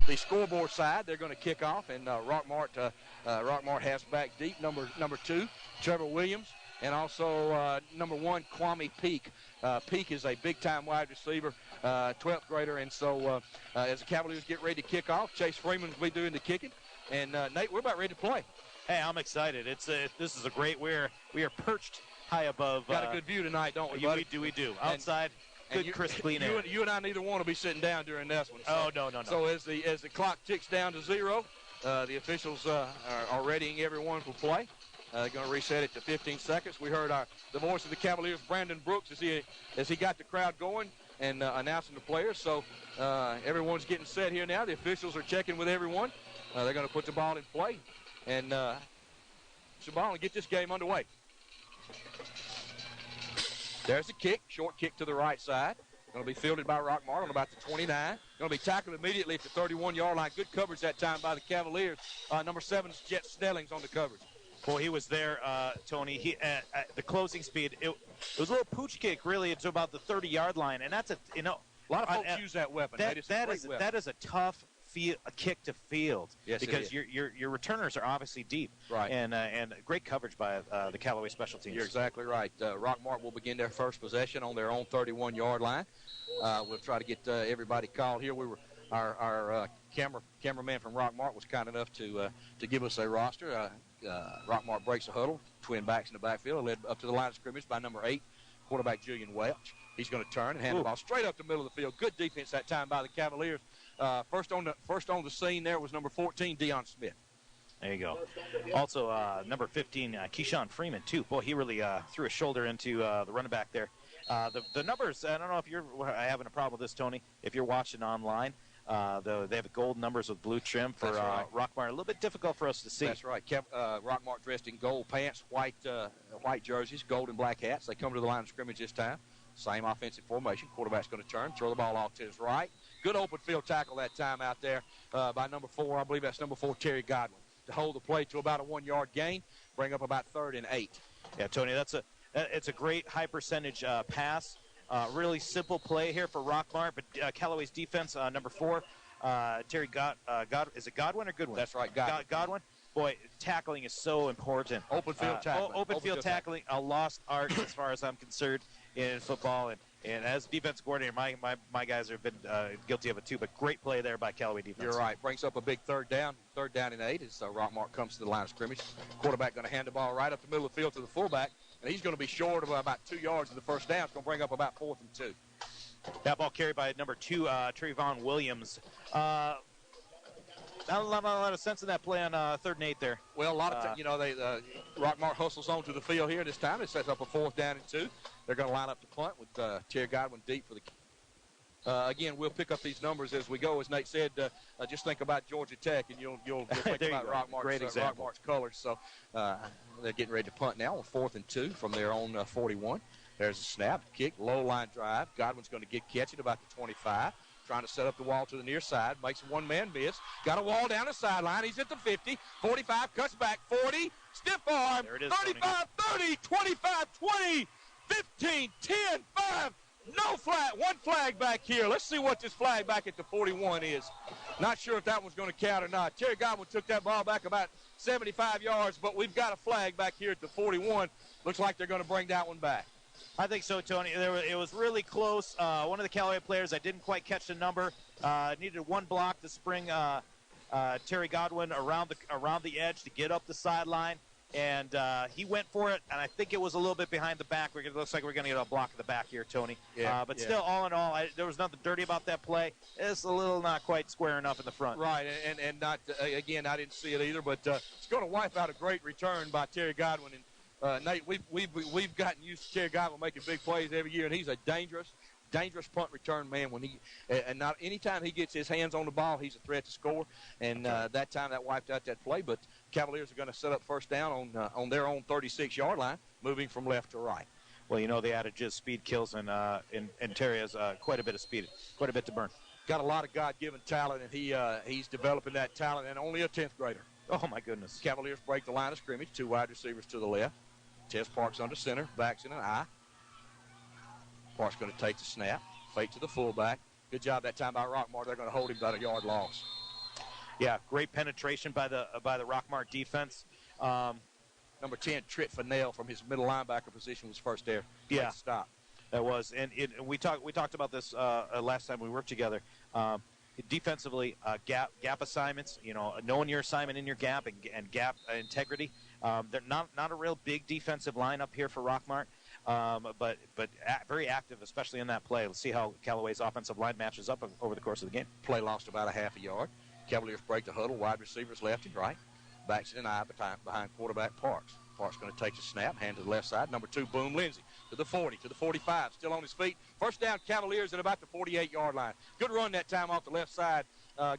the scoreboard side. They're going to kick off, and Rockmart has back deep number 2, Trevor Williams, and also number 1, Kwame Peak. Peak is a big-time wide receiver, 12th grader, and so as the Cavaliers get ready to kick off, Chase Freeman will be doing the kicking. And, Nate, we're about ready to play. Hey, I'm excited. This is a great – we are perched high above. Got a good view tonight, don't we, buddy? We do. Outside, good, crisp, clean air. You and I neither want to be sitting down during this one. So, no. So as the clock ticks down to 0, the officials are readying everyone for play. They're going to reset it to 15 seconds. We heard the voice of the Cavaliers, Brandon Brooks, as he got the crowd going and announcing the players. So everyone's getting set here now. The officials are checking with everyone. They're going to put the ball in play and push the ball and get this game underway. There's the kick, short kick to the right side. Going to be fielded by Rockmart on about the 29. Going to be tackled immediately at the 31-yard line. Good coverage that time by the Cavaliers. Number 7 is Jet Snellings on the coverage. Boy, he was there, Tony. He at the closing speed. It was a little pooch kick, really, into about the 30-yard line, and that's a lot of folks use that weapon. That is a tough kick to field. Yes, because your returners are obviously deep. Right. And great coverage by the Callaway special teams. You're exactly right. Rockmart will begin their first possession on their own 31-yard line. We'll try to get everybody called here. Our cameraman from Rockmart was kind enough to give us a roster. Rockmart breaks a huddle, twin backs in the backfield, led up to the line of scrimmage by number 8, quarterback Julian Welch. He's going to turn and hand the ball straight up the middle of the field. Good defense that time by the Cavaliers. First on the scene there was number 14, Deion Smith. There you go. Also, number 15, Keyshawn Freeman, too. Boy, he really threw a shoulder into the running back there. The numbers, I don't know if you're having a problem with this, Tony, if you're watching online. They have gold numbers with blue trim for Rockmart. A little bit difficult for us to see. That's right. Rockmart dressed in gold pants, white jerseys, gold and black hats. They come to the line of scrimmage this time. Same offensive formation. Quarterback's going to turn, throw the ball off to his right. Good open field tackle that time out there by number 4. I believe that's number 4, Terry Godwin, to hold the play to about a 1-yard gain, bring up about 3rd and 8. Yeah, Tony, it's a great high percentage pass. Really simple play here for Rockmart, but Callaway's defense, number 4, Terry is it Godwin or Goodwin? That's right, Godwin. Boy, tackling is so important. Open field tackling. Open field tackling, a lost art as far as I'm concerned in football. And as defensive coordinator, my guys have been guilty of it too. But great play there by Callaway defense. You're right. Brings up a big third down and 8 as Rockmart comes to the line of scrimmage. Quarterback going to hand the ball right up the middle of the field to the fullback. And he's going to be short of about 2 yards of the first down. It's going to bring up about 4th and 2. That ball carried by number 2, Trayvon Williams. Not a lot of sense in that play on 3rd and 8 there. Well, a lot of Rockmart hustles onto the field here this time. It sets up a 4th down and 2. They're going to line up the punt with Terry Godwin deep for the. Again, we'll pick up these numbers as we go. As Nate said, just think about Georgia Tech, and you'll think about Rockmart's colors. So they're getting ready to punt now on 4th and 2 from their own 41. There's a snap, kick, low line drive. Godwin's going to catch it about the 25. Trying to set up the wall to the near side. Makes a one-man miss. Got a wall down the sideline. He's at the 50. 45, cuts back. 40, stiff arm. 35, 30, 25, 20, 15, 10, 5. No flag. One flag back here. Let's see what this flag back at the 41 is. Not sure if that one's going to count or not. Terry Godwin took that ball back about 75 yards, but we've got a flag back here at the 41. Looks like they're going to bring that one back. I think so, Tony. It was really close. One of the Callaway players, I didn't quite catch the number, needed one block to spring Terry Godwin around the edge to get up the sideline, and he went for it, and I think it was a little bit behind the back. It looks like we're going to get a block in the back here, Tony. But still, all in all, there was nothing dirty about that play. It's a little not quite square enough in the front. Right, and not again, I didn't see it either, but it's going to wipe out a great return by Terry Godwin. And Nate, we've gotten used to Terry Godwin making big plays every year, and he's a dangerous punt return man. Not anytime he gets his hands on the ball, he's a threat to score. And that time that wiped out that play. But Cavaliers are going to set up first down on their own 36-yard line, moving from left to right. Well, you know the adage is speed kills, and Terry has quite a bit of speed, quite a bit to burn. Got a lot of God-given talent, and he's developing that talent, and only a 10th grader. Oh, my goodness. Cavaliers break the line of scrimmage, 2 wide receivers to the left. Tess Parks under center, backs in an I. Parks going to take the snap, fake to the fullback. Good job that time by Rockmart. They're going to hold him about a yard loss. Yeah, great penetration by the Rockmart defense. Number 10, Tritt Fennell from his middle linebacker position was first there. Yeah, stop. That was, and we talked about this last time we worked together. Defensively, gap assignments, knowing your assignment in your gap and gap integrity. They're not a real big defensive line up here for Rockmart, but very active, especially in that play. Let's see how Callaway's offensive line matches up over the course of the game. Play lost about a half a yard. Cavaliers break the huddle, wide receivers left and right. Backs in an eye behind quarterback Parks. Parks going to take the snap, hand to the left side. Number 2, Boom Lindsey, to the 40, to the 45, still on his feet. First down, Cavaliers at about the 48-yard line. Good run that time off the left side.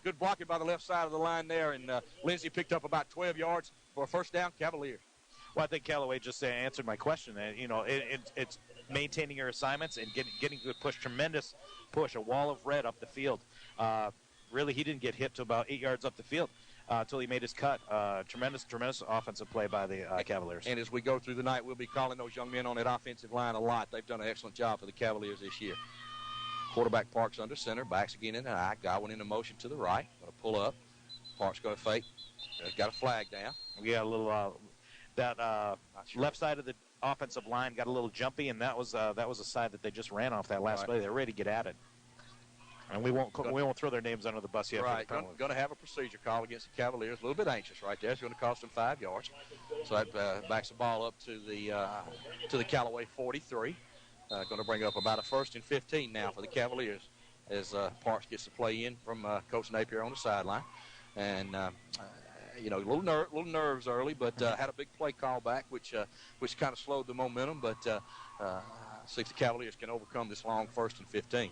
Good blocking by the left side of the line there, and Lindsey picked up about 12 yards for a first down, Cavaliers. Well, I think Callaway just answered my question. It's maintaining your assignments and getting good push, tremendous push, a wall of red up the field. Really, he didn't get hit to about 8 yards up the field until he made his cut. Tremendous offensive play by the Cavaliers. And as we go through the night, we'll be calling those young men on that offensive line a lot. They've done an excellent job for the Cavaliers this year. Quarterback Parks under center, backs again in the eye. Godwin into motion to the right. Going to pull up. Parks going to fake. Got a flag down. We got a little left side of the offensive line got a little jumpy, and that was a side that they just ran off that last play. They're ready to get at it. And we won't throw their names under the bus yet. Right, going to have a procedure call against the Cavaliers. A little bit anxious right there. It's going to cost them 5 yards. So that backs the ball up to the Callaway 43. Going to bring up about a 1st and 15 now for the Cavaliers as Parks gets the play in from Coach Napier on the sideline. And little nerves early, but had a big play call back, which kind of slowed the momentum. But see if the Cavaliers can overcome this long 1st and 15.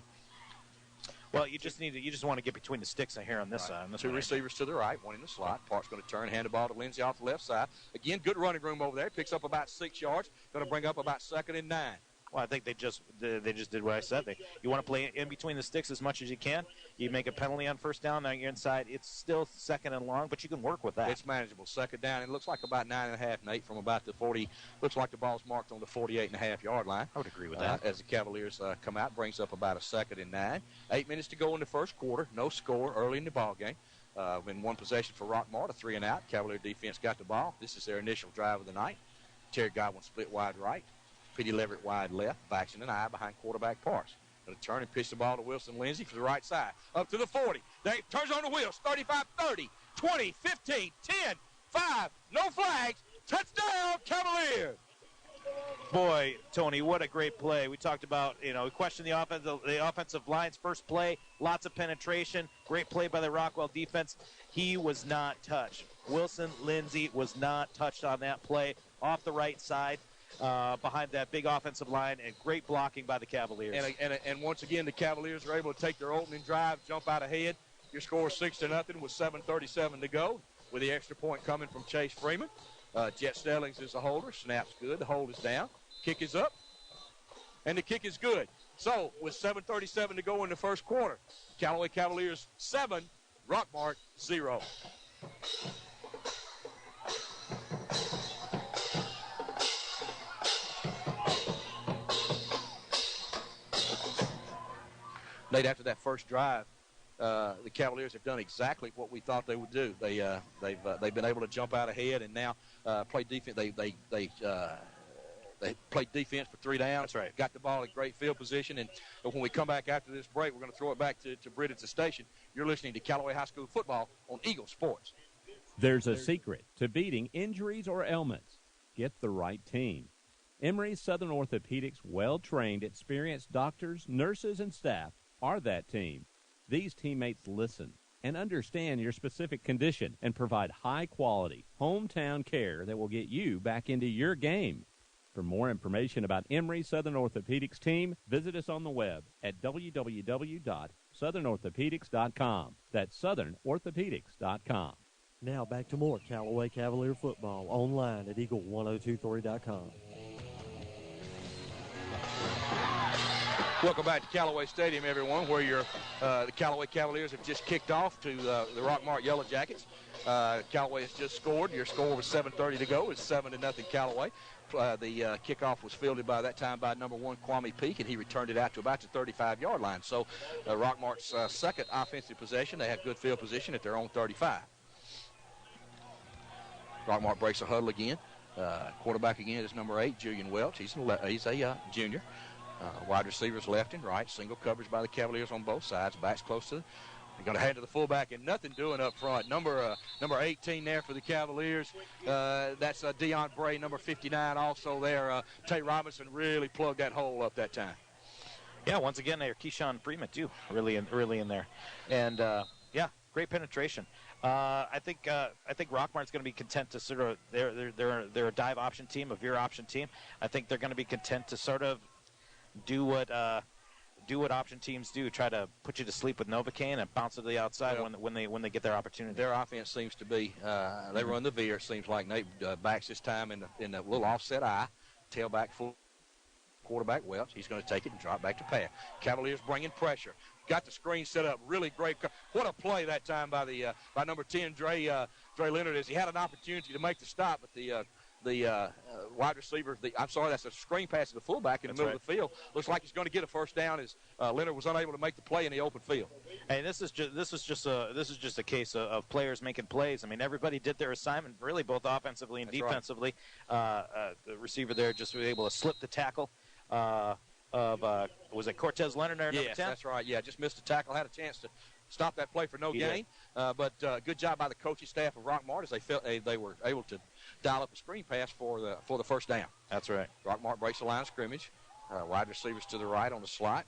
Well, you just want to get between the sticks here on this side. 2 receivers to the right, 1 in the slot. Park's going to turn, hand the ball to Lindsey off the left side. Again, good running room over there. Picks up about 6 yards. Going to bring up about 2nd and 9. Well, I think they just did what I said. You want to play in between the sticks as much as you can. You make a penalty on first down. Now you're inside. It's still 2nd and long, but you can work with that. It's manageable. 2nd down. It looks like about 9.5, Nate, from about the 40. Looks like the ball's marked on the 48.5-yard line. I would agree with that. As the Cavaliers come out, brings up about a 2nd and 9. 8 minutes to go in the first quarter. No score early in the ball game. In one possession for Rockmart, a 3 and out. Cavalier defense got the ball. This is their initial drive of the night. Terry Godwin split wide right. Petey Leverett wide left, backs in an eye behind quarterback Parks. Going to turn and pitch the ball to Wilson Lindsey for the right side. Up to the 40. They turns on the wheels. 35, 30, 20, 15, 10, 5. No flags. Touchdown, Cavaliers. Boy, Tony, what a great play. We talked about, we questioned the offensive line's first play. Lots of penetration. Great play by the Rockwell defense. He was not touched. Wilson Lindsey was not touched on that play. Off the right side. Behind that big offensive line, and great blocking by the Cavaliers. And once again, the Cavaliers are able to take their opening drive, jump out ahead. Your score 6-0 with 7:37 to go, with the extra point coming from Chase Freeman. Jet Stellings is the holder. Snap's good. The hold is down. Kick is up, and the kick is good. So with 7:37 to go in the first quarter, Callaway Cavaliers 7, Rockmart 0. Late after that first drive, the Cavaliers have done exactly what we thought they would do. They've been able to jump out ahead and now play defense. They played defense for 3 downs. That's right. Got the ball in great field position. And when we come back after this break, we're going to throw it back to Britt at the station. You're listening to Callaway High School football on Eagle Sports. There's a secret to beating injuries or ailments. Get the right team. Emory Southern Orthopedics' well-trained, experienced doctors, nurses, and staff are that team. These teammates listen and understand your specific condition and provide high-quality, hometown care that will get you back into your game. For more information about Emory Southern Orthopedics team, visit us on the web at www.southernorthopedics.com. That's southernorthopedics.com. Now back to more Callaway Cavalier football online at eagle1023.com. Welcome back to Callaway Stadium, everyone, where the Callaway Cavaliers have just kicked off to the Rockmart Yellow Jackets. Callaway has just scored. Your score was 7:30 to go. It's 7-0 Callaway. The kickoff was fielded by that time by number 1, Kwame Peak, and he returned it out to about the 35-yard line. So Rockmart's second offensive possession, they have good field position at their own 35. Rockmart breaks a huddle again. Quarterback again is number 8, Julian Welch. He's a junior. Wide receivers left and right. Single coverage by the Cavaliers on both sides. Backs close to. They're going to hand to the fullback and nothing doing up front. Number 18 there for the Cavaliers. That's Dion Bray, number 59 also there. Tay Robinson really plugged that hole up that time. Yeah, once again, there Keyshawn Freeman too, really in there, and yeah, great penetration. I think Rockmart's going to be content to sort of they're a dive option team, a veer option team. I think they're going to be content to sort of do what option teams do, try to put you to sleep with Novocaine and bounce it to the outside when they get their opportunity. Their offense seems to be they run the veer. Seems like Nate backs this time in the little offset eye, tailback full. Quarterback Welch, he's going to take it and drop back to pass. Cavaliers bringing pressure. Got the screen set up. Really great. What a play that time by number 10, Dre Leonard, as he had an opportunity to make the stop, but the wide receiver, that's a screen pass to the fullback in the middle of the field. Looks like he's going to get a first down as Leonard was unable to make the play in the open field. Hey, this is just a case of players making plays. I mean, everybody did their assignment, really, both offensively and defensively. Right. The receiver there just was able to slip the tackle. Was it Cortez Leonard there? Yes, that's right. Yeah, just missed a tackle. Had a chance to stop that play for no gain. But good job by the coaching staff of Rockmart as they were able to dial up a screen pass for the first down. That's right. Rockmart breaks the line of scrimmage. Wide receivers to the right on the slot.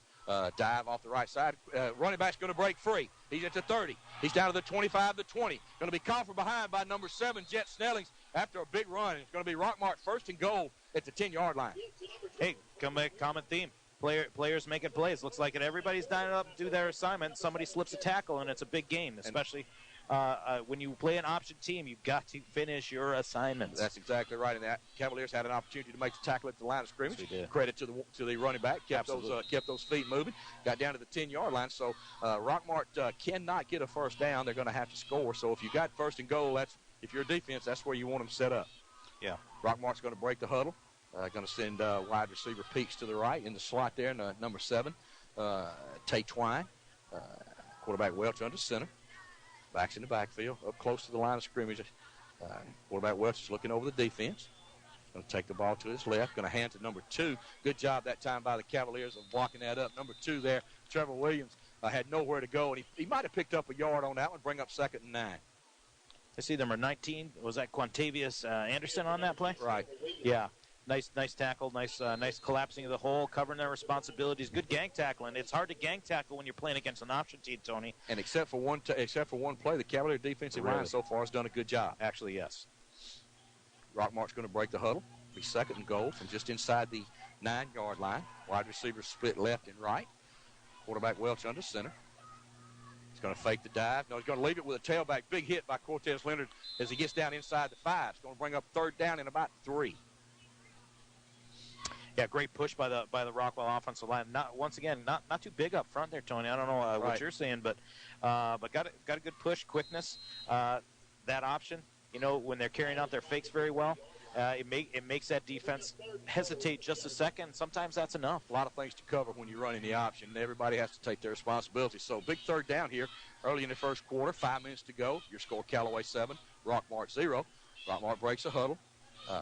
Dive off the right side. Running back's going to break free. He's at the 30. He's down to the 25, the 20. Going to be caught from behind by number 7, Jet Snellings, after a big run. It's going to be Rockmart first and goal at the 10-yard line. Hey, common theme. Players making plays. Looks like everybody's dialed up to do their assignment. Somebody slips a tackle, and it's a big gain, especially when you play an option team. You've got to finish your assignments. That's exactly right. And that Cavaliers had an opportunity to make the tackle at the line of scrimmage. Yes, we did. Credit to the running back. Kept those feet moving. Got down to the 10-yard line. So Rockmart cannot get a first down. They're going to have to score. So if you got first and goal, if you're a defense, that's where you want them set up. Yeah. Rockmart's going to break the huddle. Going to send wide receiver Peaks to the right in the slot there, number 7, Tay Twine. Quarterback Welch under center. Backs in the backfield, up close to the line of scrimmage. Quarterback Welch is looking over the defense. Going to take the ball to his left. Going to hand to number 2. Good job that time by the Cavaliers of blocking that up. Number 2 there, Trevor Williams, had nowhere to go, and he might have picked up a yard on that one, bring up 2nd and 9. I see number 19. Was that Quantavious Anderson on that play? Right. Yeah. Nice tackle, nice collapsing of the hole, covering their responsibilities. Good gang tackling. It's hard to gang tackle when you're playing against an option team, Tony. And except for one play, the Cavalier defensive line so far has done a good job. Actually, yes. Rockmart's going to break the huddle. Be 2nd and goal from just inside the 9-yard line. Wide receivers split left and right. Quarterback Welch under center. He's going to fake the dive. No, he's going to leave it with a tailback. Big hit by Cortez Leonard as he gets down inside the 5. It's going to bring up 3rd down in about 3. Yeah, great push by the Rockwell offensive line. Not too big up front there, Tony. I don't know what you're saying, but got a good push, quickness. That option, when they're carrying out their fakes very well, it makes that defense hesitate just a second. Sometimes that's enough. A lot of things to cover when you're running the option. Everybody has to take their responsibility. So big 3rd down here early in the first quarter. 5 minutes to go. Your score: Callaway 7, Rockmart 0. Rockmart breaks a huddle.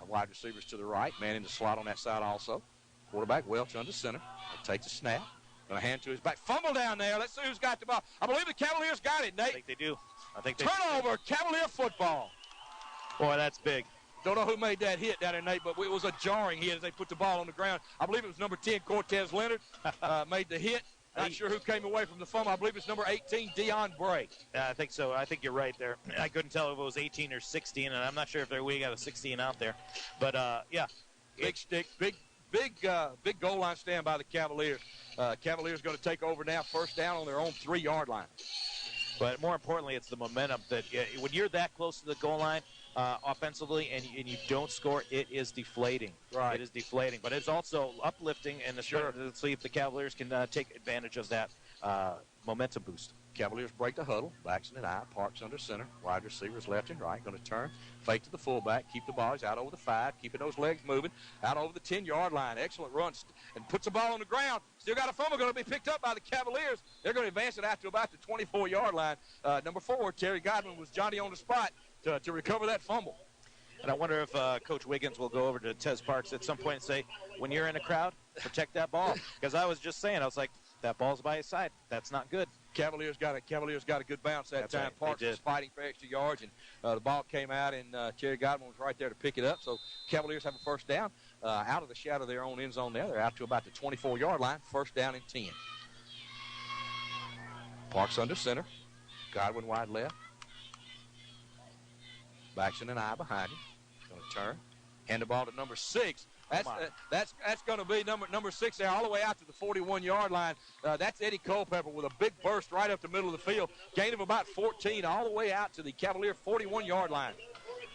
Wide receivers to the right. Man in the slot on that side also. Quarterback Welch under center. He'll take the snap. Going to hand to his back. Fumble down there. Let's see who's got the ball. I believe the Cavaliers got it, Nate. I think they do. Turnover, Cavalier football. Boy, that's big. Don't know who made that hit down there, Nate, but it was a jarring hit as they put the ball on the ground. I believe it was number 10, Cortez Leonard, made the hit. Not sure who came away from the fumble. I believe it's number 18, Dion Bray. I think so. I think you're right there. I couldn't tell if it was 18 or 16, and I'm not sure if we got a 16 out there. But, yeah. Big stick, big goal line stand by the Cavaliers. Cavaliers going to take over now, first down on their own 3-yard line. But more importantly, it's the momentum that when you're that close to the goal line offensively and you don't score, it is deflating. Right. It is deflating. But it's also uplifting, and let's see if the Cavaliers can take advantage of that momentum boost. Cavaliers break the huddle. Baxton and I, Parks under center. Wide receivers left and right. Going to turn, fake to the fullback, keep the ball. He's out over the 5, keeping those legs moving, out over the 10-yard line. Excellent run, and puts the ball on the ground. Still got a fumble going to be picked up by the Cavaliers. They're going to advance it out to about the 24-yard line. Number 4, Terry Godwin, was Johnny on the spot to recover that fumble. And I wonder if Coach Wiggins will go over to Tez Parks at some point and say, when you're in a crowd, protect that ball. Because I was just saying, I was like, that ball's by his side. That's not good. Cavaliers got a good bounce that time. Right. Parks was fighting for extra yards, and the ball came out, and Terry Godwin was right there to pick it up. So Cavaliers have a first down out of the shadow of their own end zone there. They're out to about the 24-yard line, first down and 10. Parks under center. Godwin wide left. Baxton and I behind him. Going to turn. Hand the ball to number 6. That's going to be number 6 there all the way out to the 41-yard line. That's Eddie Culpepper with a big burst right up the middle of the field. Gain of about 14 all the way out to the Cavalier 41-yard line.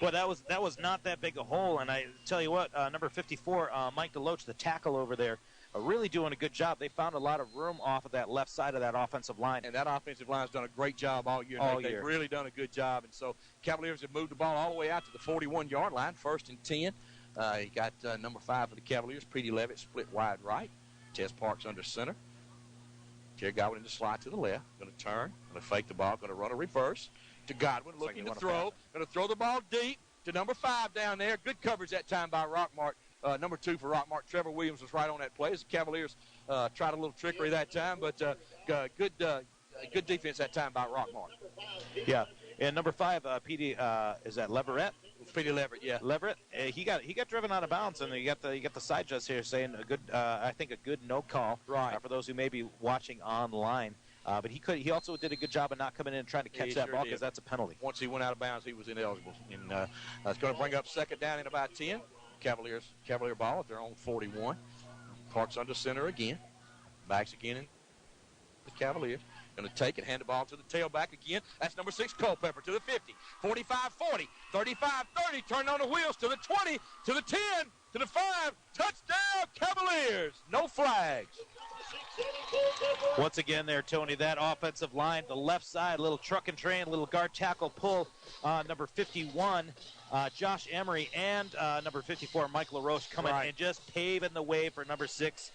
Well, that was not that big a hole, and I tell you what, number 54, Mike DeLoach, the tackle over there, really doing a good job. They found a lot of room off of that left side of that offensive line. And that offensive line has done a great job all year. They've really done a good job. And so Cavaliers have moved the ball all the way out to the 41-yard line, first and 10. You got number 5 for the Cavaliers, Petey Levitt, split wide right. Tez Parks under center. Terry Godwin in the slide to the left. Going to turn, going to fake the ball, going to run a reverse to Godwin, looking to throw. Going to throw the ball deep to number 5 down there. Good coverage that time by Rockmart. Number 2 for Rockmart, Trevor Williams, was right on that play. As the Cavaliers tried a little trickery that time, but good defense that time by Rockmart. Yeah, and number 5, Petey, is that Leverett? Petey Leverett, yeah. Leverett, he got driven out of bounds, and you got the side judge here saying a good, I think a good no call. Right. For those who may be watching online. But he also did a good job of not coming in and trying to catch that ball because that's a penalty. Once he went out of bounds, he was ineligible. And it's going to bring up second down in about 10. Cavalier ball at their own 41. Parks under center again. Backs again in the Cavaliers. Going to take it, hand the ball to the tailback again. That's number 6, Culpepper, to the 50, 45-40, 35-30, turn on the wheels to the 20, to the 10, to the 5. Touchdown, Cavaliers. No flags. Once again there, Tony, that offensive line, the left side, little truck and train, little guard tackle pull, number 51, Josh Emery, and number 54, Mike LaRoche coming and just paving the way for number 6,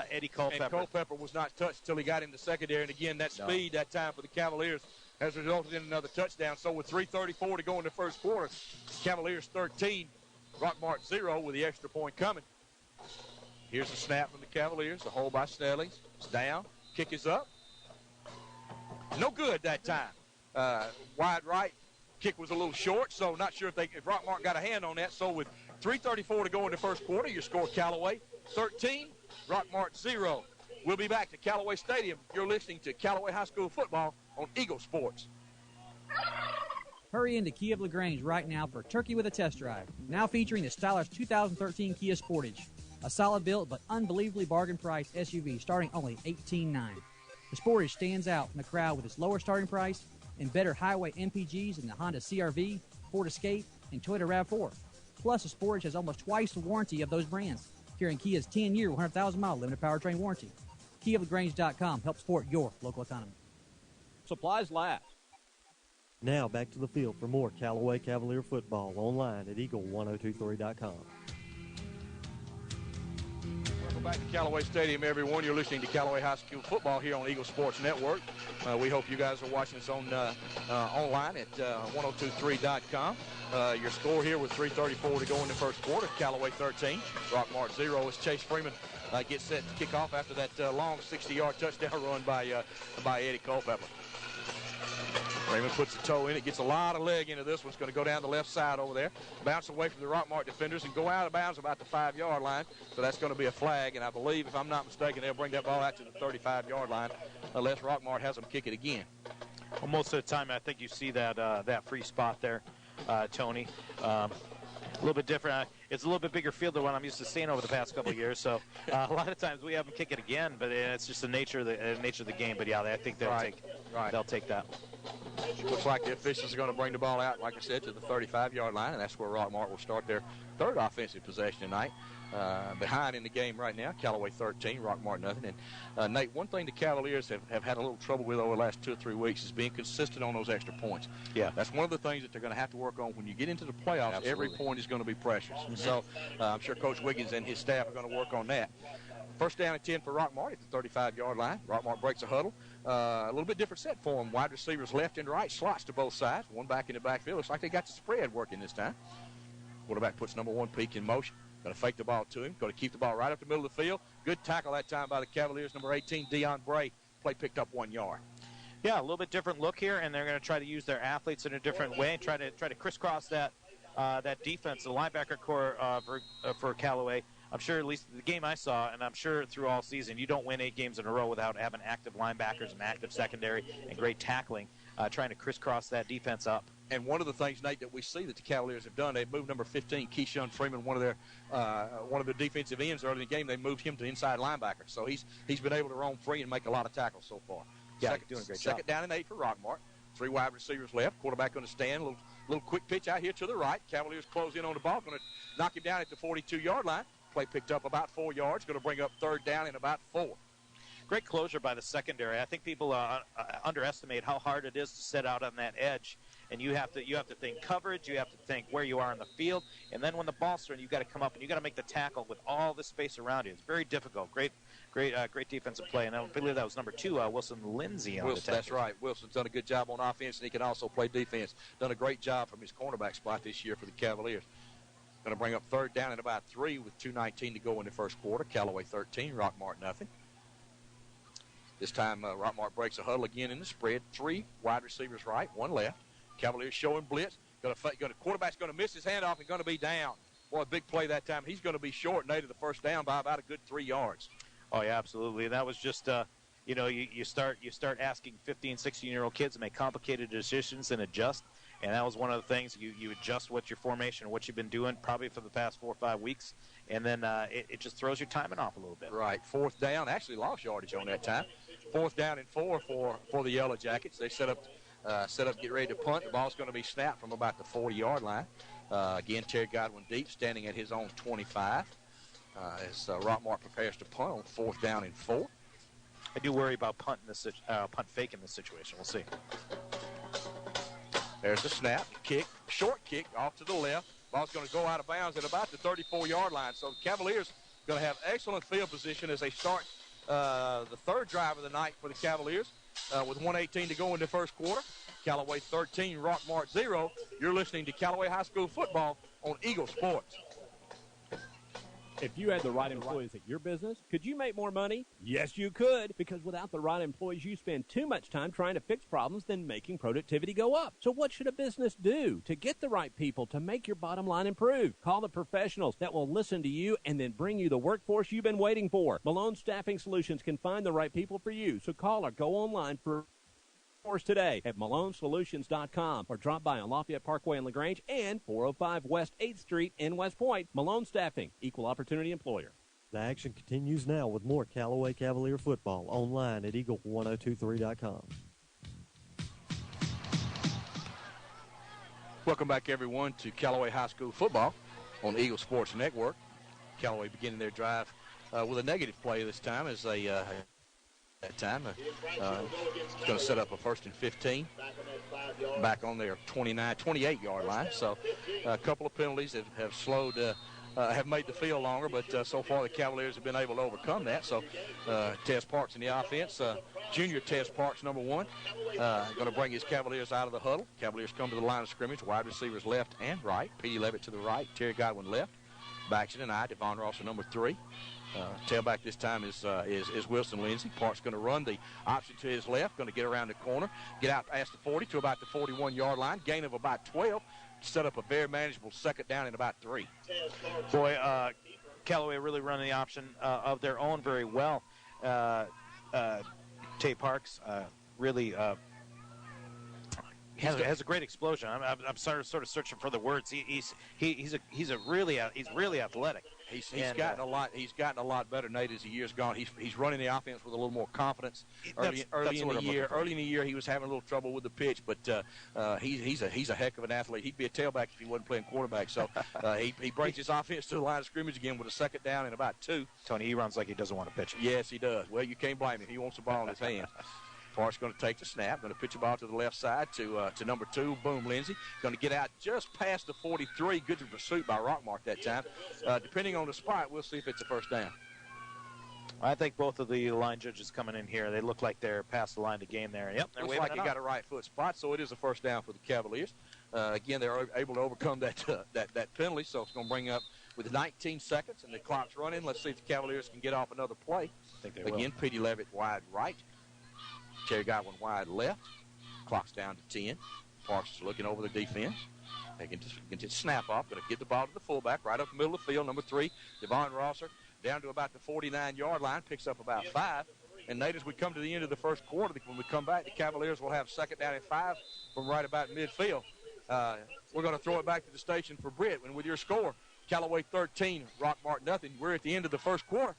Eddie Culpepper. And Culpepper was not touched until he got in the secondary. And again, that speed that time for the Cavaliers has resulted in another touchdown. So with 3:34 to go in the first quarter, Cavaliers 13, Rockmart 0 with the extra point coming. Here's the snap from the Cavaliers. The hold by Snelling. It's down. Kick is up. No good that time. Wide right. Kick was a little short, so not sure if Rockmart got a hand on that. So with 3:34 to go in the first quarter, your score Callaway 13, Rockmart 0. We'll be back to Callaway Stadium. You're listening to Callaway High School football on Eagle Sports. Hurry into Kia of LaGrange right now for Turkey with a Test Drive. Now featuring the stylish 2013 Kia Sportage. A solid built but unbelievably bargain-priced SUV starting only $18,900. The Sportage stands out from the crowd with its lower starting price and better highway MPGs than the Honda CR-V, Ford Escape, and Toyota RAV4. Plus, the Sportage has almost twice the warranty of those brands, carrying Kia's 10-year, 100,000-mile limited powertrain warranty. KiaLaGrange.com helps support your local economy. Supplies last. Now back to the field for more Callaway Cavalier football online at Eagle1023.com. Welcome back to Callaway Stadium, everyone. You're listening to Callaway High School football here on Eagle Sports Network. We hope you guys are watching us on online at 1023.com. Your score here with 3:34 to go in the first quarter. Callaway 13, Rockmart 0 as Chase Freeman gets set to kick off after that long 60-yard touchdown run by Eddie Culpepper. Freeman puts the toe in it, gets a lot of leg into this one. It's going to go down the left side over there, bounce away from the Rockmart defenders, and go out of bounds about the 5-yard line. So that's going to be a flag, and I believe, if I'm not mistaken, they'll bring that ball out to the 35-yard line unless Rockmart has them kick it again. Well, most of the time, I think you see that free spot there, Tony. A little bit different. It's a little bit bigger field than what I'm used to seeing over the past couple of years. So a lot of times we have them kick it again, but it's just the nature of the game. But yeah, I think they'll take that. Looks like the officials are going to bring the ball out, like I said, to the 35-yard line, and that's where Rockmart will start their third offensive possession tonight. Behind in the game right now, Callaway 13, Rockmart nothing. And Nate, one thing the Cavaliers have had a little trouble with over the last 2 or 3 weeks is being consistent on those extra points. Yeah. That's one of the things that they're going to have to work on when you get into the playoffs. Absolutely. Every point is going to be precious. So I'm sure Coach Wiggins and his staff are going to work on that. First down and 10 for Rockmart at the 35-yard line. Rockmart breaks a huddle. A little bit different set for them. Wide receivers left and right, slots to both sides. One back in the backfield. Looks like they got the spread working this time. Quarterback puts number 1 peak in motion. Going to fake the ball to him. Going to keep the ball right up the middle of the field. Good tackle that time by the Cavaliers. Number 18, Deion Bray. Play picked up 1 yard. Yeah, a little bit different look here, and they're going to try to use their athletes in a different way. Try to crisscross that defense, the linebacker core for Callaway. I'm sure, at least the game I saw, and I'm sure through all season, you don't win 8 games in a row without having active linebackers and active secondary and great tackling, trying to crisscross that defense up. And one of the things, Nate, that we see that the Cavaliers have done, they've moved number 15, Keyshawn Freeman, one of their defensive ends early in the game. They moved him to inside linebacker, so he's been able to roam free and make a lot of tackles so far. Yeah, doing a great job. Second down and 8 for Rockmart. 3 wide receivers left. Quarterback going to stand. Little quick pitch out here to the right. Cavaliers close in on the ball. Going to knock him down at the 42-yard line. Play picked up about 4 yards. Going to bring up third down and about 4. Great closure by the secondary. I think people underestimate how hard it is to set out on that edge. And you have to think coverage, you have to think where you are in the field, and then when the ball's thrown, you've got to come up and you've got to make the tackle with all the space around you. It's very difficult. Great defensive play. And I believe that was number 2, Wilson Lindsay on the tackle. That's right. Wilson's done a good job on offense, and he can also play defense. Done a great job from his cornerback spot this year for the Cavaliers. Going to bring up third down and about 3 with 2:19 to go in the first quarter. Callaway 13, Rockmart nothing. This time Rockmart breaks a huddle again in the spread. 3 wide receivers right, 1 left. Cavaliers showing blitz. Quarterback's going to miss his handoff and going to be down. Boy, a big play that time. He's going to be short, Nate, of the first down by about a good 3 yards. Oh, yeah, absolutely. That was just, you start asking 15, 16-year-old kids to make complicated decisions and adjust. And that was one of the things. You adjust what your formation or what you've been doing probably for the past 4 or 5 weeks. And then it just throws your timing off a little bit. Right. Fourth down. Actually lost yardage on that time. 4th down and 4 for the Yellow Jackets. They set up, get ready to punt. The ball's going to be snapped from about the 40-yard line. Again, Terry Godwin deep, standing at his own 25. As Rockmart prepares to punt on 4th down and 4. I do worry about punt fake in this situation. We'll see. There's the snap, kick, short kick off to the left. Ball's going to go out of bounds at about the 34-yard line. So the Cavaliers going to have excellent field position as they start the third drive of the night for the Cavaliers with 1:18 to go in the first quarter. Callaway 13, Rockmart 0. You're listening to Callaway High School football on Eagle Sports. If you had the right employees at your business, could you make more money? Yes, you could, because without the right employees, you spend too much time trying to fix problems than making productivity go up. So what should a business do to get the right people to make your bottom line improve? Call the professionals that will listen to you and then bring you the workforce you've been waiting for. Malone Staffing Solutions can find the right people for you, so call or go online for today at malonesolutions.com or drop by on Lafayette Parkway in LaGrange and 405 West 8th Street in West Point. Malone Staffing, equal opportunity employer. The action continues now with more Callaway Cavalier football online at eagle1023.com. Welcome back, everyone, to Callaway High School football on the Eagle Sports Network. Callaway beginning their drive with a negative play this time as they that time. Going to set up a 1st and 15 back on their 28-yard line. So a couple of penalties that have slowed, have made the field longer, but so far the Cavaliers have been able to overcome that. So Tez Parks in the offense, junior Tez Parks, number 1, going to bring his Cavaliers out of the huddle. Cavaliers come to the line of scrimmage, wide receivers left and right. Petey Levitt to the right, Terry Godwin left. Backs it and Devon Ross, number 3. Tailback this time is Wilson Lindsay. Park's going to run the option to his left, going to get around the corner, get out past the 40 to about the 41-yard line, gain of about 12, set up a very manageable second down in about 3. Boy, Callaway really running the option of their own very well. Tay Parks really has a great explosion. I'm sort of searching for the words. He's really athletic. He's gotten a lot. He's gotten a lot better, Nate, as the years gone. He's running the offense with a little more confidence. Early in the year, he was having a little trouble with the pitch, but he's a heck of an athlete. He'd be a tailback if he wasn't playing quarterback. So he brings his offense to the line of scrimmage again with a second down and about 2. Tony, he runs like he doesn't want to pitch it. Yes, he does. Well, you can't blame him. He wants the ball in his hands. Park's going to take the snap, going to pitch the ball to the left side to number 2, Boom Lindsay. Going to get out just past the 43. Good pursuit by Rockmart that time. Depending on the spot, we'll see if it's a first down. I think both of the line judges coming in here, they look like they're past the line to game there. Yep, they're looks like he got a right foot spot, so it is a first down for the Cavaliers. Again, they're able to overcome that penalty, so it's going to bring up with 19 seconds, and the clock's running. Let's see if the Cavaliers can get off another play. I think they Again, will. Petey Levitt wide right. Terry Godwin wide left. Clock's down to 10. Parks is looking over the defense. They can just snap off. Going to give the ball to the fullback right up the middle of the field. Number 3, Devon Rosser, down to about the 49-yard line. Picks up about 5. And, Nate, as we come to the end of the first quarter, when we come back, the Cavaliers will have second down and 5 from right about midfield. We're going to throw it back to the station for Britt. And with your score, Callaway 13, Rockmart nothing. We're at the end of the first quarter.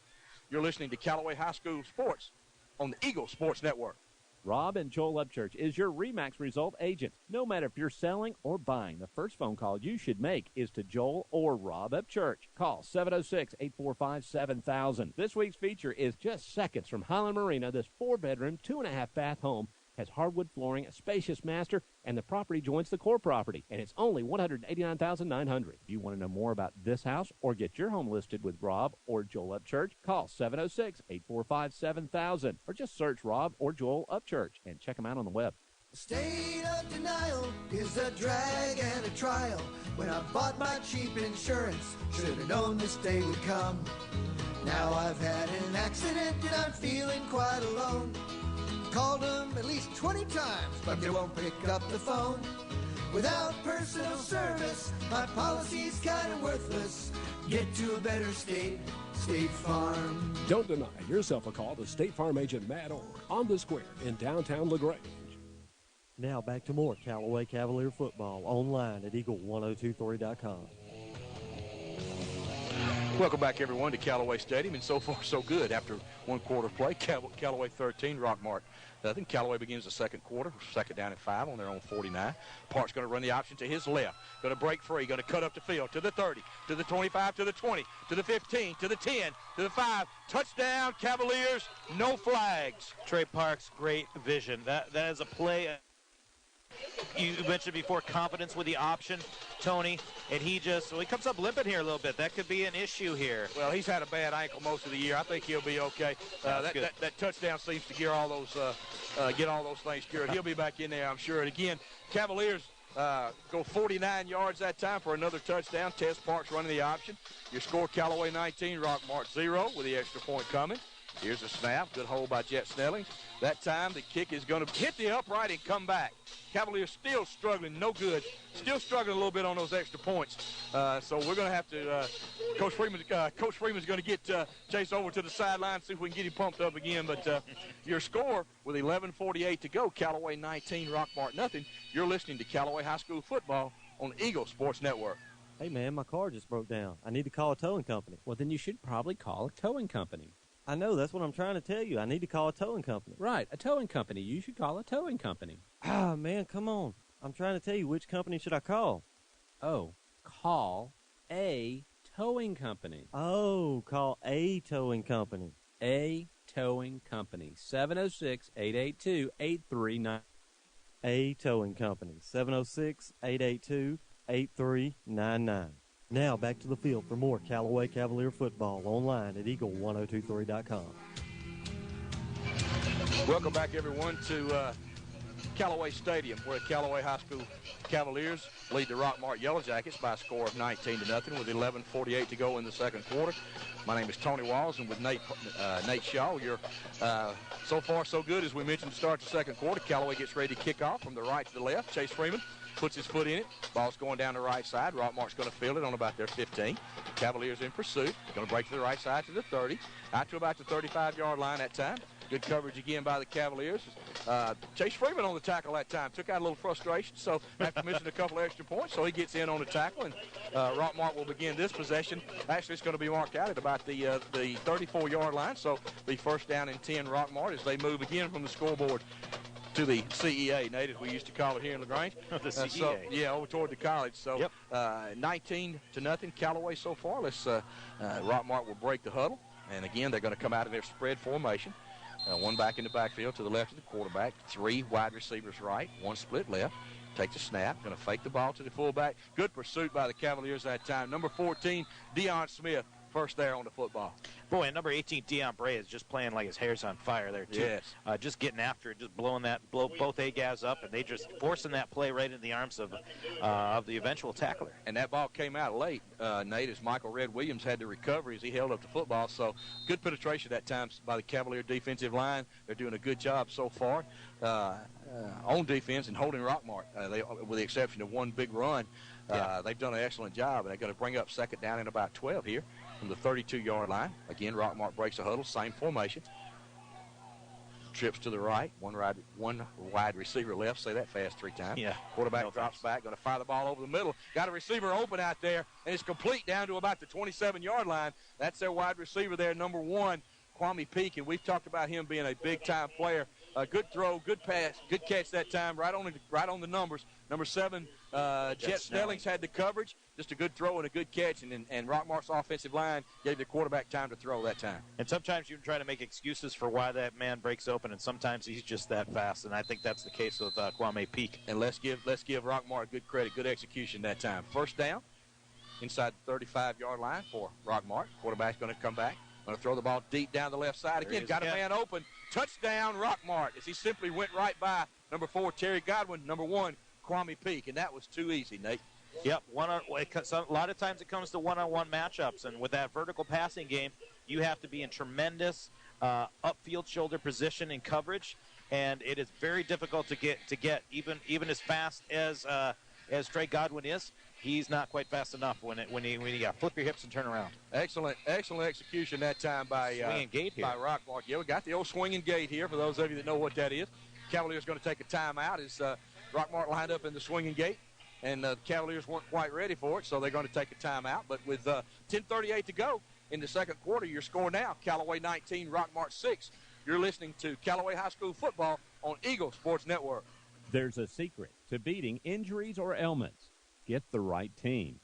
You're listening to Callaway High School Sports on the Eagle Sports Network. Rob and Joel Upchurch is your RE/MAX result agent. No matter if you're selling or buying, the first phone call you should make is to Joel or Rob Upchurch. Call 706-845-7000. This week's feature is just seconds from Highland Marina. This 4-bedroom, 2.5-bath home has hardwood flooring, a spacious master, and the property joins the core property, and it's only $189,900. If you want to know more about this house or get your home listed with Rob or Joel Upchurch, call 706-845-7000 or just search Rob or Joel Upchurch and check them out on the web. State of denial is a drag and a trial. When I bought my cheap insurance, should have known this day would come. Now I've had an accident and I'm feeling quite alone. Called them at least 20 times, but they won't pick up the phone. Without personal service, my policy's kind of worthless. Get to a better state, State Farm. Don't deny yourself a call to State Farm agent Matt Orr on the square in downtown LaGrange. Now back to more Callaway Cavalier football online at eagle1023.com. Welcome back, everyone, to Callaway Stadium, and so far so good. After one quarter play, Callaway 13, Rockmart nothing. Callaway begins the second quarter, second down and 5 on their own 49. Park's going to run the option to his left, going to break free, going to cut up the field to the 30, to the 25, to the 20, to the 15, to the 10, to the 5. Touchdown, Cavaliers, no flags. Trey Parks, great vision. That is a play. You mentioned before confidence with the option, Tony, and he comes up limping here a little bit. That could be an issue here. Well, he's had a bad ankle most of the year. I think he'll be okay. That touchdown seems to get all those things cured. He'll be back in there, I'm sure. And again, Cavaliers go 49 yards that time for another touchdown. Tess Parks running the option. Your score, Callaway 19, Rockmart 0 with the extra point coming. Here's a snap. Good hold by Jet Snelling. That time the kick is going to hit the upright and come back. Cavaliers still struggling, no good. Still struggling a little bit on those extra points. So we're going to have to, Coach Freeman's going to get Chase over to the sideline, see if we can get him pumped up again. But your score with 11:48 to go, Callaway 19, Rockmart nothing. You're listening to Callaway High School football on the Eagle Sports Network. Hey, man, my car just broke down. I need to call a towing company. Well, then you should probably call a towing company. I know. That's what I'm trying to tell you. I need to call a towing company. Right, a towing company. You should call a towing company. Ah, man, come on. I'm trying to tell you, which company should I call? Oh, call a towing company. Oh, call a towing company. A towing company. 706-882-8399. A towing company. 706-882-8399. Now back to the field for more Callaway Cavalier football online at eagle1023.com. Welcome back, everyone, to Callaway Stadium, where Callaway High School Cavaliers lead the Rockmart Yellow Jackets by a score of 19-0 with 11:48 to go in the second quarter. My name is Tony Walls, and with Nate Shaw, you're so far so good. As we mentioned to start the second quarter, Callaway gets ready to kick off from the right to the left. Chase Freeman puts his foot in it. Ball's going down the right side. Rockmart's going to field it on about their 15. Cavaliers in pursuit. Going to break to the right side to the 30. Out to about the 35-yard line that time. Good coverage again by the Cavaliers. Chase Freeman on the tackle that time. Took out a little frustration, so after missing a couple of extra points, so he gets in on the tackle, and Rockmart will begin this possession. Actually, it's going to be marked out at about the 34-yard line, so the first down and 10 Rockmart as they move again from the scoreboard to the CEA, Nate, as we used to call it here in LaGrange. The CEA. Over toward the college. So 19-0 Callaway so far. Rockmart will break the huddle, and again, they're going to come out of their spread formation. One back in the backfield to the left of the quarterback, 3 wide receivers right, 1 split left. Takes a snap, going to fake the ball to the fullback. Good pursuit by the Cavaliers that time. Number 14, Deion Smith, first there on the football. Boy, and number 18, Deion Bray, is just playing like his hair's on fire there, too. Yes. Just getting after it, just blow both A-gaps up, and they just forcing that play right into the arms of the eventual tackler. And that ball came out late, Nate, as Michael Red Williams had to recover as he held up the football. So good penetration that time by the Cavalier defensive line. They're doing a good job so far on defense and holding Rockmart, with the exception of one big run. They've done an excellent job, and they're going to bring up second down in about 12 here from the 32-yard line. Again, Rockmart breaks a huddle, same formation. Trips to the right, one wide receiver left. Say that fast 3 times. Yeah. Quarterback drops back, going to fire the ball over the middle. Got a receiver open out there, and it's complete down to about the 27-yard line. That's their wide receiver there, number 1, Kwame Peak, and we've talked about him being a big-time player. Good throw, good pass, good catch that time, right on the numbers. Number 7, Jet Snelling's had the coverage. Just a good throw and a good catch, and Rockmart's offensive line gave the quarterback time to throw that time. And sometimes you try to make excuses for why that man breaks open, and sometimes he's just that fast, and I think that's the case with Kwame Peak. And let's give Rockmart good credit, good execution that time. First down, inside the 35-yard line for Rockmart. Quarterback's going to come back. Going to throw the ball deep down the left side. Again, got a man open. Touchdown, Rockmart, as he simply went right by number 4, Terry Godwin, number 1, Kwame Peak, and that was too easy, Nate. Yep, a lot of times it comes to one-on-one matchups, and with that vertical passing game, you have to be in tremendous upfield shoulder position and coverage, and it is very difficult to get even as fast as Trey Godwin is. He's not quite fast enough when you flip your hips and turn around. Excellent execution that time by swinging gate here. By Rockmart. Yeah, we got the old swinging gate here for those of you that know what that is. Cavaliers going to take a timeout as Rockmart lined up in the swinging gate, and the Cavaliers weren't quite ready for it, so they're going to take a timeout. But with 10:38 to go in the second quarter, your score now, Callaway 19, Rockmart 6. You're listening to Callaway High School football on Eagle Sports Network. There's a secret to beating injuries or ailments. Get the right team.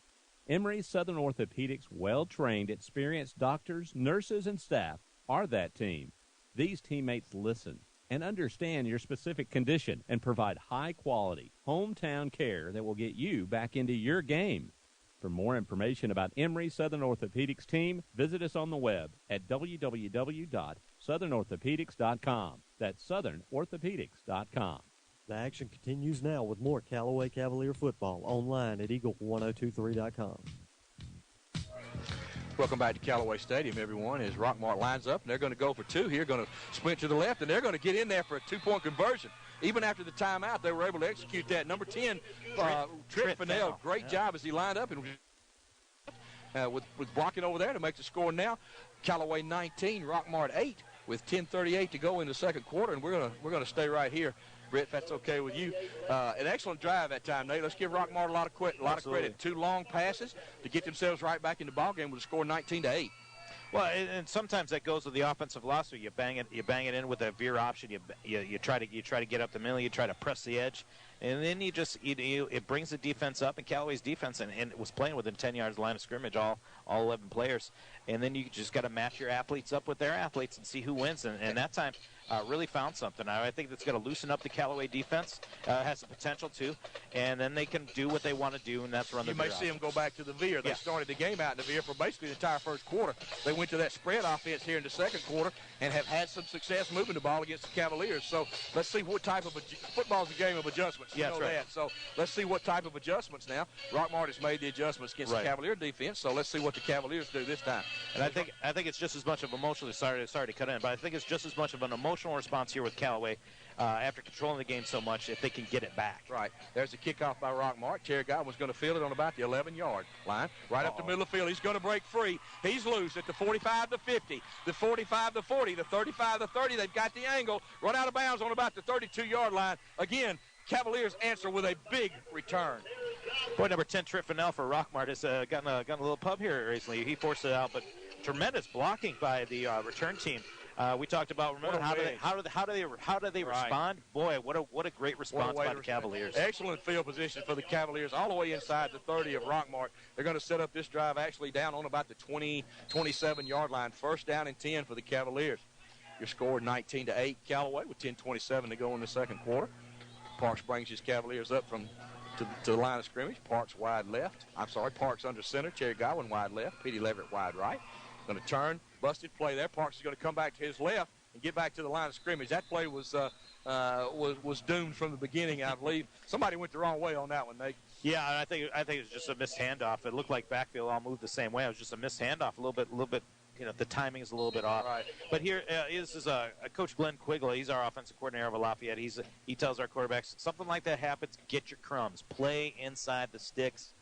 Emory Southern Orthopedics' well-trained, experienced doctors, nurses, and staff are that team. These teammates listen and understand your specific condition and provide high-quality, hometown care that will get you back into your game. For more information about Emory Southern Orthopedics team, visit us on the web at www.southernorthopedics.com. That's southernorthopedics.com. The action continues now with more Callaway Cavalier football online at eagle1023.com. Welcome back to Callaway Stadium, everyone, as Rockmart lines up, and they're going to go for 2 here, going to sprint to the left, and they're going to get in there for a 2-point conversion. Even after the timeout, they were able to execute that. Number 10, Trent Fennell, great job as he lined up and with blocking over there to make the score now. Callaway 19, Rockmart 8, with 10:38 to go in the second quarter, and we're going to stay right here. Britt, if that's okay with you. An excellent drive that time, Nate. Let's give Rockmart a lot of credit. 2 long passes to get themselves right back in the ballgame with a score 19-8. Well, and sometimes that goes with the offensive philosophy. You bang it in with a veer option. You try to get up the middle. You try to press the edge, and then it brings the defense up. And Callaway's defense and it was playing within 10 yards of the line of scrimmage, all 11 players. And then you just got to match your athletes up with their athletes and see who wins. And that time really found something. I think that's going to loosen up the Callaway defense. Has the potential to, and then they can do what they want to do, and that's run the veer. You may see them go back to the veer. They started the game out in the veer for basically the entire first quarter. They went to that spread offense here in the second quarter and have had some success moving the ball against the Cavaliers. So let's see what type of football's a game of adjustments. Yeah, that's right. So let's see what type of adjustments now. Rockmart has made the adjustments against the Cavalier defense. So let's see what the Cavaliers do this time. And I think it's just as much of emotional. Sorry to cut in, but I think it's just as much of an emotional emotional response here with Callaway after controlling the game so much if they can get it back. Right. There's a kickoff by Rockmart. Terry Godwin's going to field it on about the 11-yard line. Right up the middle of the field. He's going to break free. He's loose at the 45 to 50, the 45 to 40, the 35 to 30. They've got the angle. Run out of bounds on about the 32-yard line. Again, Cavaliers answer with a big return. Boy, number 10, Trent Fennell for Rockmart has gotten a little pub here recently. He forced it out, but tremendous blocking by the return team. We talked about, remember, how do they respond? Boy, what a great response by the Cavaliers. Excellent field position for the Cavaliers all the way inside the 30 of Rockmart. They're going to set up this drive actually down on about the 27-yard line. First down and 10 for the Cavaliers. Your score 19-8 Callaway with 10:27 to go in the second quarter. Parks brings his Cavaliers up to the line of scrimmage. Parks wide left. Parks under center. Terry Godwin wide left. Petey Leverett wide right. Going to turn. Busted play there. Parks is going to come back to his left and get back to the line of scrimmage. That play was doomed from the beginning, I believe. Somebody went the wrong way on that one, Nate. Yeah, and I think it was just a missed handoff. It looked like backfield all moved the same way. It was just a missed handoff, a little bit. The timing is a little bit off. Right. But here, this is Coach Glenn Quigley. He's our offensive coordinator of Lafayette. He tells our quarterbacks, something like that happens, get your crumbs. Play inside the sticks.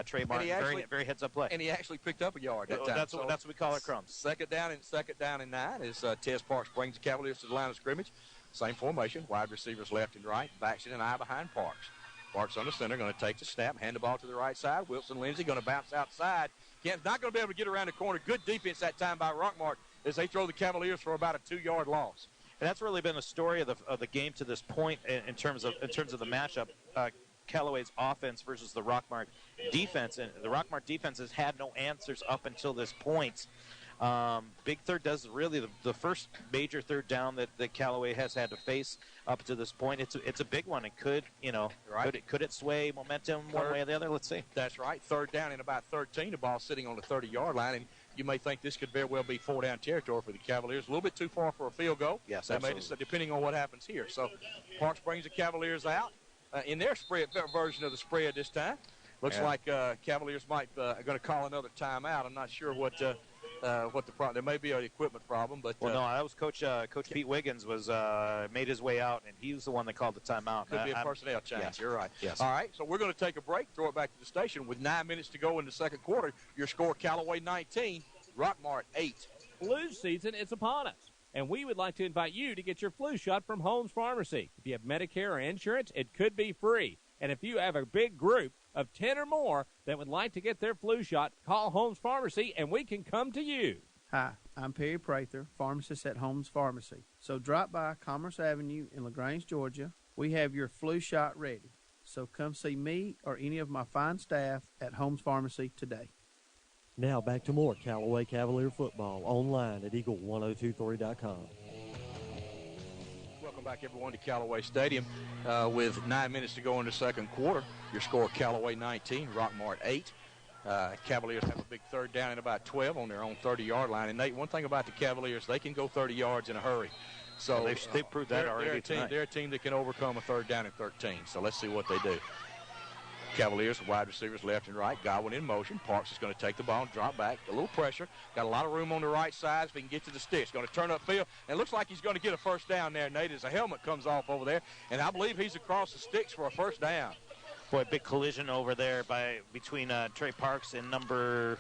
Trey Martin, very heads-up play. And he actually picked up a yard that time. That's what we call our crumbs. Second down and 9 as Tez Parks brings the Cavaliers to the line of scrimmage. Same formation, wide receivers left and right. Backs it an eye behind Parks. Parks on the center, going to take the snap, hand the ball to the right side. Wilson Lindsay going to bounce outside. Kent's not going to be able to get around the corner. Good defense that time by Rockmart as they throw the Cavaliers for about a 2-yard loss. And that's really been the story of the game to this point in terms of the matchup. Callaway's offense versus the Rockmart defense, and the Rockmart defense has had no answers up until this point. Big Third does really the first major third down that Callaway has had to face up to this point. It's a big one. It could could it sway momentum one way or the other? Let's see. That's right. Third down in about 13. The ball sitting on the 30-yard line, and you may think this could very well be 4-down territory for the Cavaliers. A little bit too far for a field goal. Yes, absolutely. Depending on what happens here. So Parks brings the Cavaliers out in their spread version of the spread this time. Looks like Cavaliers might going to call another timeout. I'm not sure what the problem. There may be an equipment problem, but no, that was Coach Pete Wiggins was made his way out, and he was the one that called the timeout. Could be a personnel change. Yes. You're right. Yes. All right, so we're going to take a break, throw it back to the station with 9 minutes to go in the second quarter. Your score: Callaway 19, Rockmart 8. Flu season is upon us, and we would like to invite you to get your flu shot from Holmes Pharmacy. If you have Medicare or insurance, it could be free. And if you have a big group of 10 or more that would like to get their flu shot, call Holmes Pharmacy, and we can come to you. Hi, I'm Perry Prather, pharmacist at Holmes Pharmacy. So drop by Commerce Avenue in LaGrange, Georgia. We have your flu shot ready. So come see me or any of my fine staff at Holmes Pharmacy today. Now back to more Callaway Cavalier football online at Eagle1023.com. Welcome back, everyone, to Callaway Stadium with 9 minutes to go in the second quarter. Your score: Callaway 19, Rockmart 8. Cavaliers have a big third down in about 12 on their own 30-yard line. And, Nate, one thing about the Cavaliers, they can go 30 yards in a hurry. So they've proved that already tonight. They're a team that can overcome a third down and 13. So let's see what they do. Cavaliers, wide receivers left and right. Godwin in motion. Parks is going to take the ball and drop back. A little pressure. Got a lot of room on the right side if he can get to the sticks. Going to turn upfield. And it looks like he's going to get a first down there, Nate, as a helmet comes off over there. And I believe he's across the sticks for a first down. Boy, big collision over there between Trey Parks and number,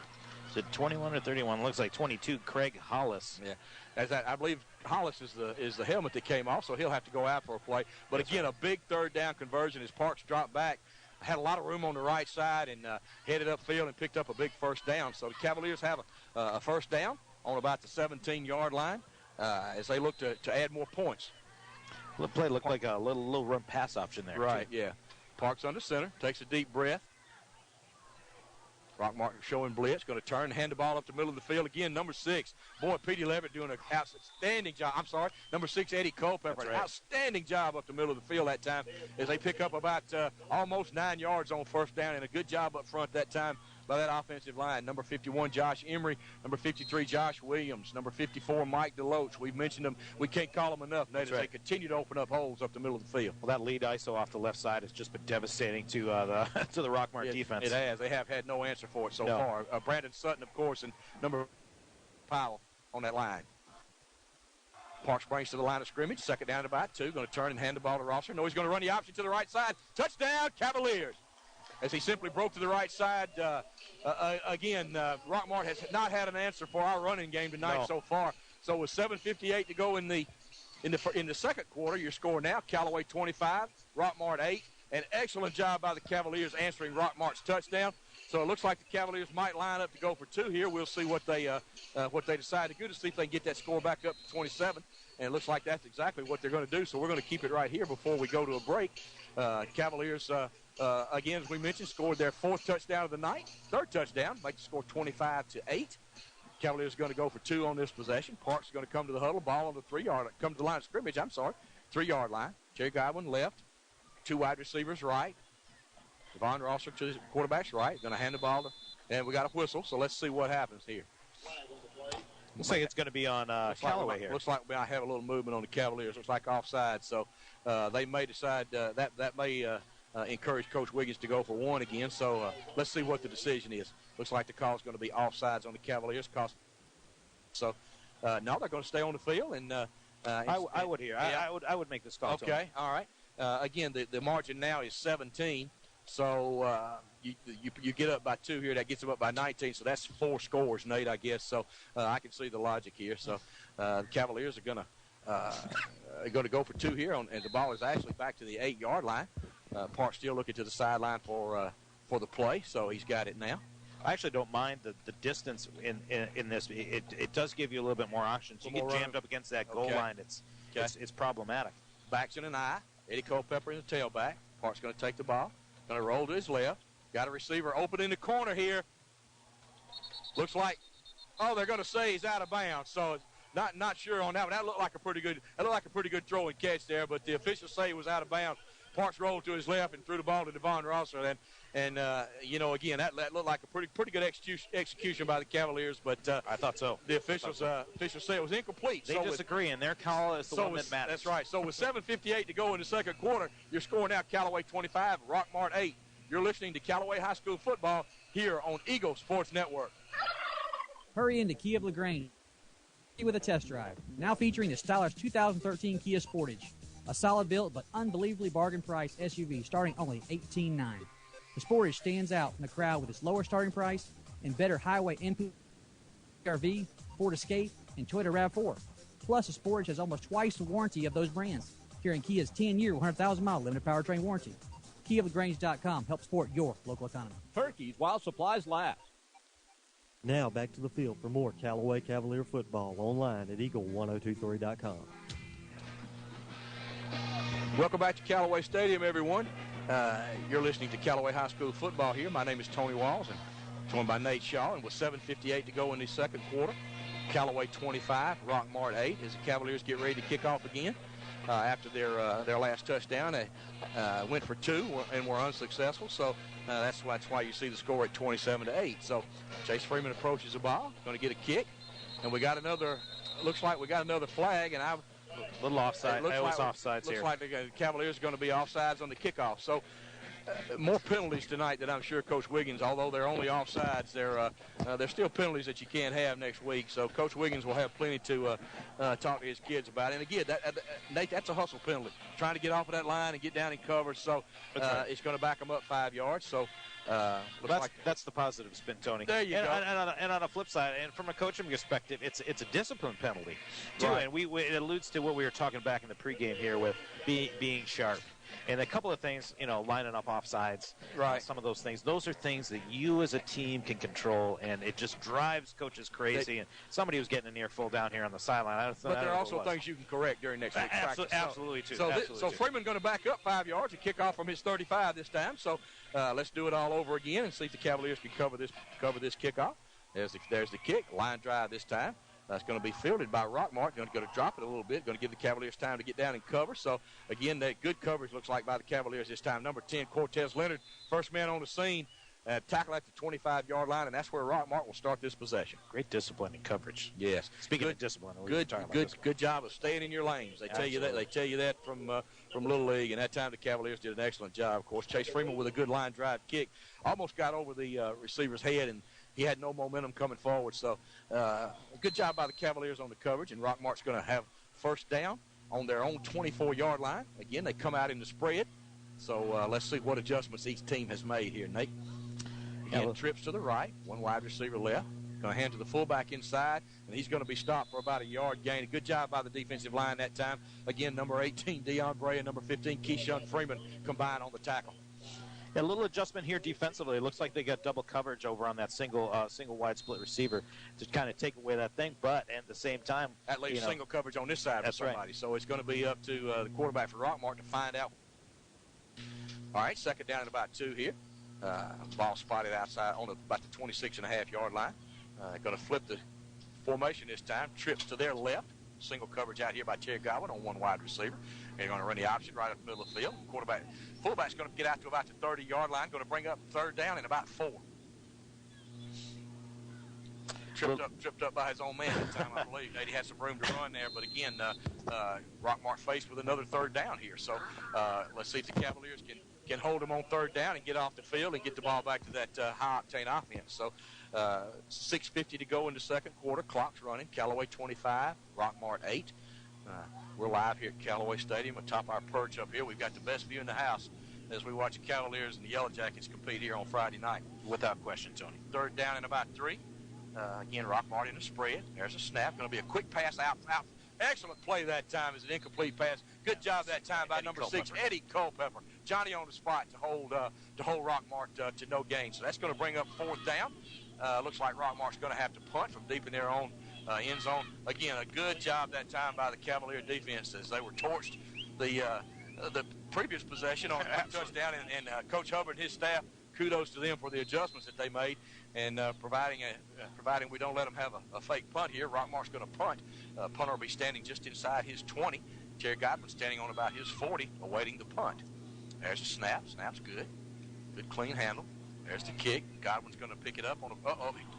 is it 21 or 31? Looks like 22, Craig Hollis. Yeah, I believe Hollis is the helmet that came off, so he'll have to go out for a play. But again, a big third down conversion as Parks dropped back. Had a lot of room on the right side and headed upfield and picked up a big first down. So the Cavaliers have a first down on about the 17-yard line as they look to add more points. The play looked like a little run pass option there. Right, yeah. Parks under center, takes a deep breath. Rockmart showing blitz, going to turn and hand the ball up the middle of the field. Again, number 6. Boy, Petey Leverett doing an outstanding job. I'm sorry, number 6, Eddie Culpepper. An outstanding job up the middle of the field that time as they pick up about almost 9 yards on first down, and a good job up front that time by that offensive line. Number 51, Josh Emery. Number 53, Josh Williams. Number 54, Mike DeLoach. We've mentioned them. We can't call them enough, Nate, as they continue to open up holes up the middle of the field. Well, that lead ISO off the left side has just been devastating to the Rockmart defense. It has. They have had no answer for it so far. Brandon Sutton, of course, and number Powell on that line. Parks brings to the line of scrimmage. Second down to about 2. Going to turn and hand the ball to Rosser. No, he's going to run the option to the right side. Touchdown, Cavaliers. As he simply broke to the right side. Again, Rockmart has not had an answer for our running game tonight so far. So with 7:58 to go in the second quarter, your score now, Callaway 25, Rockmart 8. An excellent job by the Cavaliers answering Rockmart's touchdown. So it looks like the Cavaliers might line up to go for 2 here. We'll see what they decide to do to see if they can get that score back up to 27. And it looks like that's exactly what they're going to do. So we're going to keep it right here before we go to a break. Cavaliers, again, as we mentioned, scored their 4th touchdown of the night. 3rd touchdown, make the score 25-8. Cavaliers are going to go for 2 on this possession. Parks is going to come to the huddle, ball on the 3-yard, come to the line of scrimmage, 3-yard line. Jerry Godwin left, 2 wide receivers right. Devon Rosser to the quarterback's right. Going to hand the ball to, and we got a whistle, so let's see what happens here. Looks like it's going to be on Callaway here. Looks like we might have a little movement on the Cavaliers. Looks like offside, so they may decide that may encourage Coach Wiggins to go for 1 again. So let's see what the decision is. Looks like the call is going to be offsides on the Cavaliers. So no, they're going to stay on the field. And I would hear. Yeah. I would make this call. Okay, all right. Again, the margin now is 17. So you get up by 2 here. That gets them up by 19. So that's 4 scores, Nate, I guess. So I can see the logic here. So the Cavaliers are going to go for 2 here, and the ball is actually back to the 8-yard line. Parks still looking to the sideline for the play, so he's got it now. I actually don't mind the distance in this. It does give you a little bit more options. You get jammed up against that goal line. It's problematic. Backs in an eye. Eddie Culpepper in the tailback. Parks going to take the ball. Going to roll to his left. Got a receiver open in the corner here. Looks like, they're going to say he's out of bounds. So not sure on that one. That looked like a pretty good throw and catch there, but the officials say he was out of bounds. Parks rolled to his left and threw the ball to Devon Rosser. And again, that looked like a pretty good execution by the Cavaliers, but I thought so. The officials say it was incomplete. They disagree, and their call is the one that matters. That's right. So with 7:58 to go in the second quarter, you're scoring now Callaway 25, Rockmart 8. You're listening to Callaway High School football here on Eagle Sports Network. Hurry into Kia of LaGrange with a test drive. Now featuring the stylish 2013 Kia Sportage. A solid built but unbelievably bargain priced SUV starting only $18,900. The Sportage stands out in the crowd with its lower starting price and better highway MPRV, Ford Escape, and Toyota RAV4. Plus, the Sportage has almost twice the warranty of those brands, carrying Kia's 10-year, 100,000-mile limited powertrain warranty. KiaLaGrange.com helps support your local economy. Turkeys while supplies last. Now back to the field for more Callaway Cavalier football online at Eagle1023.com. Welcome back to Callaway Stadium, everyone. You're listening to Callaway High School football here. My name is Tony Walls, and joined by Nate Shaw. And with 7:58 to go in the second quarter, Callaway 25, Rockmart 8, as the Cavaliers get ready to kick off again. After their last touchdown, they went for 2 and were unsuccessful. So that's why you see the score at 27-8. So Chase Freeman approaches the ball, going to get a kick, and we got another. Looks like we got another flag, and a little offside. It was offsides here. Looks like the Cavaliers are going to be offsides on the kickoff. So more penalties tonight that I'm sure Coach Wiggins, although they're only offsides, they're still penalties that you can't have next week. So Coach Wiggins will have plenty to talk to his kids about. And again, Nate, that's a hustle penalty, trying to get off of that line and get down in cover. So it's going to back them up 5 yards. So that's the positive spin, Tony. There you go. And on the flip side, and from a coaching perspective, it's a discipline penalty too. Right. And it alludes to what we were talking back in the pregame here with being sharp. And a couple of things, lining up offsides, right? Some of those things. Those are things that you as a team can control, and it just drives coaches crazy. And somebody was getting an earful down here on the sideline. But there are also things you can correct during next week's practice. Absolutely, too. So Freeman going to back up 5 yards and kick off from his 35 this time. So let's do it all over again and see if the Cavaliers can cover this kickoff. There's the kick, line drive this time. That's going to be fielded by Rockmart. Going to drop it a little bit. Going to give the Cavaliers time to get down and cover. So, again, that good coverage looks like by the Cavaliers this time. Number 10, Cortez Leonard, first man on the scene, tackle at the 25-yard line, and that's where Rockmart will start this possession. Great discipline and coverage. Yes. Speaking of discipline, good job of staying in your lanes. They tell you that. They tell you that from Little League, and that time the Cavaliers did an excellent job. Of course, Chase Freeman with a good line drive kick almost got over the receiver's head, and he had no momentum coming forward. So good job by the Cavaliers on the coverage, and Rockmart's going to have first down on their own 24-yard line. Again, they come out in the spread. So let's see what adjustments each team has made here, Nate. Again, trips to the right, one wide receiver left. Going to hand to the fullback inside, and he's going to be stopped for about a yard gain. A good job by the defensive line that time. Again, number 18, Deion Bray, and number 15, Keyshawn Freeman combined on the tackle. Yeah, a little adjustment here defensively. It looks like they got double coverage over on that single wide split receiver to kind of take away that thing. But at the same time, that leaves single coverage on this side for somebody. Right. So it's going to be up to the quarterback for Rockmart to find out. All right, second down and about 2 here. Ball spotted outside on about the 26.5-yard line. Going to flip the formation this time. Trips to their left. Single coverage out here by Terry Godwin on one wide receiver. They're going to run the option right up the middle of the field. Fullback's going to get out to about the 30-yard line. Going to bring up third down and about 4. Tripped up by his own man that time, I believe. He had some room to run there, but again, Rockmart faced with another third down here. So let's see if the Cavaliers can hold them on third down and get off the field and get the ball back to that high-octane offense. So 6:50 to go in the second quarter. Clock's running. Callaway 25, Rockmart 8. We're live here at Callaway Stadium atop our perch up here. We've got the best view in the house as we watch the Cavaliers and the Yellow Jackets compete here on Friday night. Without question, Tony. Third down and about 3. Again, Rockmart in a spread. There's a snap. Going to be a quick pass out. Excellent play that time. Is an incomplete pass. Good job that time by number 6, Eddie Culpepper. Johnny on the spot to hold Rockmart to no gain. So that's going to bring up fourth down. Looks like Rockmart's going to have to punt from deep in their own end zone. Again, a good job that time by the Cavalier defense as they were torched the previous possession on a touchdown. And Coach Hubbard and his staff, kudos to them for the adjustments that they made. And providing we don't let them have a fake punt here, Rockmart's going to punt. Punter will be standing just inside his 20. Terry Godwin standing on about his 40, awaiting the punt. There's a snap. Snap's good. Good clean handle. There's the kick. Godwin's going to pick it up.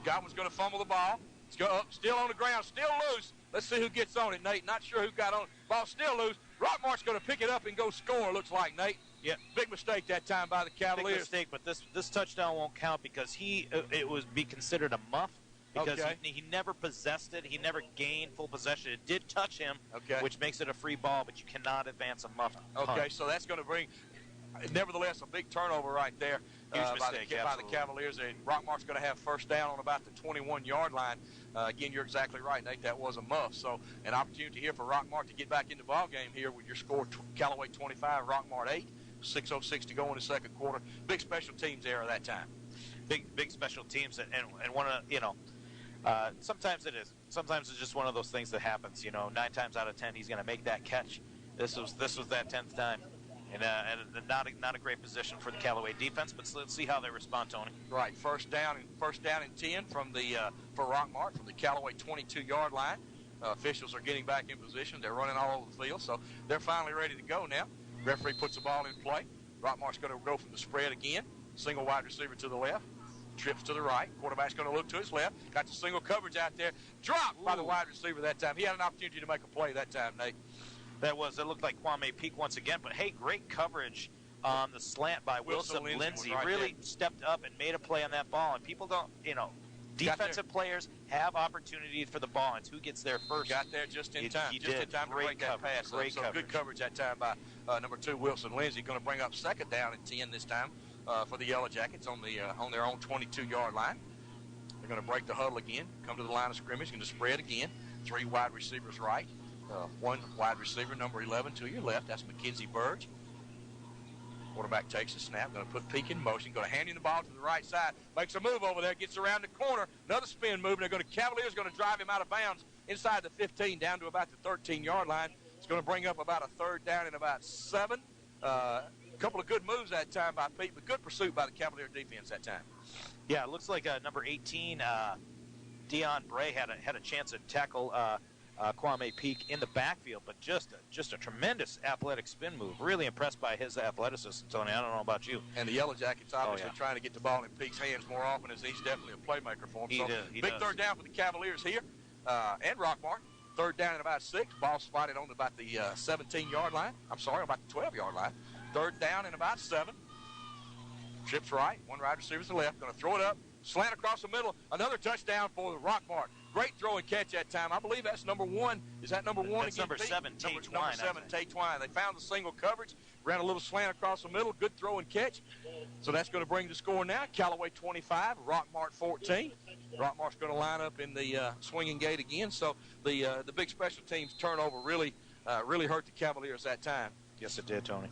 Godwin's going to fumble the ball. It's still on the ground, still loose. Let's see who gets on it, Nate. Not sure who got on it. Ball still loose. Rockmart's going to pick it up and go score, looks like, Nate. Yeah, big mistake that time by the Cavaliers. Big mistake, but this touchdown won't count because it would be considered a muff because he never possessed it. He never gained full possession. It did touch him, which makes it a free ball, but you cannot advance a muff punt. Okay, so that's going to bring, nevertheless, a big turnover right there by the Cavaliers. And Rockmart's going to have first down on about the 21-yard line. Again, you're exactly right, Nate. That was a muff. So an opportunity here for Rockmart to get back in the ball game here with your score Callaway 25, Rockmart 8. 6:06 to go in the second quarter. Big special teams error that time. Big special teams, and one of sometimes it is. Sometimes it's just one of those things that happens. 9 times out of 10 he's going to make that catch. This was that 10th time, and not a great position for the Callaway defense. But let's see how they respond, Tony. Right, first down and 10 from for Rockmart from the Callaway 22-yard line. Officials are getting back in position. They're running all over the field, so they're finally ready to go now. Referee puts the ball in play. Rockmart's going to go from the spread again. Single wide receiver to the left. Trips to the right. Quarterback's going to look to his left. Got the single coverage out there. Dropped by the wide receiver that time. He had an opportunity to make a play that time, Nate. It looked like Kwame Peak once again. But, hey, great coverage on the slant by Wilson Lindsay. Right really stepped up and made a play on that ball. And people don't, defensive players have opportunities for the ball. It's who gets there first. Got there just in time. In time to break that pass. So good coverage that time by number 2, Wilson Lindsay. Going to bring up second down and 10 this time for the Yellow Jackets on their own 22-yard line. They're going to break the huddle again, come to the line of scrimmage, going to spread again. 3 wide receivers right, 1 wide receiver, number 11 to your left. That's Mackenzie Burge. Quarterback takes a snap, going to put Peak in motion, going to hand him the ball to the right side, makes a move over there, gets around the corner, another spin move, and Cavaliers going to drive him out of bounds inside the 15 down to about the 13-yard line. It's going to bring up about a third down and about 7. A couple of good moves that time by Pete, but good pursuit by the Cavalier defense that time. Yeah, it looks like number 18, Deion Bray had a chance to tackle Kwame Peak in the backfield, but just a tremendous athletic spin move. Really impressed by his athleticism, Tony. I don't know about you. And the Yellow Jackets obviously trying to get the ball in Peak's hands more often, as he's definitely a playmaker for him. He big does. Third down for the Cavaliers here, and Rockmart. Third down and about 6. Ball spotted on about the 17-yard line. I'm sorry, about the 12-yard line. Third down and about 7. Trips right. 1 wide receiver to the left. Going to throw it up. Slant across the middle. Another touchdown for the Rockmart. Great throw and catch that time. I believe that's number 1. Is that number 1? That's number 7, Tate Twine. Number 7, Tate Twine. They found the single coverage, ran a little slant across the middle. Good throw and catch. So that's going to bring the score now. Callaway 25, Rockmart 14. Rockmart's going to line up in the swinging gate again. So the big special teams turnover really hurt the Cavaliers that time. Yes, it did, Tony.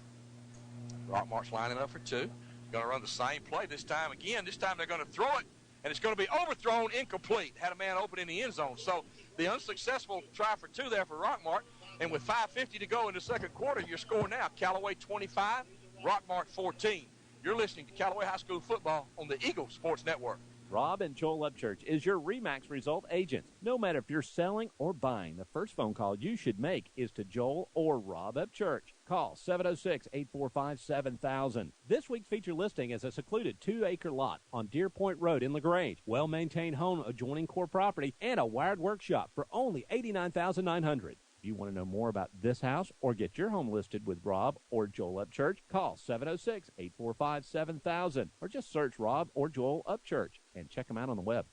Rockmart's lining up for 2. Going to run the same play this time again. This time they're going to throw it, and it's going to be overthrown, incomplete. Had a man open in the end zone. So the unsuccessful try for 2 there for Rockmart. And with 5:50 to go in the second quarter, your score now, Callaway 25, Rockmart 14. You're listening to Callaway High School football on the Eagle Sports Network. Rob and Joel Upchurch is your RE/MAX result agent. No matter if you're selling or buying, the first phone call you should make is to Joel or Rob Upchurch. Call 706-845-7000. This week's feature listing is a secluded 2-acre lot on Deer Point Road in LaGrange. Well-maintained home adjoining core property and a wired workshop for only $89,900. If you want to know more about this house or get your home listed with Rob or Joel Upchurch, call 706-845-7000 or just search Rob or Joel Upchurch and check them out on the web.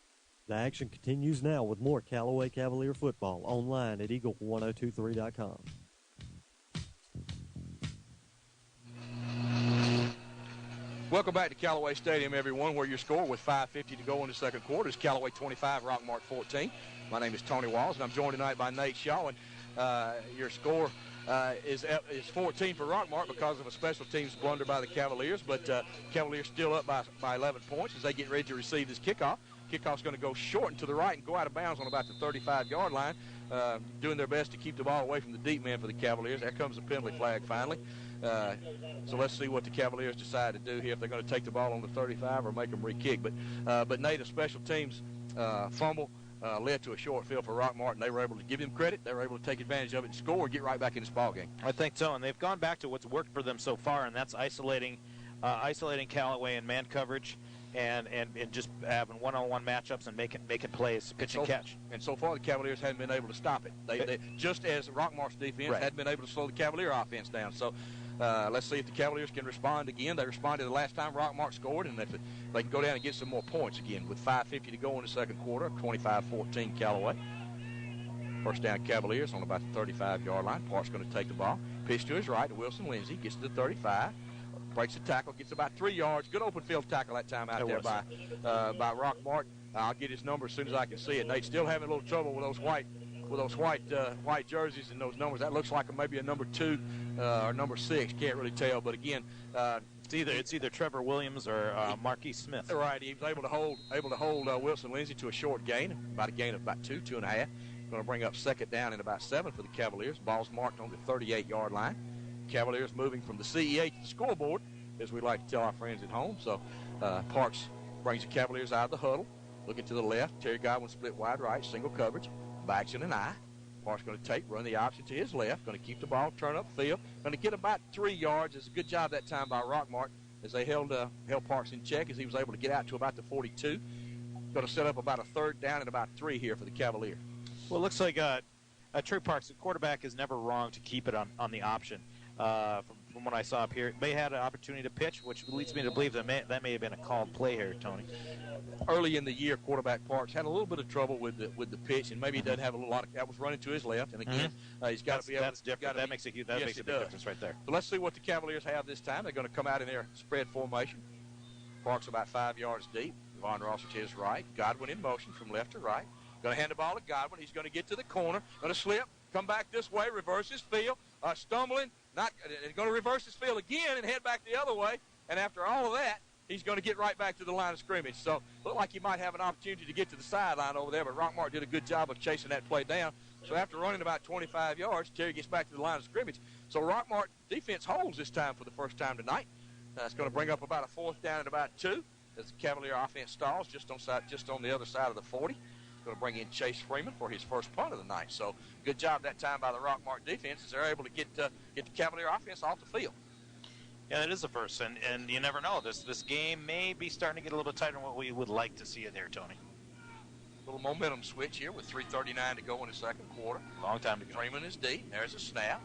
The action continues now with more Callaway Cavalier football online at eagle1023.com. Welcome back to Callaway Stadium, everyone, where your score with 5:50 to go in the second quarter is Callaway 25, Rockmart 14. My name is Tony Walls, and I'm joined tonight by Nate Shaw. And your score is 14 for Rockmart because of a special teams blunder by the Cavaliers. But Cavaliers still up by 11 points as they get ready to receive this kickoff. Kickoff's going to go short and to the right and go out of bounds on about the 35-yard line, doing their best to keep the ball away from the deep man for the Cavaliers. There comes the penalty flag finally. So let's see what the Cavaliers decide to do here, if they're going to take the ball on the 35 or make them re-kick. But Nate, a special teams fumble led to a short field for Rockmart, and they were able to give him credit. They were able to take advantage of it and score and get right back in this ball game. I think so, and they've gone back to what's worked for them so far, and that's isolating Callaway in man coverage and just having one-on-one matchups and making plays, pitch and catch. And so far, the Cavaliers haven't been able to stop it. They just as Rockmart's defense hadn't been able to slow the Cavalier offense down. So let's see if the Cavaliers can respond again. They responded the last time Rockmart scored, and if they can go down and get some more points again with 5:50 to go in the second quarter, 25-14 Callaway. First down Cavaliers on about the 35-yard line. Park's going to take the ball. Pitch to his right to Wilson Lindsay. Gets to the 35. Breaks the tackle. Gets about 3 yards. Good open field tackle that time out there by Rockmart. I'll get his number as soon as I can see it. Nate's still having a little trouble with those white jerseys and those numbers. That looks like maybe a number 2 or number 6. Can't really tell. But again, it's either Trevor Williams or Marquise Smith. Right. He was able to hold Wilson Lindsay to a short gain, about a gain of about 2.5. Going to bring up second down and about 7 for the Cavaliers. Ball's marked on the 38-yard line. Cavaliers moving from the CEA to the scoreboard, as we like to tell our friends at home. So Parks brings the Cavaliers out of the huddle. Looking to the left. Terry Godwin split wide right, single coverage. Backs in an eye. Parks going to run the option to his left. Going to keep the ball, turn up field. Going to get about 3 yards. It's a good job that time by Rockmart as they held Parks in check as he was able to get out to about the 42. Going to set up about a third down and about 3 here for the Cavaliers. Well, it looks like Trey Parks, the quarterback, is never wrong to keep it on the option. From what I saw up here, they had an opportunity to pitch, which leads me to believe that may have been a called play here, Tony. Early in the year, quarterback Parks had a little bit of trouble with the pitch, and maybe he doesn't have a lot of that was running to his left. And again, he's got to be able. That's different. That makes a big difference right there. So let's see what the Cavaliers have this time. They're going to come out in their spread formation. Parks about 5 yards deep. Von Rosser to his right. Godwin in motion from left to right. Going to hand the ball to Godwin. He's going to get to the corner. Going to slip. Come back this way. Reverse his field. Stumbling. Going to reverse his field again and head back the other way. And after all of that, he's going to get right back to the line of scrimmage. So looked like he might have an opportunity to get to the sideline over there, but Rockmart did a good job of chasing that play down. So after running about 25 yards, Terry gets back to the line of scrimmage. So Rockmart defense holds this time for the first time tonight. It's going to bring up about a fourth down and about 2 as the Cavalier offense stalls just on the other side of the 40. Going to bring in Chase Freeman for his first punt of the night. So good job that time by the Rockmart defense as they're able to get the Cavalier offense off the field. Yeah, that is the first, and you never know. This game may be starting to get a little bit tighter than what we would like to see it there, Tony. A little momentum switch here with 3:39 to go in the second quarter. Long time to go. Freeman is deep. There's a snap.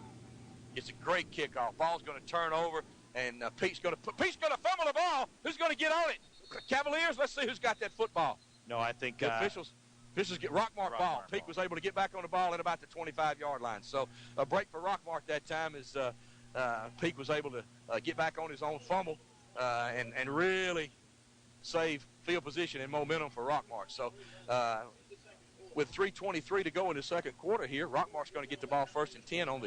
It's a great kickoff. Ball's going to turn over, and Pete's going to fumble the ball. Who's going to get on it? Cavaliers. Let's see who's got that football. No, I think the officials This is Rockmart ball. Peak was able to get back on the ball at about the 25-yard line. So a break for Rockmart that time is Peak was able to get back on his own fumble and really save field position and momentum for Rockmart. So with 3:23 to go in the second quarter here, Rockmart's going to get the ball 1st and 10 on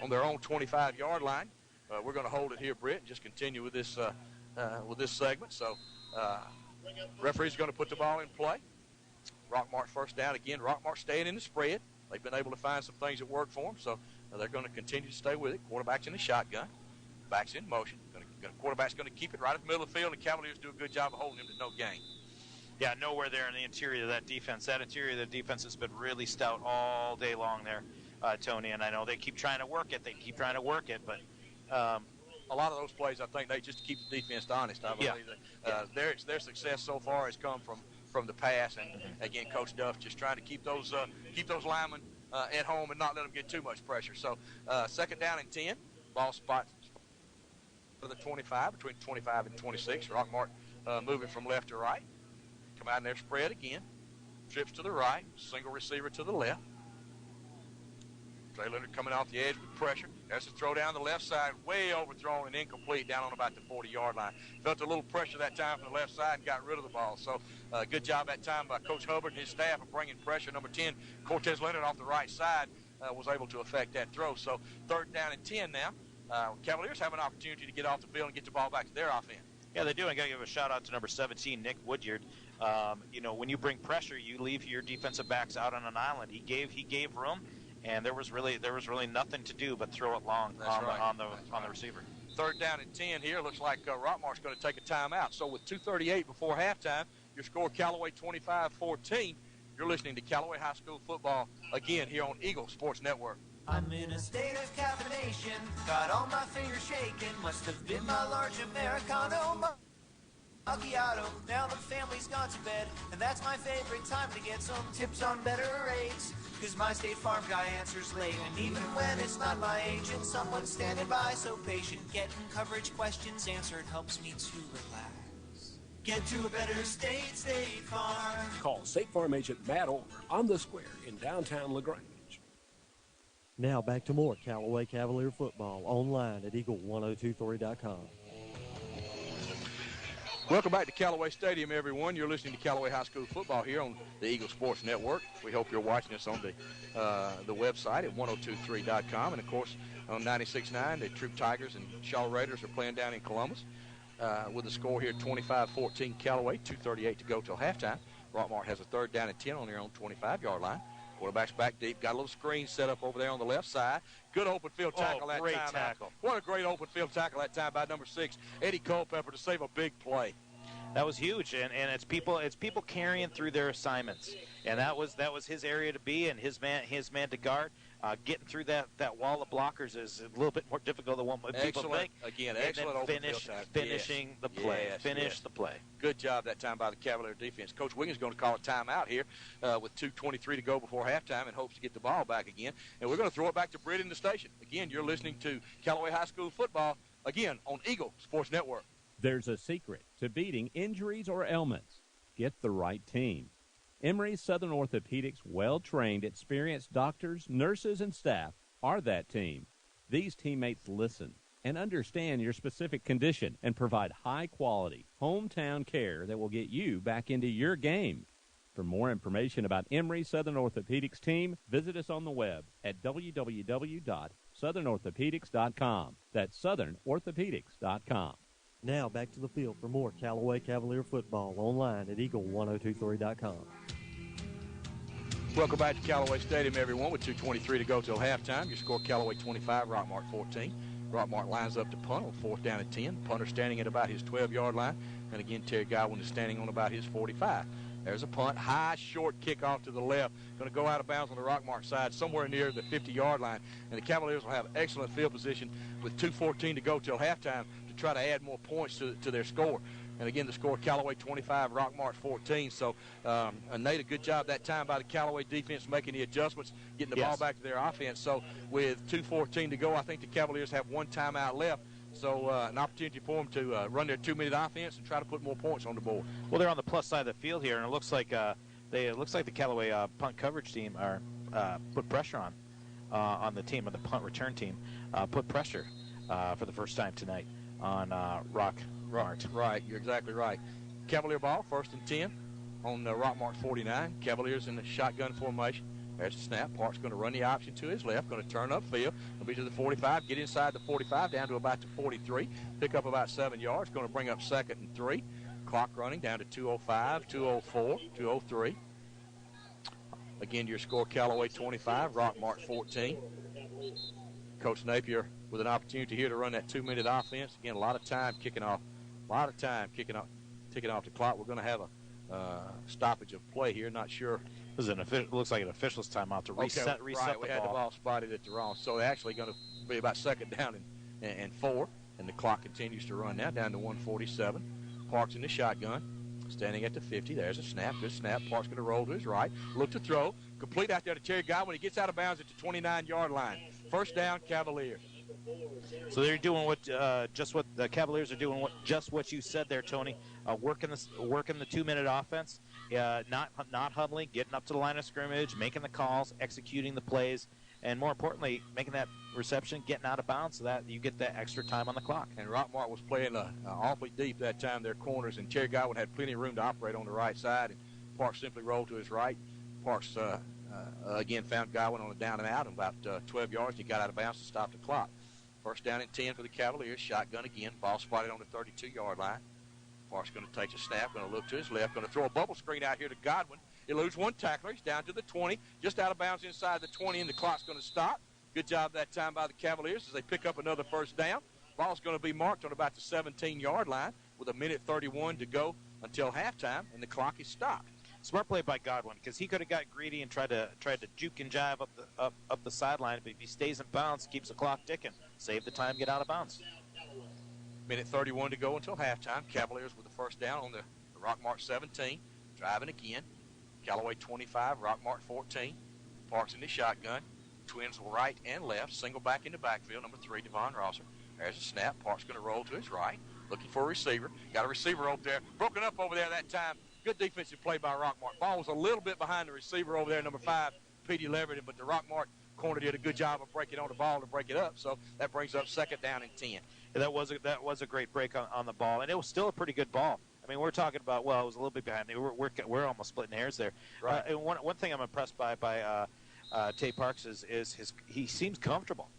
their own 25-yard line. We're going to hold it here, Britt, and just continue with this segment. So referee's going to put the ball in play. Rockmart first down again. Rockmart staying in the spread. They've been able to find some things that work for them, so they're going to continue to stay with it. Quarterback's in the shotgun. Back's in motion. Quarterback's going to keep it right in the middle of the field, and Cavaliers do a good job of holding him to no gain. Yeah, nowhere there in the interior of that defense. That interior of the defense has been really stout all day long there, Tony, and I know they keep trying to work it. But a lot of those plays, I think, they just keep the defense honest. I believe that their success so far has come from the pass, and again, Coach Duff just trying to keep those linemen at home and not let them get too much pressure. So second down and 10, ball spot for the 25, between 25 and 26. Rockmart moving from left to right. Come out in their spread again. Trips to the right, single receiver to the left. Trey Leonard coming off the edge with pressure. There's a throw down the left side, way overthrown and incomplete down on about the 40-yard line. Felt a little pressure that time from the left side and got rid of the ball. So good job that time by Coach Hubbard and his staff of bringing pressure. Number 10, Cortez Leonard off the right side was able to affect that throw. So third down and 10 now. Cavaliers have an opportunity to get off the field and get the ball back to their offense. Yeah, they do. I got to give a shout out to number 17, Nick Woodyard. When you bring pressure, you leave your defensive backs out on an island. He gave room, and there was really nothing to do but throw it long on the receiver. Third down and 10 here. Looks like Rockmart's going to take a timeout. So with 2:38 before halftime, your score Callaway 25-14. You're listening to Callaway High School football again here on Eagle Sports Network. I'm in a state of caffeination, got all my fingers shaking, must have been my large Americano macchiato. Now the family's gone to bed, and that's my favorite time to get some tips on better rates. Cause my State Farm guy answers late, and even when it's not my agent, someone's standing by so patient. Getting coverage questions answered helps me to relax. Get to a better state, State Farm. Call State Farm agent Matt Orr on the square in downtown LaGrange. Now back to more Callaway Cavalier football online at eagle1023.com. Welcome back to Callaway Stadium, everyone. You're listening to Callaway High School football here on the Eagle Sports Network. We hope you're watching us on the website at 1023.com. And, of course, on 96.9, the Troop Tigers and Shaw Raiders are playing down in Columbus with the score here 25-14 Callaway, 2:38 to go till halftime. Rockmart has a third down and 10 on their own 25-yard line. Quarterback's back deep. Got a little screen set up over there on the left side. Good open field tackle that great time. Tackle. What a great open field tackle that time by number 6, Eddie Culpepper, to save a big play. That was huge, and it's people carrying through their assignments, and that was his area to be, and his man to guard. Getting through that wall of blockers is a little bit more difficult than what people think. Again, and excellent then open field tackle. Finishing the play. The play. Good job that time by the Cavalier defense. Coach Wiggins is going to call a timeout here with 2:23 to go before halftime and hopes to get the ball back again. And we're going to throw it back to Britt in the station. Again, you're listening to Callaway High School football, again, on Eagle Sports Network. There's a secret to beating injuries or ailments. Get the right team. Emory Southern Orthopedics' well-trained, experienced doctors, nurses, and staff are that team. These teammates listen and understand your specific condition and provide high-quality, hometown care that will get you back into your game. For more information about Emory Southern Orthopedics team, visit us on the web at www.southernorthopedics.com. That's southernorthopedics.com. Now back to the field for more Callaway Cavalier football online at eagle1023.com. Welcome back to Callaway Stadium, everyone, with 2:23 to go till halftime. Your score, Callaway 25, Rockmart 14. Rockmart lines up to punt on fourth down and 10. Punter standing at about his 12-yard line. And again, Terry Godwin is standing on about his 45. There's a punt, high, short kickoff to the left. Going to go out of bounds on the Rockmart side, somewhere near the 50-yard line. And the Cavaliers will have excellent field position with 2:14 to go till halftime to try to add more points to their score. And again, the score, Callaway 25, Rockmart 14. So, Nate, a good job that time by the Callaway defense making the adjustments, getting the ball back to their offense. So, with 2:14 to go, I think the Cavaliers have one timeout left. So, an opportunity for them to run their 2-minute offense and try to put more points on the board. Well, they're on the plus side of the field here, and it looks like It looks like the Callaway punt coverage team are put pressure on the team, on the punt return team, put pressure for the first time tonight on Rockmart. Right, you're exactly right. Cavalier ball, 1st and 10 on Rockmart 49. Cavaliers in the shotgun formation. There's a snap. Park's going to run the option to his left, going to turn upfield. He'll be to the 45, get inside the 45, down to about the 43, pick up about 7 yards, going to bring up 2nd and 3. Clock running down to 2:05, 2:04, 2:03. Again, your score, Callaway 25, Rockmart 14. Coach Napier with an opportunity here to run that 2-minute offense. Again, a lot of time kicking off ticking off the clock. We're going to have a stoppage of play here. Not sure. This is looks like an official's timeout to reset right. the ball. We had the ball spotted at the wrong. So they're actually going to be about 2nd down and 4. And the clock continues to run now down to 1:47. Park's in the shotgun, standing at the 50. There's a snap. Good snap. Park's going to roll to his right. Look to throw. Complete out there to Terry Godwin. He gets out of bounds at the 29-yard line. 1st down, Cavaliers. So they're doing what the Cavaliers are doing. Just what you said there, Tony. Working the 2-minute offense, not huddling, getting up to the line of scrimmage, making the calls, executing the plays, and more importantly, making that reception, getting out of bounds so that you get that extra time on the clock. And Rockmart was playing awfully deep that time, their corners, and Terry Godwin had plenty of room to operate on the right side, and Parks simply rolled to his right. Parks, again, found Godwin on a down and out, and about 12 yards, he got out of bounds to stop the clock. 1st down and 10 for the Cavaliers. Shotgun again. Ball spotted on the 32-yard line. Parks going to take a snap, going to look to his left, going to throw a bubble screen out here to Godwin. He loses one tackler. He's down to the 20, just out of bounds inside the 20, and the clock's going to stop. Good job that time by the Cavaliers as they pick up another 1st down. Ball's going to be marked on about the 17-yard line with 1:31 to go until halftime, and the clock is stopped. Smart play by Godwin, because he could have got greedy and tried to juke and jive up the sideline, but if he stays in bounds, keeps the clock ticking. Save the time, get out of bounds. 1:31 to go until halftime. Cavaliers with the 1st down on the Rockmart 17. Driving again. Callaway 25, Rockmart 14. Parks in the shotgun. Twins right and left. Single back in the backfield. Number 3, Devon Rosser. There's a snap. Parks going to roll to his right. Looking for a receiver. Got a receiver over there. Broken up over there that time. Good defensive play by Rockmart. Ball was a little bit behind the receiver over there, number 5, Petey Leverett, but the Rockmart corner did a good job of breaking on the ball to break it up. So that brings up 2nd down and 10. Yeah, that was a great break on the ball, and it was still a pretty good ball. I mean, we're talking about, it was a little bit behind. We're almost splitting hairs there. Right. And one thing I'm impressed by Tay Parks is he seems comfortable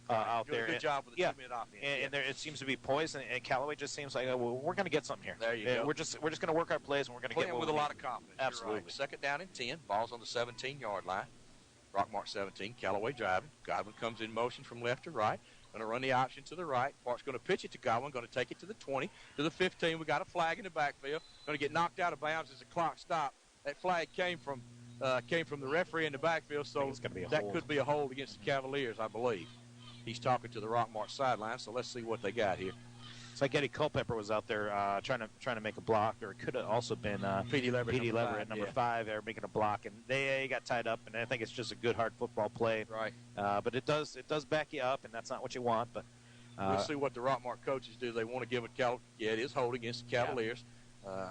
out there. Good job with the 2-minute offense. And there, it seems to be poised, and Callaway just seems like, we're going to get something here. There you go. We're just going to work our plays, and we're going to get with a lot of confidence. Absolutely. Right. 2nd down and 10. Ball's on the 17-yard line. Rockmart 17. Callaway driving. Godwin comes in motion from left to right. Going to run the option to the right. Park's going to pitch it to Godwin. Going to take it to the 20, to the 15. We got a flag in the backfield. Going to get knocked out of bounds as the clock stopped. That flag came from the referee in the backfield, so that could be a hold against the Cavaliers, I believe. He's talking to the Rockmart sideline, so let's see what they got here. It's like Eddie Culpepper was out there trying to make a block, or it could have also been Petey Leverett at number 5 there making a block, and they got tied up, and I think it's just a good hard football play. Right. But it does back you up, and that's not what you want. But we'll see what the Rockmart coaches do. They want to give it. It is hold against the Cavaliers. Yeah.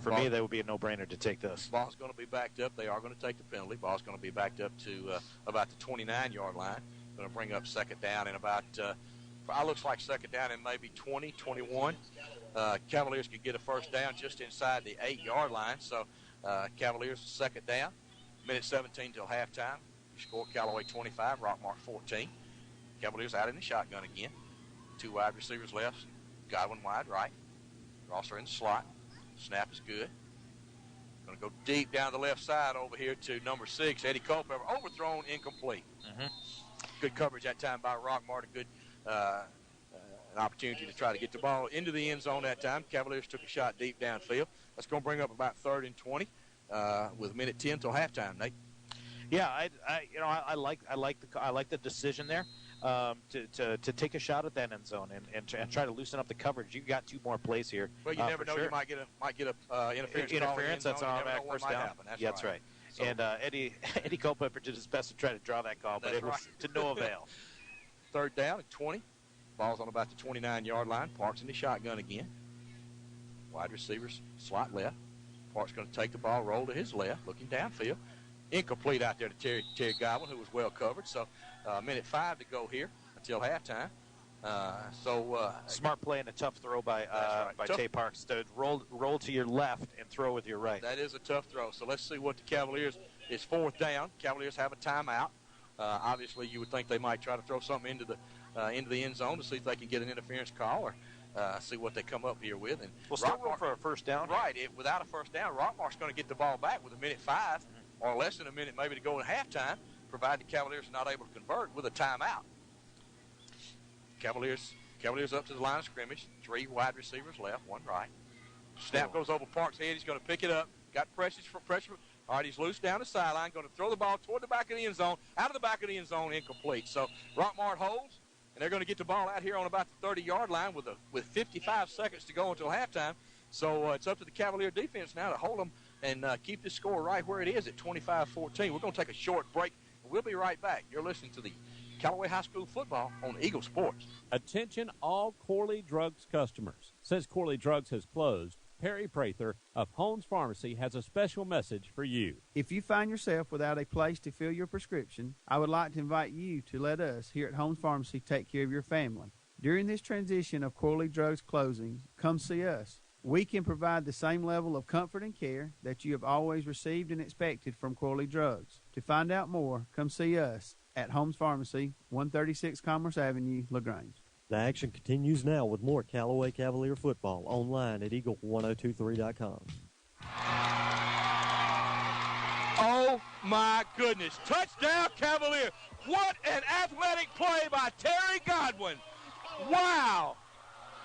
For me, that would be a no-brainer to take this. Ball's going to be backed up. They are going to take the penalty. Ball's going to be backed up to about the 29-yard line. Going to bring up 2nd down and about, looks like 2nd down and maybe 20, 21. Cavaliers could get a 1st down just inside the 8-yard line. So Cavaliers 2nd down. 1:17 till halftime. You score Callaway 25, Rockmart 14. Cavaliers out in the shotgun again. 2 wide receivers left. Godwin wide right. Rosser in the slot. Snap is good. Going to go deep down the left side over here to number 6, Eddie Culpepper. Overthrown, incomplete. Mm-hmm. Good coverage that time by Rockmart. A good an opportunity to try to get the ball into the end zone that time. Cavaliers took a shot deep downfield. That's going to bring up about 3rd and 20 with 1:10 till halftime, Nate. Yeah, I like the decision there to take a shot at that end zone and try to loosen up the coverage. You got 2 more plays here. Well, you never know. Sure. You might get a interference. That's an automatic 1st down. That's right. So, and Eddie Culpepper did his best to try to draw that call, but it was to no avail. 3rd down at 20. Ball's on about the 29-yard line. Parks in the shotgun again. Wide receivers slot left. Rockmart's going to take the ball, roll to his left, looking downfield. Incomplete out there to Terry Godwin, who was well covered. So minute 5 to go here until halftime. Smart play and a tough throw by Tay Parks to roll to your left and throw with your right. That is a tough throw. So let's see what the Cavaliers, it's 4th down. Cavaliers have a timeout. Obviously, you would think they might try to throw something into the end zone to see if they can get an interference call or see what they come up here with. And we'll still roll for a first down. Right. Without a first down, Rockmart's going to get the ball back with a minute 5 or less than a minute maybe to go in halftime, provided the Cavaliers are not able to convert with a timeout. Cavaliers up to the line of scrimmage. 3 wide receivers left, 1 right. Snap goes over Parks' head. He's going to pick it up. Got pressure. All right, he's loose down the sideline. Going to throw the ball toward the back of the end zone. Out of the back of the end zone, incomplete. So Rockmart holds, and they're going to get the ball out here on about the 30-yard line with 55 seconds to go until halftime. So it's up to the Cavalier defense now to hold them and keep this score right where it is at 25-14. We're going to take a short break. We'll be right back. You're listening to the Callaway High School football on Eagle Sports. Attention all Corley Drugs customers. Since Corley Drugs has closed, Perry Prather of Holmes Pharmacy has a special message for you. If you find yourself without a place to fill your prescription, I would like to invite you to let us here at Holmes Pharmacy take care of your family. During this transition of Corley Drugs closing, come see us. We can provide the same level of comfort and care that you have always received and expected from Corley Drugs. To find out more, come see us at Holmes Pharmacy, 136 Commerce Avenue, LaGrange. The action continues now with more Callaway Cavalier football online at Eagle1023.com. Oh, my goodness. Touchdown, Cavalier. What an athletic play by Terry Godwin. Wow.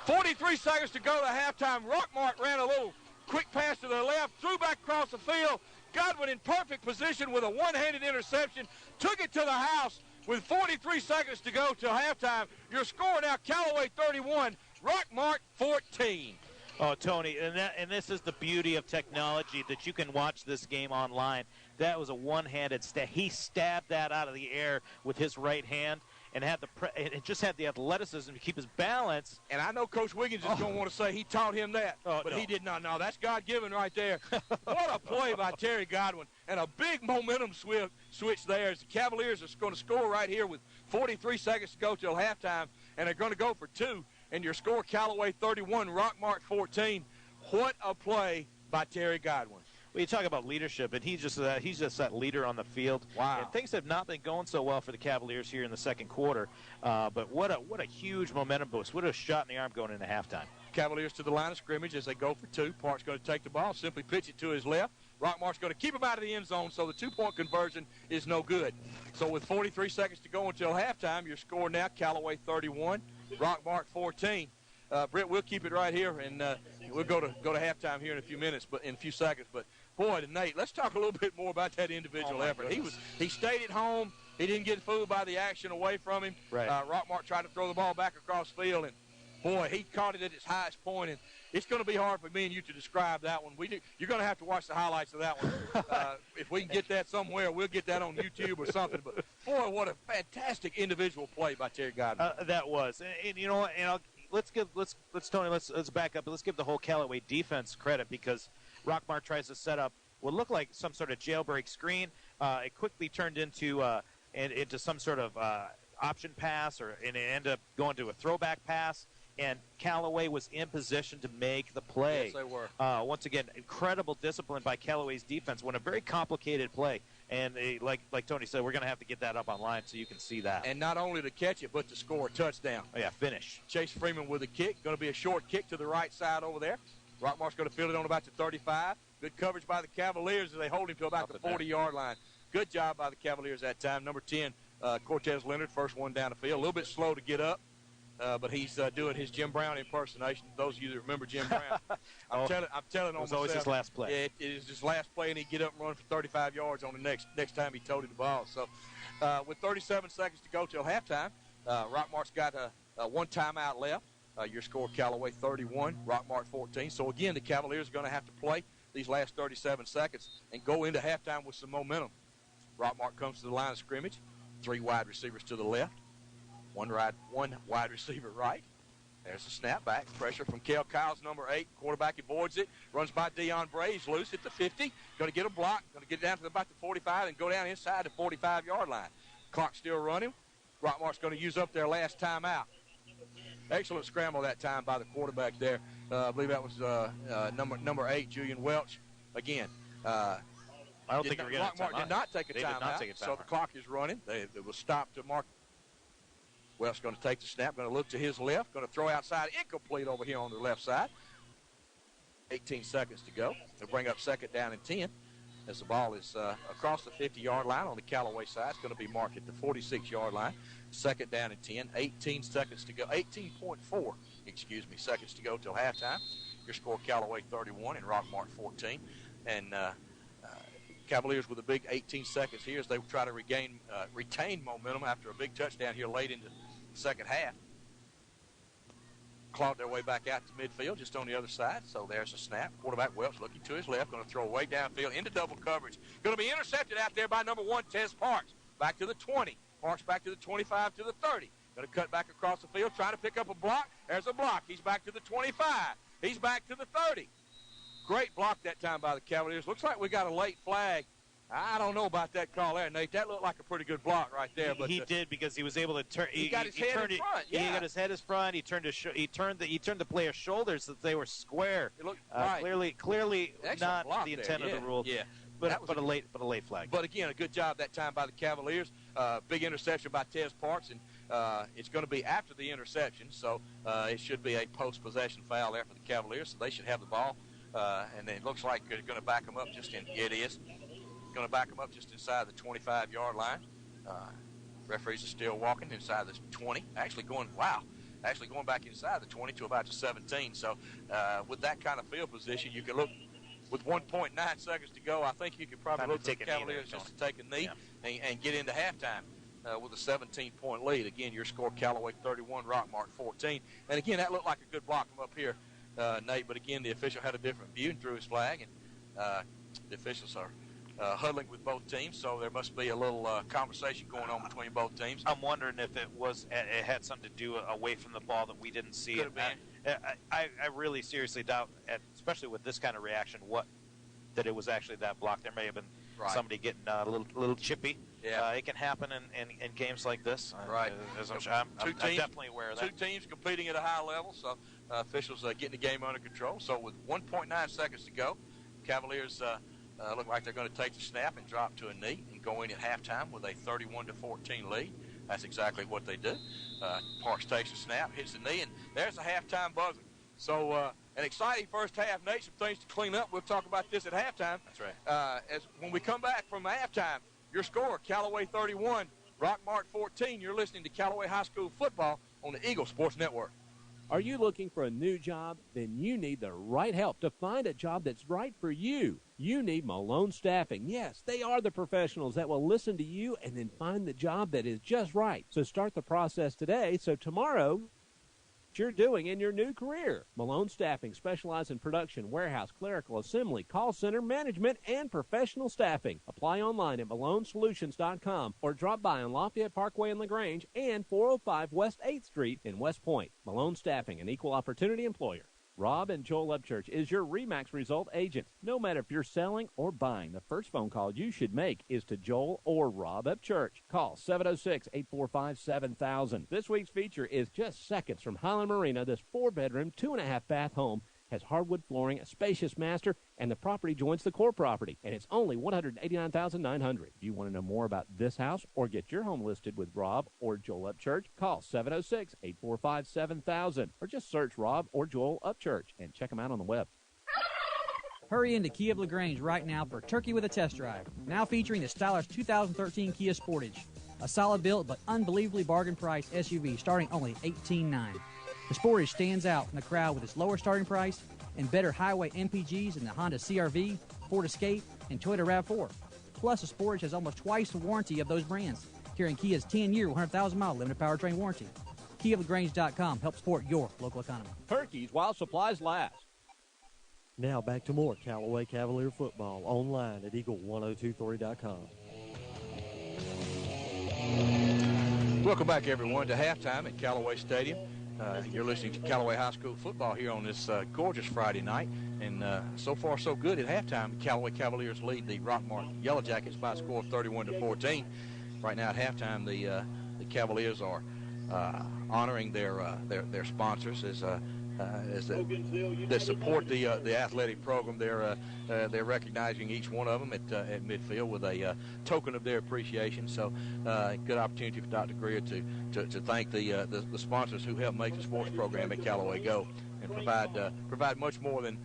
43 seconds to go to halftime. Rockmart ran a little quick pass to the left, threw back across the field. Godwin in perfect position with a one-handed interception. Took it to the house with 43 seconds to go till halftime. Your score now, Callaway 31, Rockmart 14. Oh, Tony, and this is the beauty of technology, that you can watch this game online. That was a one-handed stab. He stabbed that out of the air with his right hand and just had the athleticism to keep his balance. And I know Coach Wiggins is going to want to say he taught him that, but he did not. No, that's God-given right there. What a play by Terry Godwin, and a big momentum switch there as the Cavaliers are going to score right here with 43 seconds to go till halftime, and they're going to go for 2. And your score, Callaway 31, Rockmart 14. What a play by Terry Godwin. Well, you talk about leadership, and he's just that leader on the field. Wow. And things have not been going so well for the Cavaliers here in the second quarter. But what a huge momentum boost. What a shot in the arm going into halftime. Cavaliers to the line of scrimmage as they go for 2. Park's going to take the ball, simply pitch it to his left. Rockmart's going to keep him out of the end zone, so the 2-point conversion is no good. So with 43 seconds to go until halftime, your score now, Callaway 31, Rockmart 14. Britt, we'll keep it right here, and we'll go to halftime here in a few seconds. But boy, Nate, let's talk a little bit more about that individual effort. Goodness. He stayed at home. He didn't get fooled by the action away from him. Right. Rockmart tried to throw the ball back across the field, and boy, he caught it at its highest point. And it's going to be hard for me and you to describe that one. You're going to have to watch the highlights of that one. If we can get that somewhere, we'll get that on YouTube or something. But boy, what a fantastic individual play by Terry Godwin. That was, and you know what? And let's back up. Let's give the whole Callaway defense credit, because Rockmart tries to set up what looked like some sort of jailbreak screen. It quickly turned into some sort of option pass, and it ended up going to a throwback pass. And Callaway was in position to make the play. Yes, they were. Once again, incredible discipline by Callaway's defense. When a very complicated play, and like Tony said, we're going to have to get that up online so you can see that. And not only to catch it, but to score a touchdown. Oh yeah, finish. Chase Freeman with a kick. Going to be a short kick to the right side over there. Rockmart's going to field it on about the 35. Good coverage by the Cavaliers as they hold him to about the 40-yard line. Good job by the Cavaliers that time. Number 10, Cortez Leonard, first one down the field. A little bit slow to get up. But he's doing his Jim Brown impersonation. Those of you that remember Jim Brown, I'm telling on myself. It was always his last play. Yeah, it is his last play, and he'd get up and run for 35 yards on the next time he toted the ball. So with 37 seconds to go till halftime, Rockmart's got one timeout left. Your score, Callaway 31, Rockmart 14. So, again, the Cavaliers are going to have to play these last 37 seconds and go into halftime with some momentum. Rockmart comes to the line of scrimmage, 3 wide receivers to the left. One wide receiver right. There's a snap back. Pressure from Kel Kyles, number 8. Quarterback avoids it. Runs by Deion Bray. He's loose at the 50. Going to get a block. Going to get down to about the 45 and go down inside the 45-yard line. Clock still running. Rockmart's going to use up their last timeout. Excellent scramble that time by the quarterback there. I believe that was number 8, Julian Welch. Again, I don't think Rockmart did not take a timeout, so the clock is running. It was stopped to mark. Welch going to take the snap, going to look to his left, going to throw outside, incomplete over here on the left side. 18 seconds to go. They'll bring up second down and 10 as the ball is across the 50-yard line on the Callaway side. It's going to be marked at the 46-yard line. Second down and 10, 18 seconds to go, 18.4, seconds to go till halftime. Your score, Callaway 31 and Rockmart 14. And Cavaliers with a big 18 seconds here as they try to retain momentum after a big touchdown here late into the second half. Clawed their way back out to midfield just on the other side. So there's a snap. Quarterback Welch looking to his left, going to throw way downfield into double coverage. Going to be intercepted out there by number 1, Tez Parks. Back to the 20. Parks back to the 25 to the 30. Going to cut back across the field, trying to pick up a block. There's a block. He's back to the 25. He's back to the 30. Great block that time by the Cavaliers. Looks like we got a late flag. I don't know about that call there, Nate. That looked like a pretty good block right there. But he did, because he was able to turn. He got his head in front. Yeah. He got his head in front. He turned the player's shoulders so that they were square. It looked right. Clearly excellent not the intent of the rule. Yeah. But a late flag. But again, a good job that time by the Cavaliers. Big interception by Tez Parks, and it's going to be after the interception, so it should be a post-possession foul there for the Cavaliers. So they should have the ball, and it looks like they're going to back them up it is going to back them up just inside the 25-yard line. Referees are still walking inside the 20. Actually going back inside the 20 to about the 17. So with that kind of field position, you can look. With 1.9 seconds to go, I think you could probably look at the Cavaliers just to take a knee and get into halftime with a 17-point lead. Again, your score, Callaway 31, Rockmart 14. And again, that looked like a good block from up here, Nate. But again, the official had a different view and threw his flag. And the officials are huddling with both teams, so there must be a little conversation going on between both teams. I'm wondering if it had something to do away from the ball that we didn't see. Could have been. I really seriously doubt, especially with this kind of reaction, that it was actually that block. There may have been somebody getting a little chippy. Yeah. It can happen in games like this. Right. I'm definitely aware of that. Two teams competing at a high level, so officials getting the game under control. So with 1.9 seconds to go, Cavaliers look like they're going to take the snap and drop to a knee and go in at halftime with a 31-14 lead. That's exactly what they do. Parks takes the snap, hits the knee, and there's a halftime buzzer. So an exciting first half. Nate, some things to clean up. We'll talk about this at halftime. That's right. As when we come back from halftime, your score, Callaway 31, Rockmart 14. You're listening to Callaway High School football on the Eagle Sports Network. Are you looking for a new job? Then you need the right help to find a job that's right for you. You need Malone Staffing. Yes, they are the professionals that will listen to you and then find the job that is just right. So start the process today, so tomorrow you're doing in your new career. Malone Staffing specializes in production, warehouse, clerical, assembly, call center, management, and professional staffing. Apply online at malonesolutions.com or drop by on Lafayette Parkway in LaGrange and 405 West 8th Street in West Point. Malone Staffing, an equal opportunity employer. Rob and Joel Upchurch is your RE/MAX result agent. No matter if you're selling or buying, the first phone call you should make is to Joel or Rob Upchurch. Call 706-845-7000. This week's feature is just seconds from Highland Marina. This 4-bedroom, 2.5-bath home has hardwood flooring, a spacious master, and the property joins the core property, and it's only $189,900. If you want to know more about this house or get your home listed with Rob or Joel Upchurch, call 706-845-7000 or just search Rob or Joel Upchurch and check them out on the web. Hurry into Kia of LaGrange right now for Turkey with a Test Drive. Now featuring the stylish 2013 Kia Sportage, a solid built but unbelievably bargain priced SUV starting only $18,900. The Sportage stands out in the crowd with its lower starting price and better highway MPGs than the Honda CR-V, Ford Escape, and Toyota RAV4. Plus, the Sportage has almost twice the warranty of those brands, carrying Kia's 10-year, 100,000-mile limited powertrain warranty. KiaLaGrange.com helps support your local economy. Turkeys while supplies last. Now back to more Callaway Cavalier football online at Eagle1023.com. Welcome back, everyone, to halftime at Callaway Stadium. You're listening to Callaway High School football here on this gorgeous Friday night. And so far, so good at halftime. The Callaway Cavaliers lead the Rockmart Yellow Jackets by a score of 31-14. Right now at halftime, the Cavaliers are honoring their sponsors as that support the athletic program. They're recognizing each one of them at midfield with a token of their appreciation. So, good opportunity for Dr. Greer to thank the sponsors who help make the sports program at Callaway go and provide much more than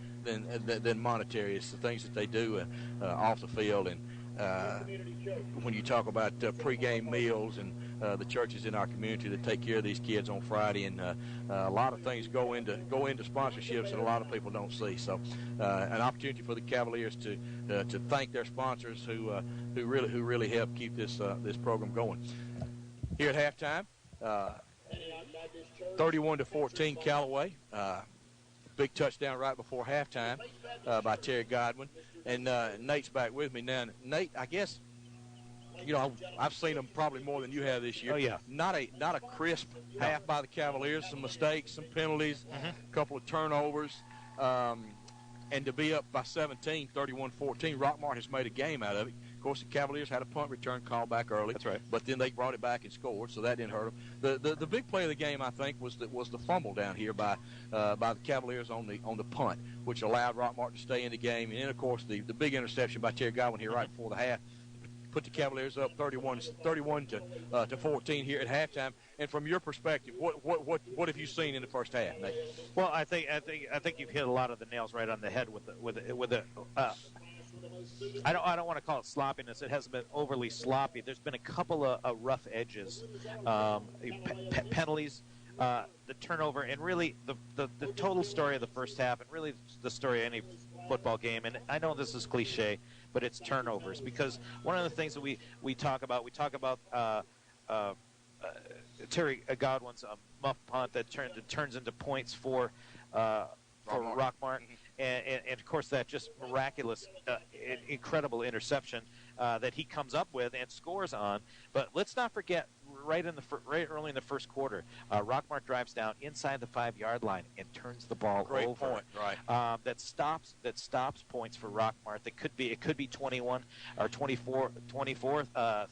monetary. It's the things that they do off the field, and when you talk about pregame meals and the churches in our community that take care of these kids on Friday, and a lot of things go into sponsorships that a lot of people don't see. So, an opportunity for the Cavaliers to thank their sponsors who really help keep this program going. Here at halftime, 31-14 Callaway. Big touchdown right before halftime by Terry Godwin, and Nate's back with me now. Nate, I guess, I've seen them probably more than you have this year. Oh, yeah. Not a crisp half by the Cavaliers. Some mistakes, some penalties, a couple of turnovers, and to be up by 17, 31-14, Rockmart has made a game out of it. Of course, the Cavaliers had a punt return called back early. That's right. But then they brought it back and scored, so that didn't hurt them. The big play of the game, I think, was the fumble down here by the Cavaliers on the punt, which allowed Rockmart to stay in the game. And then, of course, the big interception by Terry Godwin here right before the half put the Cavaliers up 31 to 14 here at halftime. And from your perspective, what have you seen in the first half, Nate? Well, I think you've hit a lot of the nails right on the head with the. I don't want to call it sloppiness. It hasn't been overly sloppy. There's been a couple of rough edges, penalties, the turnover, and really the total story of the first half, and really the story of any football game. And I know this is cliche, but it's turnovers, because one of the things that we talk about Terry Godwin's muff punt that turns into points for Rockmart. And of course, that just miraculous, incredible interception that he comes up with and scores on. But let's not forget, right early in the first quarter, Rockmart drives down inside the 5-yard line and turns the ball over. Great point, right? That stops points for Rockmart. It could be 21 or 24,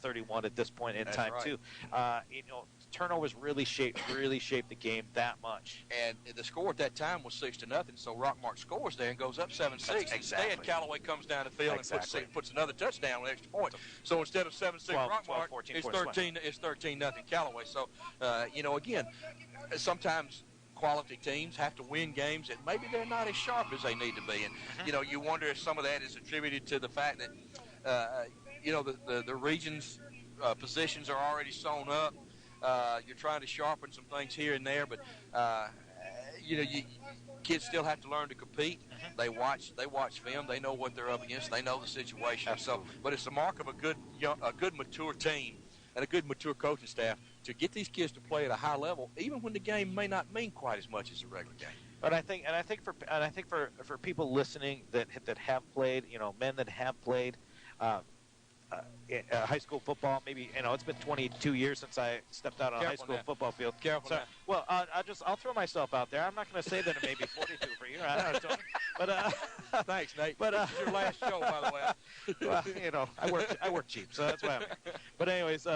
31 at this point in time, right, too. Turnovers really shaped the game that much. And the score at that time was 6-0, so Rockmart scores there and goes up 7-6. Exactly. Instead, Callaway comes down the field and puts another touchdown with extra point. So instead of 7-6 Rockmart, 14 it's 13-0 Callaway. So again, sometimes quality teams have to win games that maybe they're not as sharp as they need to be, and you wonder if some of that is attributed to the fact that the region's positions are already sewn up. You're trying to sharpen some things here and there, but kids still have to learn to compete. They watch film. They know what they're up against. They know the situation. Absolutely. But it's the mark of a good mature team and a good mature coaching staff to get these kids to play at a high level, even when the game may not mean quite as much as a regular game. But I think for people listening that have played, men that have played. High school football, maybe it's been 22 years since I stepped out on a high school football field. Careful. Well, I'll throw myself out there. I'm not going to say that it may be 42 for you. I don't know, but thanks, Nate. But this is your last show, by the way. Well, I work cheap, so that's why. But anyways,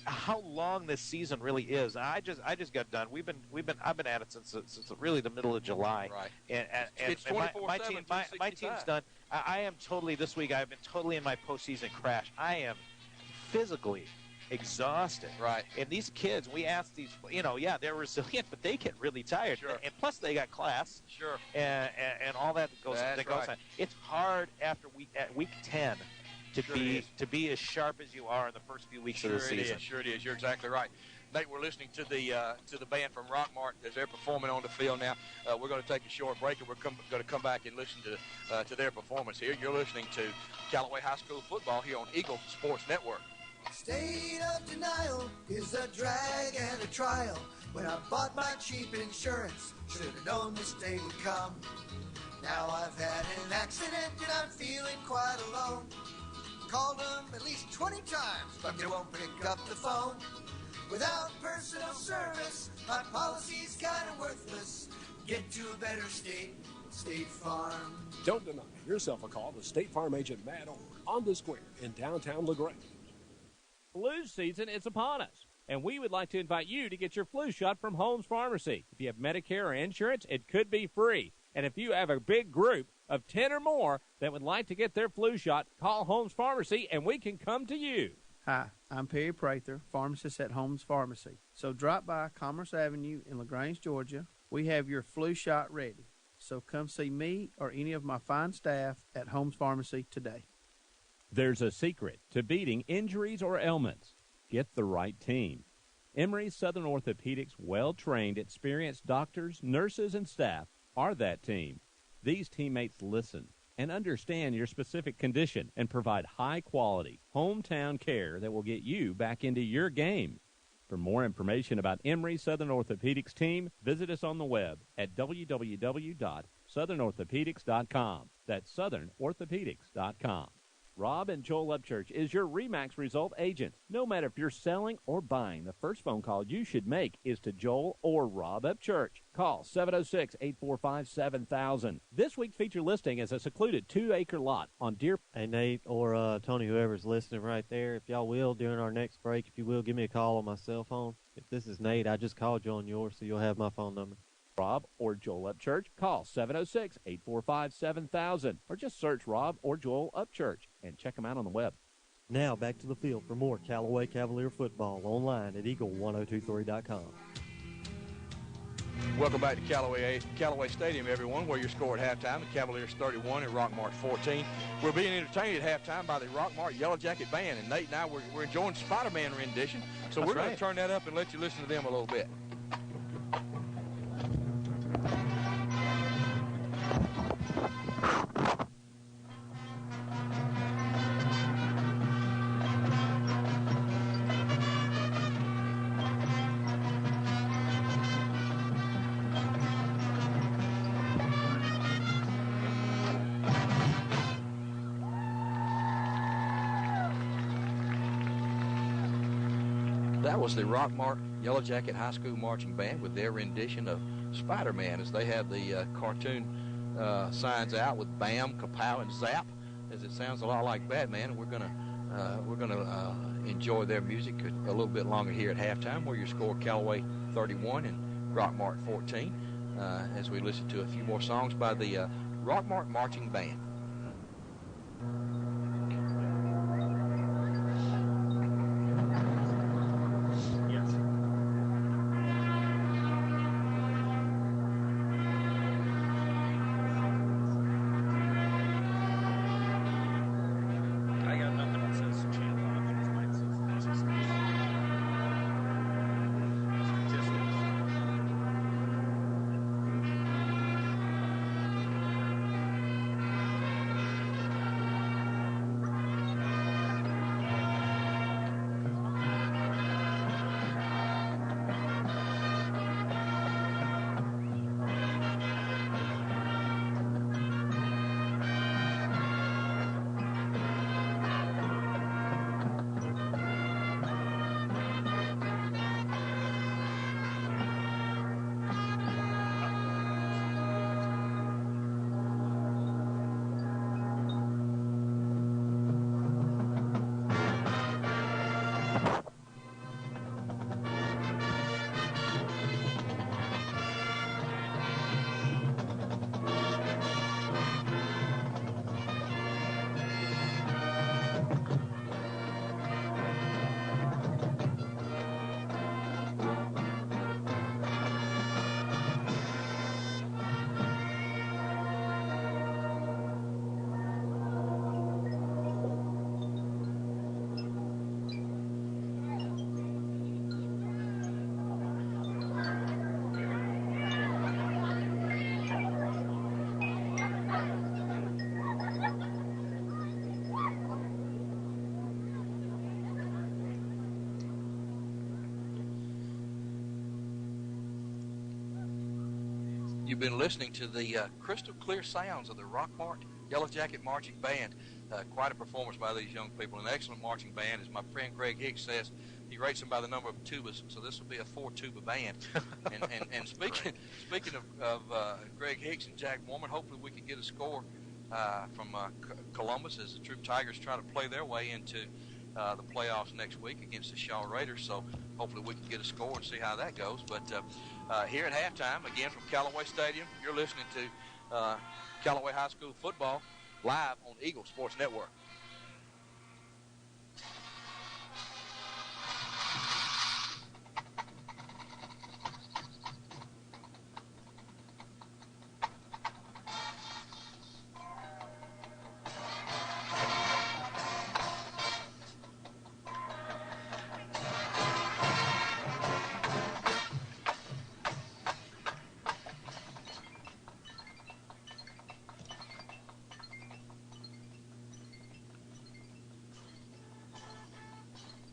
how long this season really is. I just got done. I've been at it since really the middle of July. Right. And it's 24/7, my team's done. I am totally, this week I've been totally in my postseason crash. I am physically exhausted. Right. And these kids, we ask these, they're resilient, but they get really tired. Sure. And plus they got class. Sure. And all that goes right. on. It's hard after week 10 to be as sharp as you are in the first few weeks of the season. Sure it is. You're exactly right. Nate, we're listening to the band from Rockmart as they're performing on the field now. We're going to take a short break, and we're going to come back and listen to their performance here. You're listening to Callaway High School football here on Eagle Sports Network. State of denial is a drag and a trial. When I bought my cheap insurance, should have known this day would come. Now I've had an accident and I'm feeling quite alone. Called them at least 20 times, but they won't pick up the phone. Without personal service, my policy's kind of worthless. Get to a better state, State Farm. Don't deny yourself a call to State Farm agent Matt Orr on the Square in downtown LaGrange. Flu season is upon us, and we would like to invite you to get your flu shot from Holmes Pharmacy. If you have Medicare or insurance, it could be free. And if you have a big group of 10 or more that would like to get their flu shot, call Holmes Pharmacy, and we can come to you. Hi, I'm Perry Prather, pharmacist at Holmes Pharmacy. So drop by Commerce Avenue in LaGrange, Georgia. We have your flu shot ready. So come see me or any of my fine staff at Holmes Pharmacy today. There's a secret to beating injuries or ailments. Get the right team. Emory Southern Orthopedics' well-trained, experienced doctors, nurses, and staff are that team. These teammates listen and understand your specific condition and provide high-quality, hometown care that will get you back into your game. For more information about Emory Southern Orthopedics team, visit us on the web at www.southernorthopedics.com. That's southernorthopedics.com. Rob and Joel Upchurch is your RE/MAX result agent. No matter if you're selling or buying, the first phone call you should make is to Joel or Rob Upchurch. Call 706-845-7000. This week's feature listing is a secluded 2-acre lot on Deer. Hey, Nate or Tony, whoever's listening right there, if y'all will, during our next break, if you will, give me a call on my cell phone. If this is Nate, I just called you on yours, so you'll have my phone number. Rob or Joel Upchurch, call 706-845-7000, or just search Rob or Joel Upchurch and check them out on the web. Now back to the field for more Callaway Cavalier football online at eagle1023.com. Welcome back to Callaway Stadium, everyone, where your score at halftime, the Cavaliers 31 and Rockmart 14. We're being entertained at halftime by the Rockmart Yellow Jacket Band, and Nate and I, we're enjoying Spider-Man rendition, so we're going to turn that up and let you listen to them a little bit. That was the Rockmart Yellow Jacket High School Marching Band with their rendition of Spider-Man, as they have the cartoon signs out with Bam, Kapow, and Zap, as it sounds a lot like Batman. And we're gonna enjoy their music a little bit longer here at halftime, where your score Callaway 31 and Rockmart 14, as we listen to a few more songs by the Rockmart Marching Band. You've been listening to the crystal clear sounds of the Rockmart Yellow Jacket Marching Band. Quite a performance by these young people. An excellent marching band, as my friend Greg Hicks says. He rates them by the number of tubas, so this will be a 4-tuba band. and speaking of Greg Hicks and Jack Warman, hopefully we can get a score from Columbus as the Troop Tigers try to play their way into the playoffs next week against the Shaw Raiders. So hopefully we can get a score and see how that goes. But here at halftime, again from Callaway Stadium, you're listening to Callaway High School football live on Eagle Sports Network.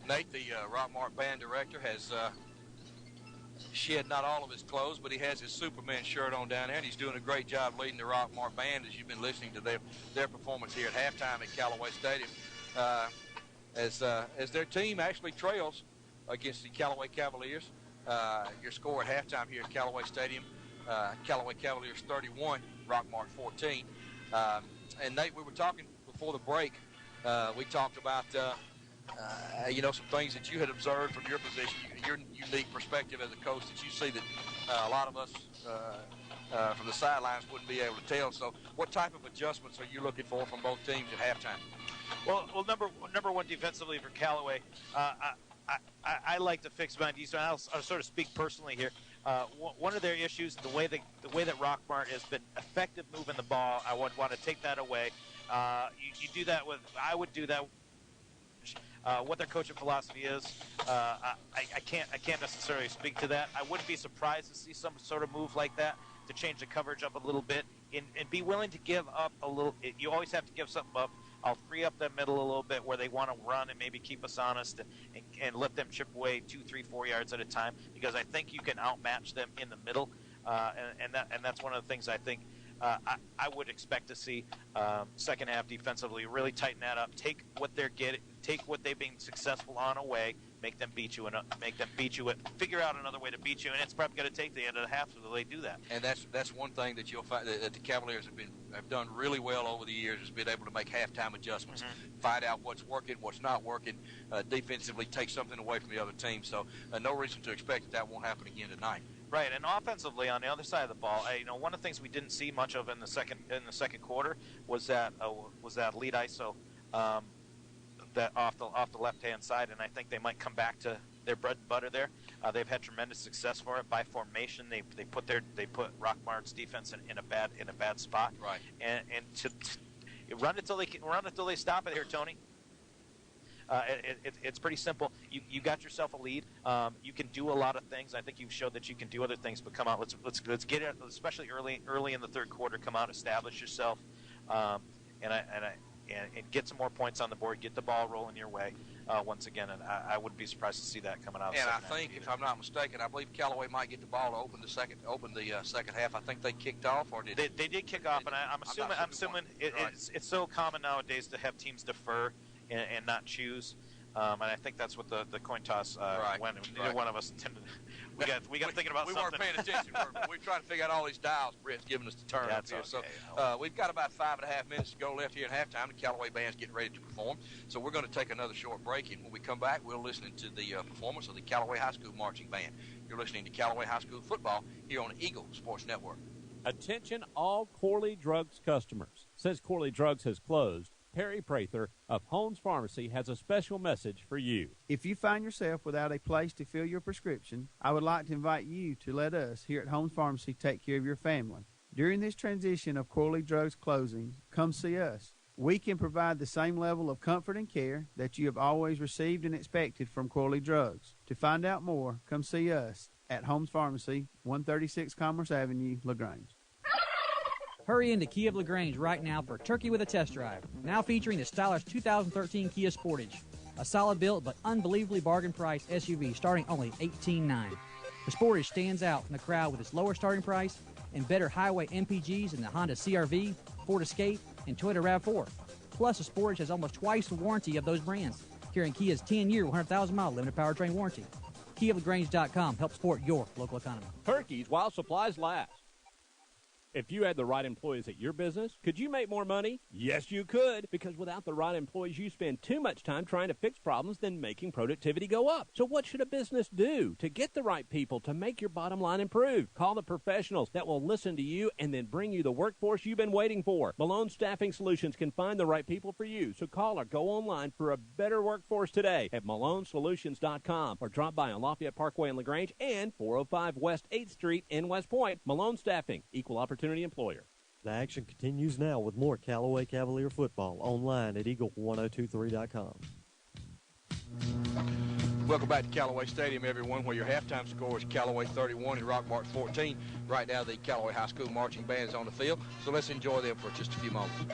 Nate, the Rockmart band director, has shed not all of his clothes, but he has his Superman shirt on down there, and he's doing a great job leading the Rockmart band as you've been listening to their performance here at halftime at Callaway Stadium. As their team actually trails against the Callaway Cavaliers. Your score at halftime here at Callaway Stadium, Callaway Cavaliers 31, Rockmart 14. And Nate, we were talking before the break. We talked about some things that you had observed from your position, your unique perspective as a coach, that you see that a lot of us from the sidelines wouldn't be able to tell. So what type of adjustments are you looking for from both teams at halftime? Well, number one defensively for Callaway, I like to fix my defense. I'll sort of speak personally here. One of their issues, the way that Rockmart has been effective moving the ball, I would want to take that away. You do that with, I would do that. What their coaching philosophy is, I can't necessarily speak to that. I wouldn't be surprised to see some sort of move like that to change the coverage up a little bit and be willing to give up a little. You always have to give something up. I'll free up that middle a little bit where they want to run and maybe keep us honest and let them chip away 2, 3, 4 yards at a time, because I think you can outmatch them in the middle, and that's one of the things I think. I would expect to see second half defensively really tighten that up. Take what they've been successful on away, make them beat you, figure out another way to beat you, and it's probably going to take the end of the half so they do that. And that's one thing that you'll find that the Cavaliers have done really well over the years, is been able to make halftime adjustments, find out what's working, what's not working, defensively take something away from the other team. So no reason to expect that won't happen again tonight. Right, and offensively on the other side of the ball, one of the things we didn't see much of in the second quarter was that lead ISO that off the left hand side, and I think they might come back to their bread and butter there. They've had tremendous success for it by formation. They put Rockmart's defense in a bad spot. Right, and to run until they stop it here, Tony. It's pretty simple. You got yourself a lead. You can do a lot of things. I think you've showed that you can do other things. But come out. Let's get it. Especially early in the third quarter. Come out, establish yourself, and get some more points on the board. Get the ball rolling your way once again. And I wouldn't be surprised to see that coming out. And I think, if I'm not mistaken, I believe Callaway might get the ball to open the second half. I think they kicked off, or did they did kick off? And I'm assuming it's so common nowadays to have teams defer and not choose, and I think that's what the coin toss went. Neither one of us intended. We got thinking about something. We weren't paying attention. We're trying to figure out all these dials Brett's giving us to turn up here. Okay. So we've got about 5.5 minutes to go left here at halftime. The Callaway band's getting ready to perform. So we're going to take another short break, and when we come back, we'll listen to the performance of the Callaway High School marching band. You're listening to Callaway High School football here on Eagle Sports Network. Attention all Corley Drugs customers. Since Corley Drugs has closed, Perry Prather of Holmes Pharmacy has a special message for you. If you find yourself without a place to fill your prescription, I would like to invite you to let us here at Holmes Pharmacy take care of your family. During this transition of Corley Drugs closing, come see us. We can provide the same level of comfort and care that you have always received and expected from Corley Drugs. To find out more, come see us at Holmes Pharmacy, 136 Commerce Avenue, LaGrange. Hurry into Kia of LaGrange right now for Turkey with a Test Drive. Now featuring the stylish 2013 Kia Sportage. A solid built but unbelievably bargain priced SUV starting only $18,900. The Sportage stands out in the crowd with its lower starting price and better highway MPGs in the Honda CR-V, Ford Escape, and Toyota RAV4. Plus, the Sportage has almost twice the warranty of those brands. carrying Kia's 10-year, 100,000-mile limited powertrain warranty. KiaLaGrange.com helps support your local economy. Turkeys while supplies last. If you had the right employees at your business, could you make more money? Yes, you could, because without the right employees, you spend too much time trying to fix problems than making productivity go up. So what should a business do to get the right people to make your bottom line improve? Call the professionals that will listen to you and then bring you the workforce you've been waiting for. Malone Staffing Solutions can find the right people for you, so call or go online for a better workforce today at malonesolutions.com or drop by on Lafayette Parkway in LaGrange and 405 West 8th Street in West Point. Malone Staffing, equal opportunity employer. The action continues now with more Callaway Cavalier football online at eagle1023.com. Welcome back to Callaway Stadium, everyone, where your halftime score is Callaway 31 and Rockmart 14. Right now, the Callaway High School marching band is on the field, so let's enjoy them for just a few moments.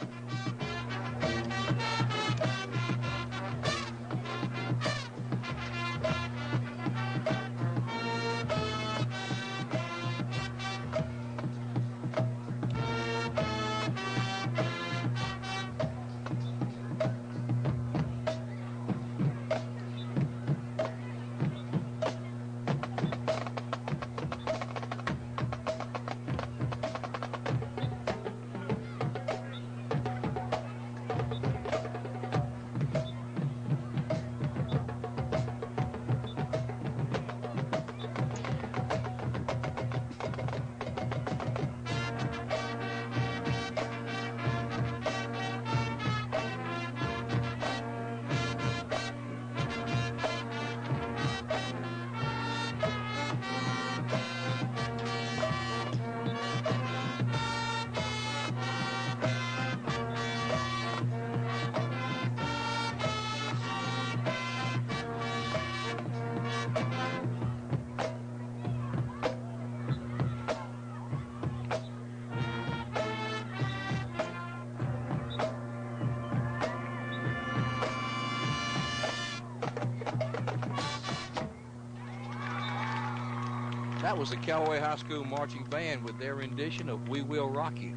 That was the Callaway High School Marching Band with their rendition of We Will Rock You.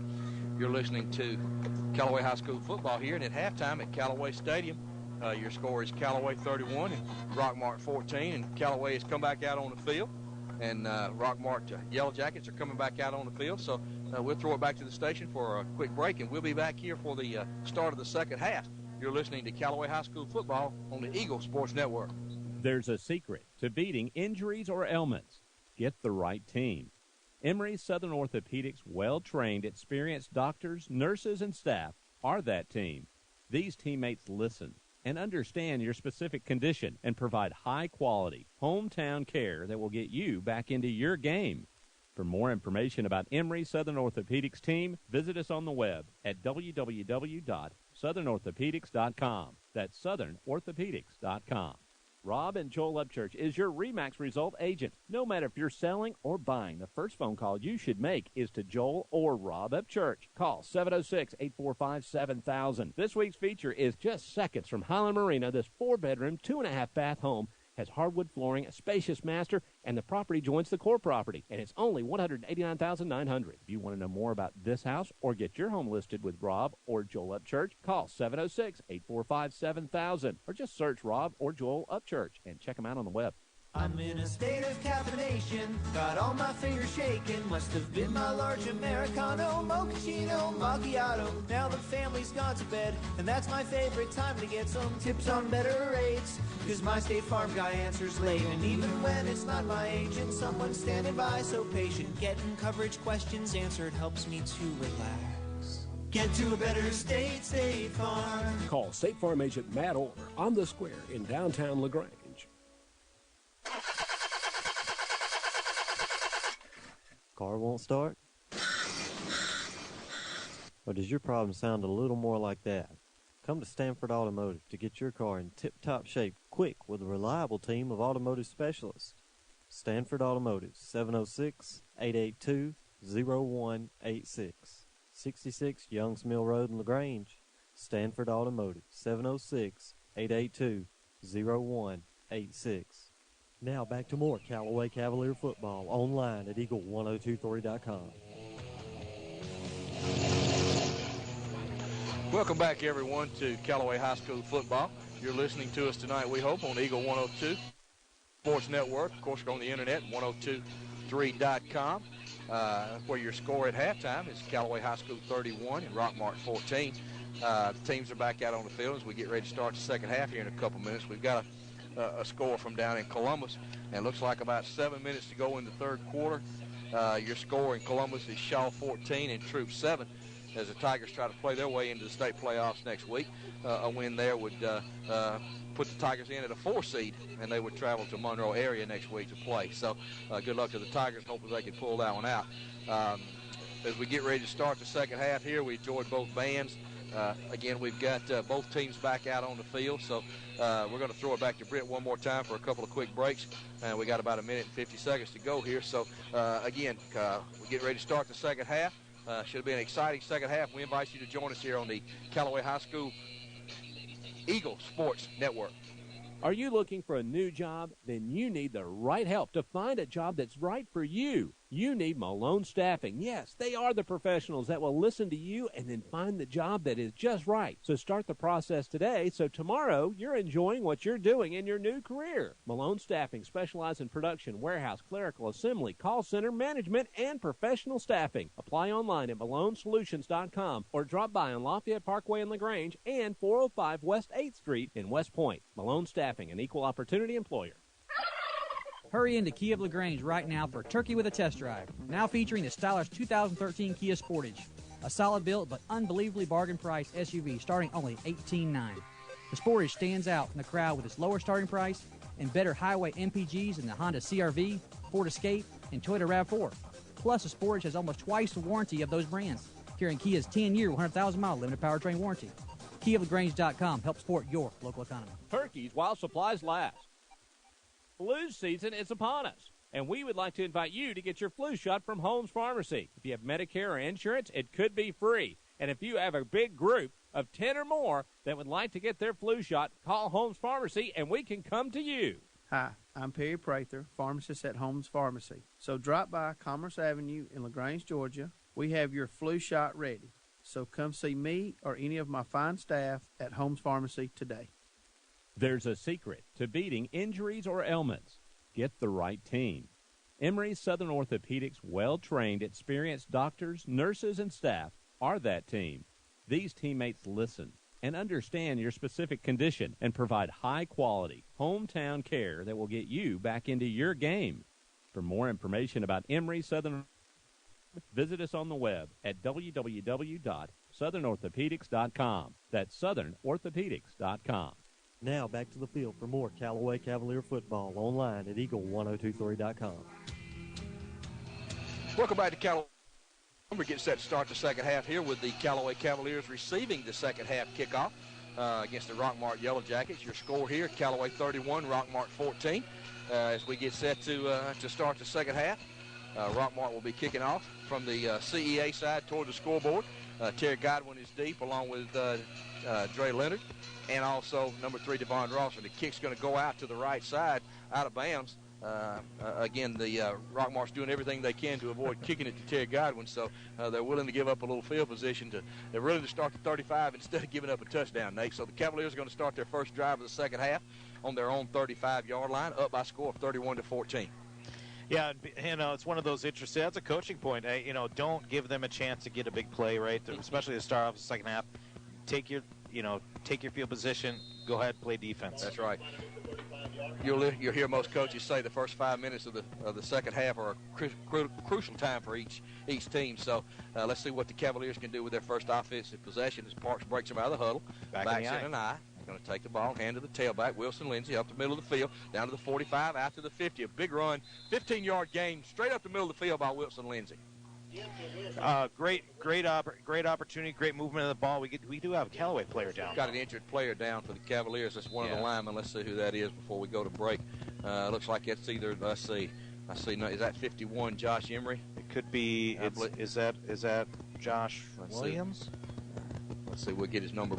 You're listening to Callaway High School football here, and at halftime at Callaway Stadium, your score is Callaway 31 and Rockmart 14, and Callaway has come back out on the field, and Rockmart Yellow Jackets are coming back out on the field, so we'll throw it back to the station for a quick break, and we'll be back here for the start of the second half. You're listening to Callaway High School football on the Eagle Sports Network. There's a secret to beating injuries or ailments. Get the right team. Emory Southern Orthopedics' well-trained, experienced doctors, nurses, and staff are that team. These teammates listen and understand your specific condition and provide high-quality, hometown care that will get you back into your game. For more information about Emory Southern Orthopedics team, visit us on the web at www.southernorthopedics.com. That's southernorthopedics.com. Rob and Joel Upchurch is your RE/MAX result agent. No matter if you're selling or buying, the first phone call you should make is to Joel or Rob Upchurch. Call 706-845-7000. This week's feature is just seconds from Highland Marina. This 4-bedroom, 2.5-bath home has hardwood flooring, a spacious master, and the property joins the core property, and it's only $189,900. If you want to know more about this house or get your home listed with Rob or Joel Upchurch, call 706-845-7000 or just search Rob or Joel Upchurch and check them out on the web. I'm in a state of caffeination, got all my fingers shaking. Must have been my large Americano, mochaccino, macchiato. Now the family's gone to bed, and that's my favorite time to get some tips on better rates. Cause my State Farm guy answers late, and even when it's not my agent, someone's standing by so patient. Getting coverage questions answered helps me to relax. Get to a better state, State Farm. Call State Farm agent Matt Orr on the square in downtown LaGrange. Car won't start? Or does your problem sound a little more like that? Come to Stanford Automotive to get your car in tip-top shape quick with a reliable team of automotive specialists. Stanford Automotive, 706-882-0186. 66 Youngs Mill Road in LaGrange. Stanford Automotive, 706-882-0186. Now back to more Callaway Cavalier football online at eagle1023.com. Welcome back, everyone, to Callaway High School football. You're listening to us tonight, we hope, on Eagle 102 Sports Network. Of course, we're on the internet, 1023.com, where your score at halftime is Callaway High School 31 and Rockmart 14. Teams are back out on the field as we get ready to start the second half here in a couple minutes. We've got a score from down in Columbus, and it looks like about 7 minutes to go in the third quarter. Your score in Columbus is Shaw 14 and Troop 7 as the Tigers try to play their way into the state playoffs next week. A win there would put the Tigers in at a 4 seed, and they would travel to Monroe area next week to play. So good luck to the Tigers. Hopefully they can pull that one out. As we get ready to start the second half here, we enjoyed both bands. Again, we've got both teams back out on the field, so we're going to throw it back to Brent one more time for a couple of quick breaks. We got about a minute and 50 seconds to go here. So, again, we get ready to start the second half. Should have been an exciting second half. We invite you to join us here on the Callaway High School Eagle Sports Network. Are you looking for a new job? Then you need the right help to find a job that's right for you. You need Malone Staffing. Yes, they are the professionals that will listen to you and then find the job that is just right. So start the process today so tomorrow you're enjoying what you're doing in your new career. Malone Staffing specializes in production, warehouse, clerical, assembly, call center, management, and professional staffing. Apply online at malonesolutions.com or drop by on Lafayette Parkway in LaGrange and 405 West 8th Street in West Point. Malone Staffing, an equal opportunity employer. Hurry into Kia of LaGrange right now for Turkey with a Test Drive. Now featuring the stylish 2013 Kia Sportage. A solid built but unbelievably bargain priced SUV starting only $18,900. The Sportage stands out from the crowd with its lower starting price and better highway MPGs than the Honda CR-V, Ford Escape, and Toyota RAV4. Plus, the Sportage has almost twice the warranty of those brands, carrying Kia's 10-year, 100,000-mile limited powertrain warranty. KiaofLaGrange.com helps support your local economy. Turkeys while supplies last. Flu season is upon us, and we would like to invite you to get your flu shot from Holmes Pharmacy. If you have Medicare or insurance, it could be free. And if you have a big group of 10 or more that would like to get their flu shot, call Holmes Pharmacy, and we can come to you. Hi, I'm Perry Prather, pharmacist at Holmes Pharmacy. So drop by Commerce Avenue in LaGrange, Georgia. We have your flu shot ready. So come see me or any of my fine staff at Holmes Pharmacy today. There's a secret to beating injuries or ailments. Get the right team. Emory Southern Orthopedics' well-trained, experienced doctors, nurses, and staff are that team. These teammates listen and understand your specific condition and provide high-quality, hometown care that will get you back into your game. For more information about Emory Southern, visit us on the web at www.southernorthopedics.com. That's southernorthopedics.com. Now back to the field for more Callaway Cavalier football online at eagle1023.com. Welcome back to Callaway. We're getting set to start the second half here with the Callaway Cavaliers receiving the second half kickoff against the Rockmart Yellow Jackets. Your score here, Callaway 31, Rockmart 14. As we get set to start the second half, Rockmart will be kicking off from the CEA side toward the scoreboard. Terry Godwin is deep along with Dre Leonard and also number 3, Devon Ross. And the kick's going to go out to the right side, out of bounds. Again, the Rockmart's doing everything they can to avoid kicking it to Terry Godwin, so they're willing to give up a little field position. They're willing to start the 35 instead of giving up a touchdown, Nate. So the Cavaliers are going to start their first drive of the second half on their own 35-yard line, up by a score of 31-14. Yeah, it's one of those interesting. That's a coaching point. Don't give them a chance to get a big play, right? Especially to start off the second half. Take your field position. Go ahead, play defense. That's right. You'll hear most coaches say the first 5 minutes of the second half are a crucial time for each team. So let's see what the Cavaliers can do with their first offensive possession as Parks breaks them out of the huddle. Backs in an eye. Going to take the ball, hand to the tailback, Wilson Lindsay, up the middle of the field, down to the 45, out to the 50. A big run, 15-yard gain, straight up the middle of the field by Wilson Lindsay. Great opportunity, great movement of the ball. We do have a Callaway player down. Got an injured player down for the Cavaliers. That's one of the linemen. Let's see who that is before we go to break. Looks like it's either, let's see, is that 51 Josh Emery? It could be. Is that Josh Williams? Let's see, we'll get his number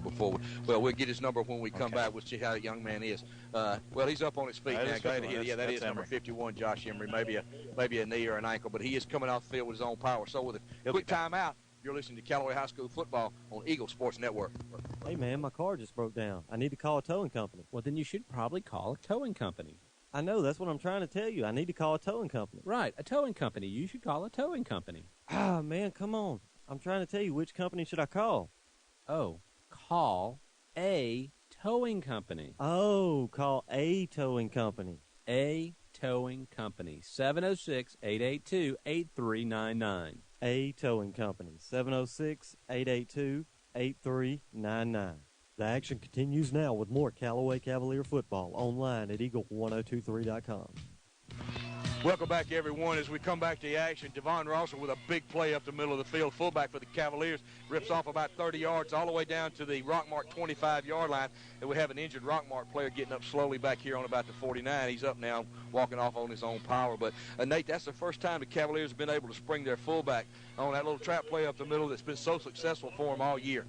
we'll get his number when we come back. We'll see how the young man is. Well, he's up on his feet now. Go ahead. That is number 51, Josh Emery. Maybe a knee or an ankle, but he is coming off the field with his own power. So with a quick timeout, You're listening to Callaway High School football on Eagle Sports Network. Hey, man, my car just broke down. I need to call a towing company. Well, then you should probably call a towing company. I know. That's what I'm trying to tell you. I need to call a towing company. Right, a towing company. You should call a towing company. Ah, man, come on. I'm trying to tell you, which company should I call? Oh, call a towing company. Oh, call a towing company. A towing company. 706-882-8399. A towing company. 706-882-8399. The action continues now with more Callaway Cavalier football online at eagle1023.com. Welcome back, everyone. As we come back to the action, Devon Rosser with a big play up the middle of the field. Fullback for the Cavaliers rips off about 30 yards all the way down to the Rockmart 25-yard line. And we have an injured Rockmart player getting up slowly back here on about the 49. He's up now, walking off on his own power. But, Nate, that's the first time the Cavaliers have been able to spring their fullback on that little trap play up the middle that's been so successful for them all year.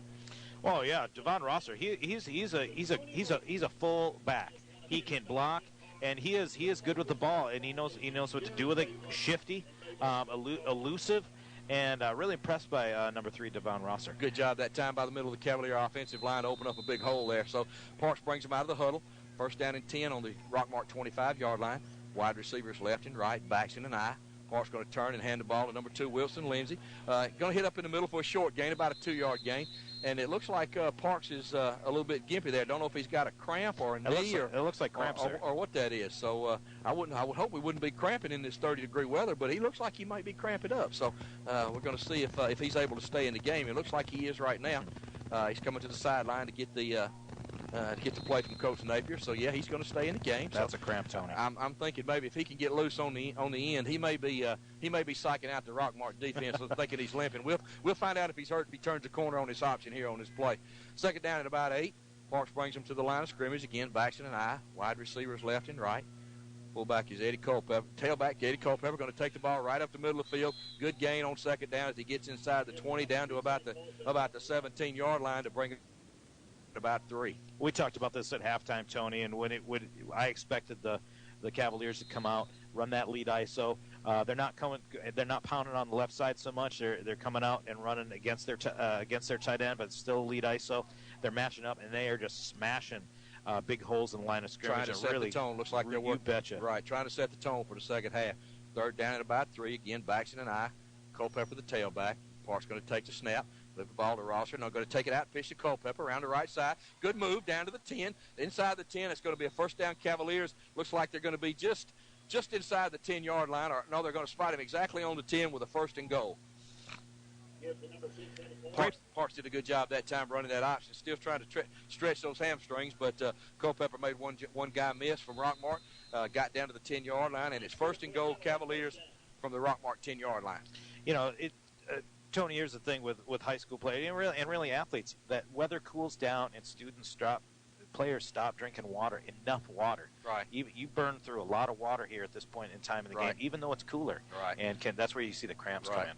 Well, yeah, Devon Rosser, he's a full back. He can block, and he is good with the ball, and he knows what to do with it. Shifty, elusive, and really impressed by number 3, Devon Rosser. Good job that time by the middle of the Cavalier offensive line to open up a big hole there. So Parks brings him out of the huddle. First down and 10 on the Rockmart 25-yard line. Wide receivers left and right, backs in an eye. Parks going to turn and hand the ball to number 2, Wilson Lindsey. Going to hit up in the middle for a short gain, about a 2-yard gain. And it looks like Parks is a little bit gimpy there. Don't know if he's got a cramp or a knee it looks like cramps or what that is. So I would hope we wouldn't be cramping in this 30-degree weather, but he looks like he might be cramping up. So we're going to see if he's able to stay in the game. It looks like he is right now. He's coming to the sideline to get the play from Coach Napier. So yeah, he's going to stay in the game. That's a cramp, Tony. I'm thinking maybe if he can get loose on the end, he may be psyching out the Rockmart defense, thinking he's limping. We'll find out if he's hurt if he turns the corner on this option here on this play. Second down at about 8. Parks brings him to the line of scrimmage again. Backs in an eye. Wide receivers left and right. Fullback is Eddie Culpepper. Tailback Eddie Culpepper going to take the ball right up the middle of the field. Good gain on second down as he gets inside the 20 down to about the 17-yard line to bring it about 3. We talked about this at halftime, Tony, and I expected the Cavaliers to come out, run that lead ISO. They're not pounding on the left side so much. They're coming out and running against their tight end, but still lead ISO. They're matching up, and they are just smashing big holes in the line of scrimmage. Trying to set the tone. Looks like they're working. You betcha. Right, trying to set the tone for the second half. Third down at about 3. Again, backs in an eye. Culpepper the tailback. Park's going to take the snap. Flip the ball to Rosser. Now going to take it out, fish to Culpepper around the right side. Good move down to the 10. Inside the 10, it's going to be a first down Cavaliers. Looks like they're going to be just inside the 10-yard line. Or no, they're going to spot him exactly on the 10 with a first and goal. Parks did a good job that time running that option. Still trying to stretch those hamstrings, but Culpepper made one guy miss from Rockmart. Got down to the 10-yard line, and it's first and goal Cavaliers from the Rockmart 10-yard line. You know, Tony, here's the thing with high school players and really athletes, that weather cools down and players stop drinking enough water. Right. You burn through a lot of water here at this point in time in the game, even though it's cooler. Right. And that's where you see the cramps come in.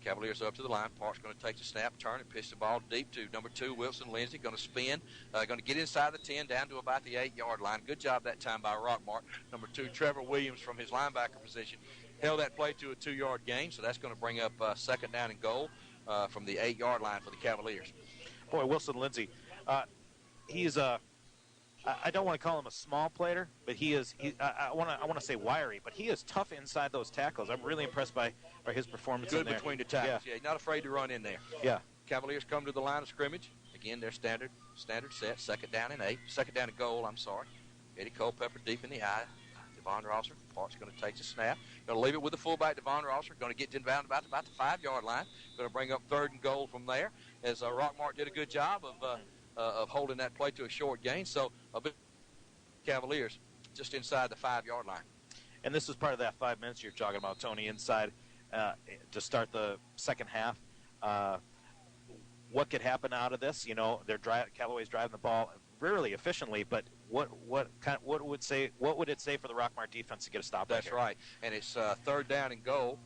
Cavaliers up to the line. Park's going to take the snap, turn, and pitch the ball deep to number 2, Wilson Lindsey. Going to spin. Going to get inside the 10 down to about the 8-yard line. Good job that time by Rockmart. Number 2, Trevor Williams from his linebacker position held that play to a 2-yard gain, so that's going to bring up second down and goal from the 8-yard line for the Cavaliers. Boy, Wilson Lindsey, he's I don't want to call him a small player, but I want to say wiry, but he is tough inside those tackles. I'm really impressed by his performance. Good in there. Between the tackles. Yeah, he's not afraid to run in there. Yeah. Cavaliers come to the line of scrimmage. Again, their standard set. Second down and goal. I'm sorry. Eddie Culpepper deep in the eye. Devon Rosser. Park's going to take the snap. Going to leave it with the fullback, Devon Rosser. Going to get inbound about the 5-yard line. Going to bring up third and goal from there, as Rockmart did a good job of holding that play to a short gain. So a bit Cavaliers just inside the 5-yard line. And this is part of that 5 minutes you're talking about, Tony, inside to start the second half. What could happen out of this? You know, Callaway's driving the ball really efficiently, but what would it say for the Rockmart defense to get a stop? That's right, and it's third down and goal.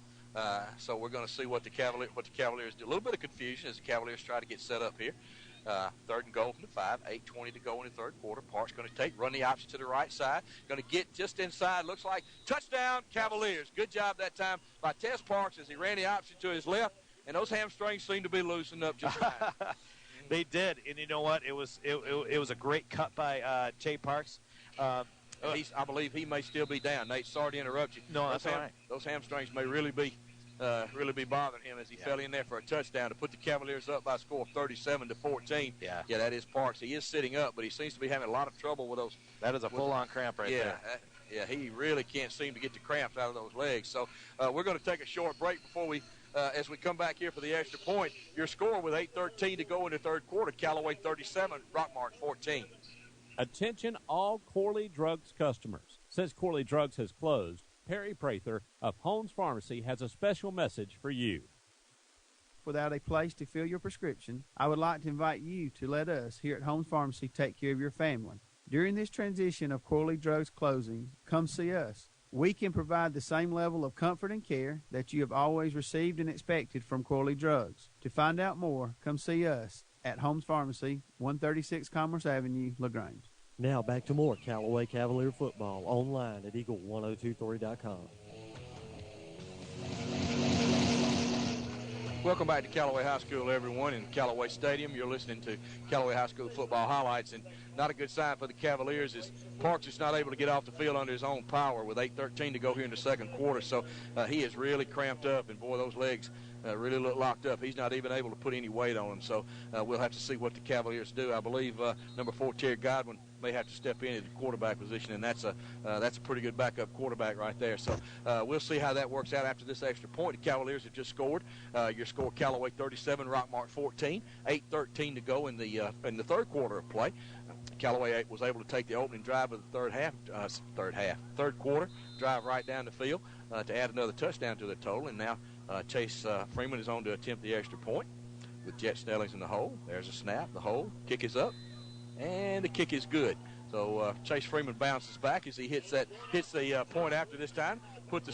So we're going to see what the Cavaliers do. A little bit of confusion as the Cavaliers try to get set up here. Third and goal from the 5, 8:20 to go in the third quarter. Park's going to run the option to the right side. Going to get just inside. Looks like touchdown Cavaliers. Good job that time by Tess Parks as he ran the option to his left and those hamstrings seem to be loosened up just right. They did, and you know what? It was a great cut by Jay Parks. I believe he may still be down. Nate, sorry to interrupt you. No, that's all right. Those hamstrings may really be bothering him as he fell in there for a touchdown to put the Cavaliers up by a score of 37-14. Yeah, that is Parks. He is sitting up, but he seems to be having a lot of trouble with those. That is a full-on cramp right there. Yeah, he really can't seem to get the cramps out of those legs. So we're going to take a short break before we, as we come back here for the extra point. Your score with 8:13 to go in the third quarter: Callaway 37, Rockmart 14. Attention all Corley Drugs customers. Since Corley Drugs has closed, Perry Prather of Holmes Pharmacy has a special message for you. Without a place to fill your prescription, I would like to invite you to let us here at Holmes Pharmacy take care of your family. During this transition of Corley Drugs closing, come see us. We can provide the same level of comfort and care that you have always received and expected from Corley Drugs. To find out more, come see us at Holmes Pharmacy, 136 Commerce Avenue, LaGrange. Now back to more Callaway Cavalier football online at Eagle1023.com. Welcome back to Callaway High School, everyone, in Callaway Stadium. You're listening to Callaway High School football highlights, and not a good sign for the Cavaliers is Parks is not able to get off the field under his own power with 8:13 to go here in the second quarter. So he is really cramped up, and boy, those legs really look locked up. He's not even able to put any weight on him. So we'll have to see what the Cavaliers do. I believe number 4, Terry Godwin, may have to step in at the quarterback position, and that's a pretty good backup quarterback right there. So we'll see how that works out after this extra point. The Cavaliers have just scored. Your score: Callaway 37, Rockmart 14. 8:13 to go in the third quarter of play. Callaway was able to take the opening drive of the third quarter, drive right down the field to add another touchdown to the total, and now Chase Freeman is on to attempt the extra point with Jet Snellings in the hole. There's a snap, the hole, kick is up, and the kick is good. So Chase Freeman bounces back as he hits the point after this time. Put the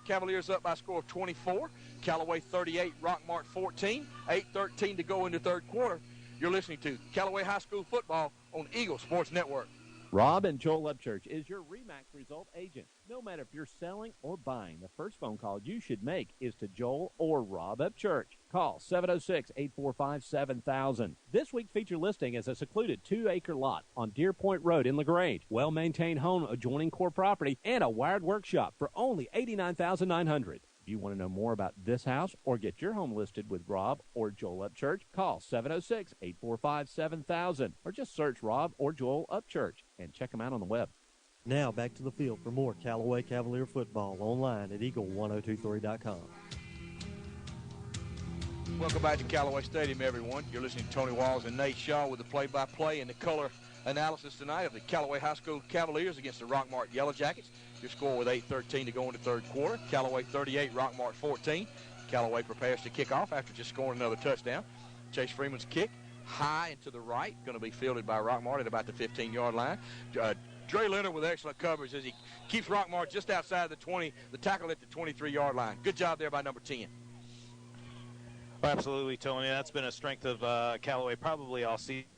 Cavaliers up by a score of 24. Callaway 38, Rockmart 14. 8:13 to go in the third quarter. You're listening to Callaway High School football on Eagle Sports Network. Rob and Joel Upchurch is your RE/MAX result agent. No matter if you're selling or buying, the first phone call you should make is to Joel or Rob Upchurch. Call 706-845-7000. This week's feature listing is a secluded 2-acre lot on Deer Point Road in LaGrange. Well-maintained home adjoining core property and a wired workshop for only $89,900. If you want to know more about this house or get your home listed with Rob or Joel Upchurch, call 706-845-7000 or just search Rob or Joel Upchurch and check them out on the web. Now back to the field for more Callaway Cavalier football online at Eagle1023.com. Welcome back to Callaway Stadium, everyone. You're listening to Tony Walls and Nate Shaw with the play-by-play and the color analysis tonight of the Callaway High School Cavaliers against the Rockmart Yellow Jackets. Your score with 8:13 to go in the third quarter. Callaway 38, Rockmart 14. Callaway prepares to kick off after just scoring another touchdown. Chase Freeman's kick, high and to the right, going to be fielded by Rockmart at about the 15-yard line. Dre Leonard with excellent coverage as he keeps Rockmart just outside the 20, the tackle at the 23-yard line. Good job there by number 10. Absolutely, Tony. That's been a strength of Callaway probably all season.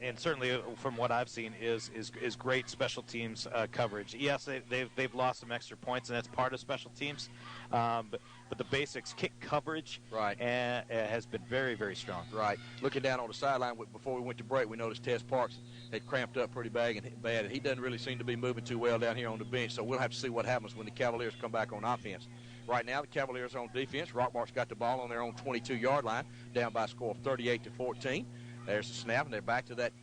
And certainly from what I've seen is great special teams coverage. Yes, they've lost some extra points, and that's part of special teams. But the basics, kick coverage, right, has been very, very strong. Right. Looking down on the sideline before we went to break, we noticed Tess Parks had cramped up pretty bad, and he doesn't really seem to be moving too well down here on the bench. So we'll have to see what happens when the Cavaliers come back on offense. Right now, the Cavaliers are on defense. Rockmart's got the ball on their own 22-yard line, down by a score of 38-14. There's the snap, and they're back to that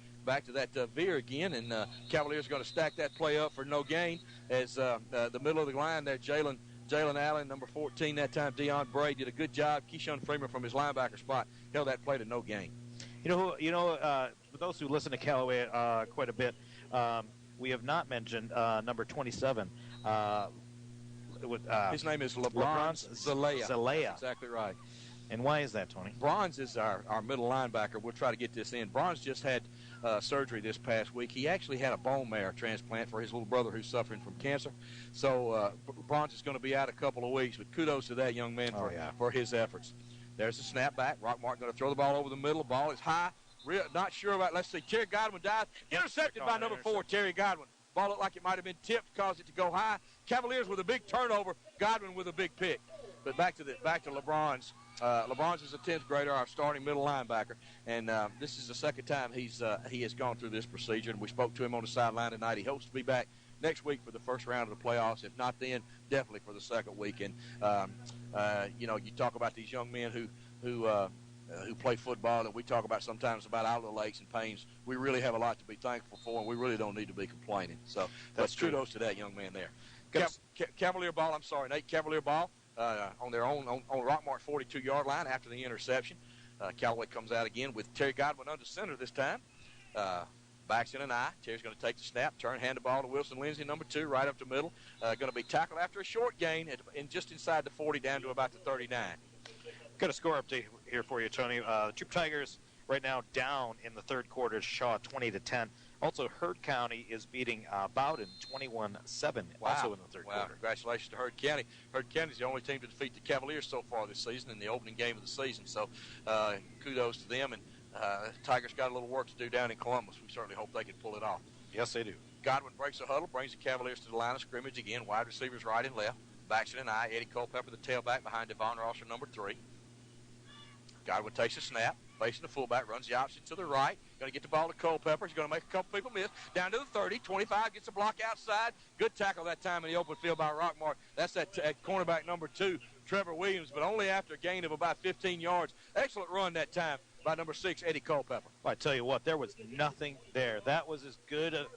veer again, and Cavaliers are going to stack that play up for no gain as the middle of the line there, Jalen Allen, number 14 that time, Deion Bray did a good job. Keyshawn Freeman from his linebacker spot held that play to no gain. For those who listen to Callaway quite a bit, we have not mentioned number 27. His name is LeBron Zalea. Zalea. Exactly right. And why is that, Tony? Bronze is our middle linebacker. We'll try to get this in. Bronze just had surgery this past week. He actually had a bone marrow transplant for his little brother who's suffering from cancer. So Bronze is going to be out a couple of weeks, but kudos to that young man for his efforts. There's the snap back. Rockmart going to throw the ball over the middle. The ball is high. Not sure about, let's see, Terry Godwin dives. Intercepted by number 4, Terry Godwin. Ball looked like it might have been tipped, caused it to go high. Cavaliers with a big turnover. Godwin with a big pick. But back to LeBron's. LeBron's is a 10th grader, our starting middle linebacker, and this is the second time he has gone through this procedure. And we spoke to him on the sideline tonight. He hopes to be back next week for the first round of the playoffs. If not then, definitely for the second week. And you talk about these young men who play football that we talk about sometimes about all the aches and pains. We really have a lot to be thankful for, and we really don't need to be complaining. So that's kudos to that young man there. Cavalier ball. I'm sorry, Nate. Cavalier ball. On their own on Rockmart 42-yard line after the interception. Callaway comes out again with Terry Godwin under center this time. Backs in an eye. Terry's going to take the snap, turn, hand the ball to Wilson Lindsay, number 2, right up the middle. Going to be tackled after a short gain and just inside the 40 down to about the 39. Got a score update here for you, Tony. The Troop Tigers right now down in the third quarter. Shaw 20-10. Also, Heard County is beating Bowden 21-7, also in the third quarter. Congratulations to Heard County. Heard County is the only team to defeat the Cavaliers so far this season in the opening game of the season. So kudos to them. And Tigers got a little work to do down in Columbus. We certainly hope they can pull it off. Yes, they do. Godwin breaks the huddle, brings the Cavaliers to the line of scrimmage again. Wide receivers right and left. Backs in an eye. Eddie Culpepper, the tailback, behind Devon Rosser, number 3. Godwin takes a snap, facing the fullback, runs the option to the right. Going to get the ball to Culpepper. He's going to make a couple people miss. Down to the 30, 25, gets a block outside. Good tackle that time in the open field by Rockmart. That's that cornerback number 2, Trevor Williams, but only after a gain of about 15 yards. Excellent run that time by number 6, Eddie Culpepper. Well, I tell you what, there was nothing there. That was as good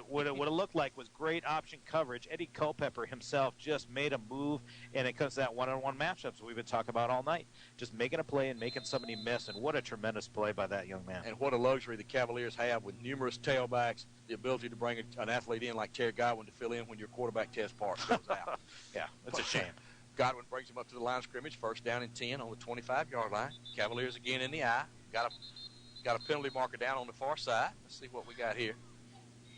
what it looked like was great option coverage. Eddie Culpepper himself just made a move, and it comes to that one-on-one matchups we've been talking about all night. Just making a play and making somebody miss, and what a tremendous play by that young man. And what a luxury the Cavaliers have with numerous tailbacks, the ability to bring an athlete in like Terry Godwin to fill in when your quarterback Tez Parks goes out. Yeah, it's a shame. Godwin brings him up to the line of scrimmage, first down and 10 on the 25-yard line. Cavaliers again in the eye. Got a penalty marker down on the far side. Let's see what we got here.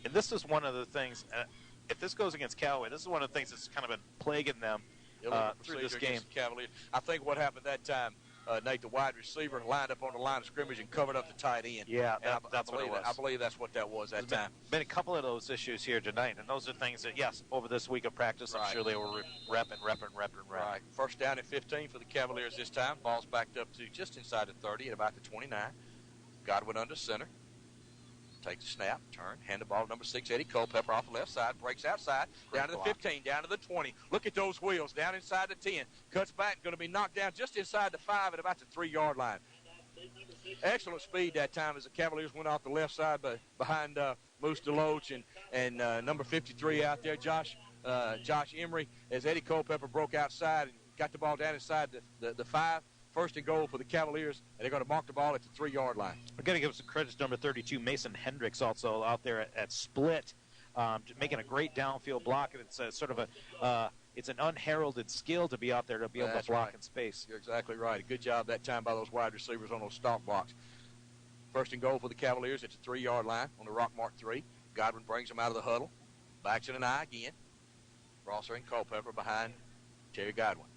And this is one of the things, if this goes against Callaway, this is one of the things that's kind of been plaguing them through this game. Cavaliers. I think what happened that time, Nate, the wide receiver lined up on the line of scrimmage and covered up the tight end. Yeah, that's what it was. I believe that's what that was that time. Been a couple of those issues here tonight, and those are things that, yes, over this week of practice, I'm sure they were repping. Right. First down and 15 for the Cavaliers this time. Ball's backed up to just inside the 30 at about the 29. Godwin under center. Takes a snap, turn, hand the ball to number 6, Eddie Culpepper off the left side, breaks outside, down to the 15, down to the 20. Look at those wheels, down inside the 10. Cuts back, going to be knocked down just inside the 5 at about the 3-yard line. Excellent speed that time as the Cavaliers went off the left side behind Moose DeLoach and number 53 out there, Josh Emery, as Eddie Culpepper broke outside and got the ball down inside the 5. First and goal for the Cavaliers, and they're going to mark the ball at the 3-yard line. We're going to give some credit to number 32, Mason Hendricks, also out there at split, making a great downfield block. And it's sort of it's an unheralded skill to be out there to be able to block in space. You're exactly right. A good job that time by those wide receivers on those stop blocks. First and goal for the Cavaliers at the 3-yard line on the Rockmart 3. Godwin brings them out of the huddle. Backs in an eye again. Rosser and Culpepper behind Terry Godwin.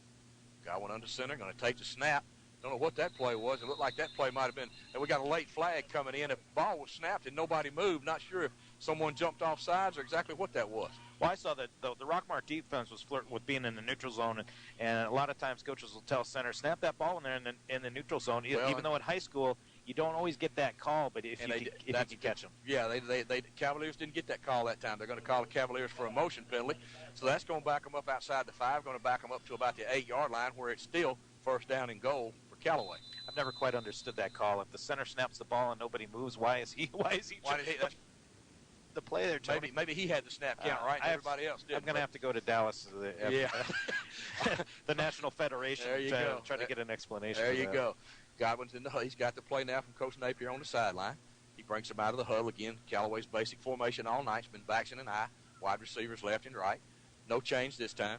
Godwin under center, going to take the snap. Don't know what that play was. It looked like that play might have been, and we got a late flag coming in. If the ball was snapped and nobody moved, not sure if someone jumped off sides or exactly what that was. Well, I saw that the Rockmart defense was flirting with being in the neutral zone, and a lot of times coaches will tell center, snap that ball in there in the neutral zone. Well, even though in high school you don't always get that call, but if you can catch them. Yeah, they Cavaliers didn't get that call that time. They're going to call the Cavaliers for a motion penalty. So that's going to back them up outside the 5, going to back them up to about the 8-yard line where it's still first down and goal for Callaway. I've never quite understood that call. If the center snaps the ball and nobody moves, why is he the play there, Tony? Maybe he had the snap count, right? Everybody else did. I'm going to have to go to Dallas, the National Federation, to try to get an explanation. There you go. Godwin's in the huddle. He's got the play now from Coach Napier on the sideline. He brings him out of the huddle again. Callaway's basic formation all night. It's been backs in an eye. Wide receivers left and right. No change this time.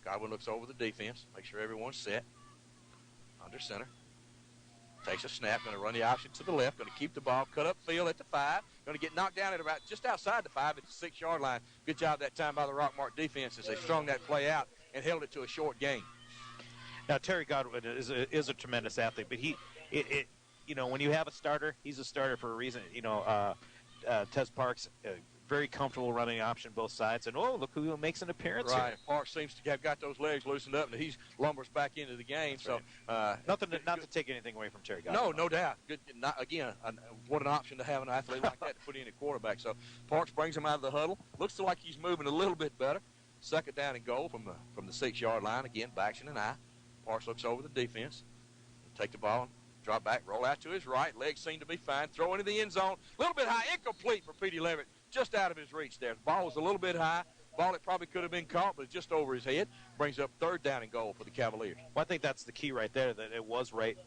Godwin looks over the defense, make sure everyone's set. Under center. Takes a snap, going to run the option to the left, going to keep the ball, cut up field at the 5, going to get knocked down at about just outside the 5 at the 6-yard line. Good job that time by the Rockmart defense as they strung that play out and held it to a short gain. Now, Terry Godwin is a tremendous athlete, but when you have a starter, he's a starter for a reason. Tez Parks, very comfortable running option both sides. And, look who makes an appearance right. here. Parks seems to have got those legs loosened up, and he's lumbers back into the game. That's right. Not to take anything away from Terry Godwin. No doubt. Good. What an option to have an athlete like that to put in at quarterback. So Parks brings him out of the huddle. Looks like he's moving a little bit better. Second down and goal from the 6-yard line. Again, backs in an eye. Parks looks over the defense. Take the ball, drop back, roll out to his right. Legs seem to be fine. Throw into the end zone. A little bit high. Incomplete for Petey Leverett. Just out of his reach there. The ball was a little bit high. Ball that probably could have been caught, but just over his head. Brings up third down and goal for the Cavaliers. Well, I think that's the key right there, that it was right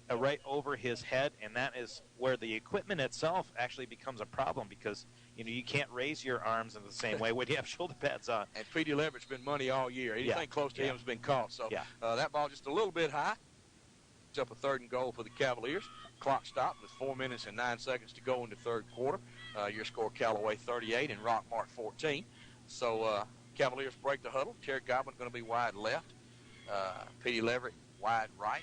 over his head, and that is where the equipment itself actually becomes a problem because, you can't raise your arms in the same way when you have shoulder pads on. And Petey Leverett's been money all year. Anything close to him has been caught. So that ball just a little bit high. It's up a third and goal for the Cavaliers. Clock stopped with 4 minutes and 9 seconds to go in the third quarter. Your score, Callaway 38 and Rockmart 14. So Cavaliers break the huddle. Terry Godwin going to be wide left. Petey Leverett wide right.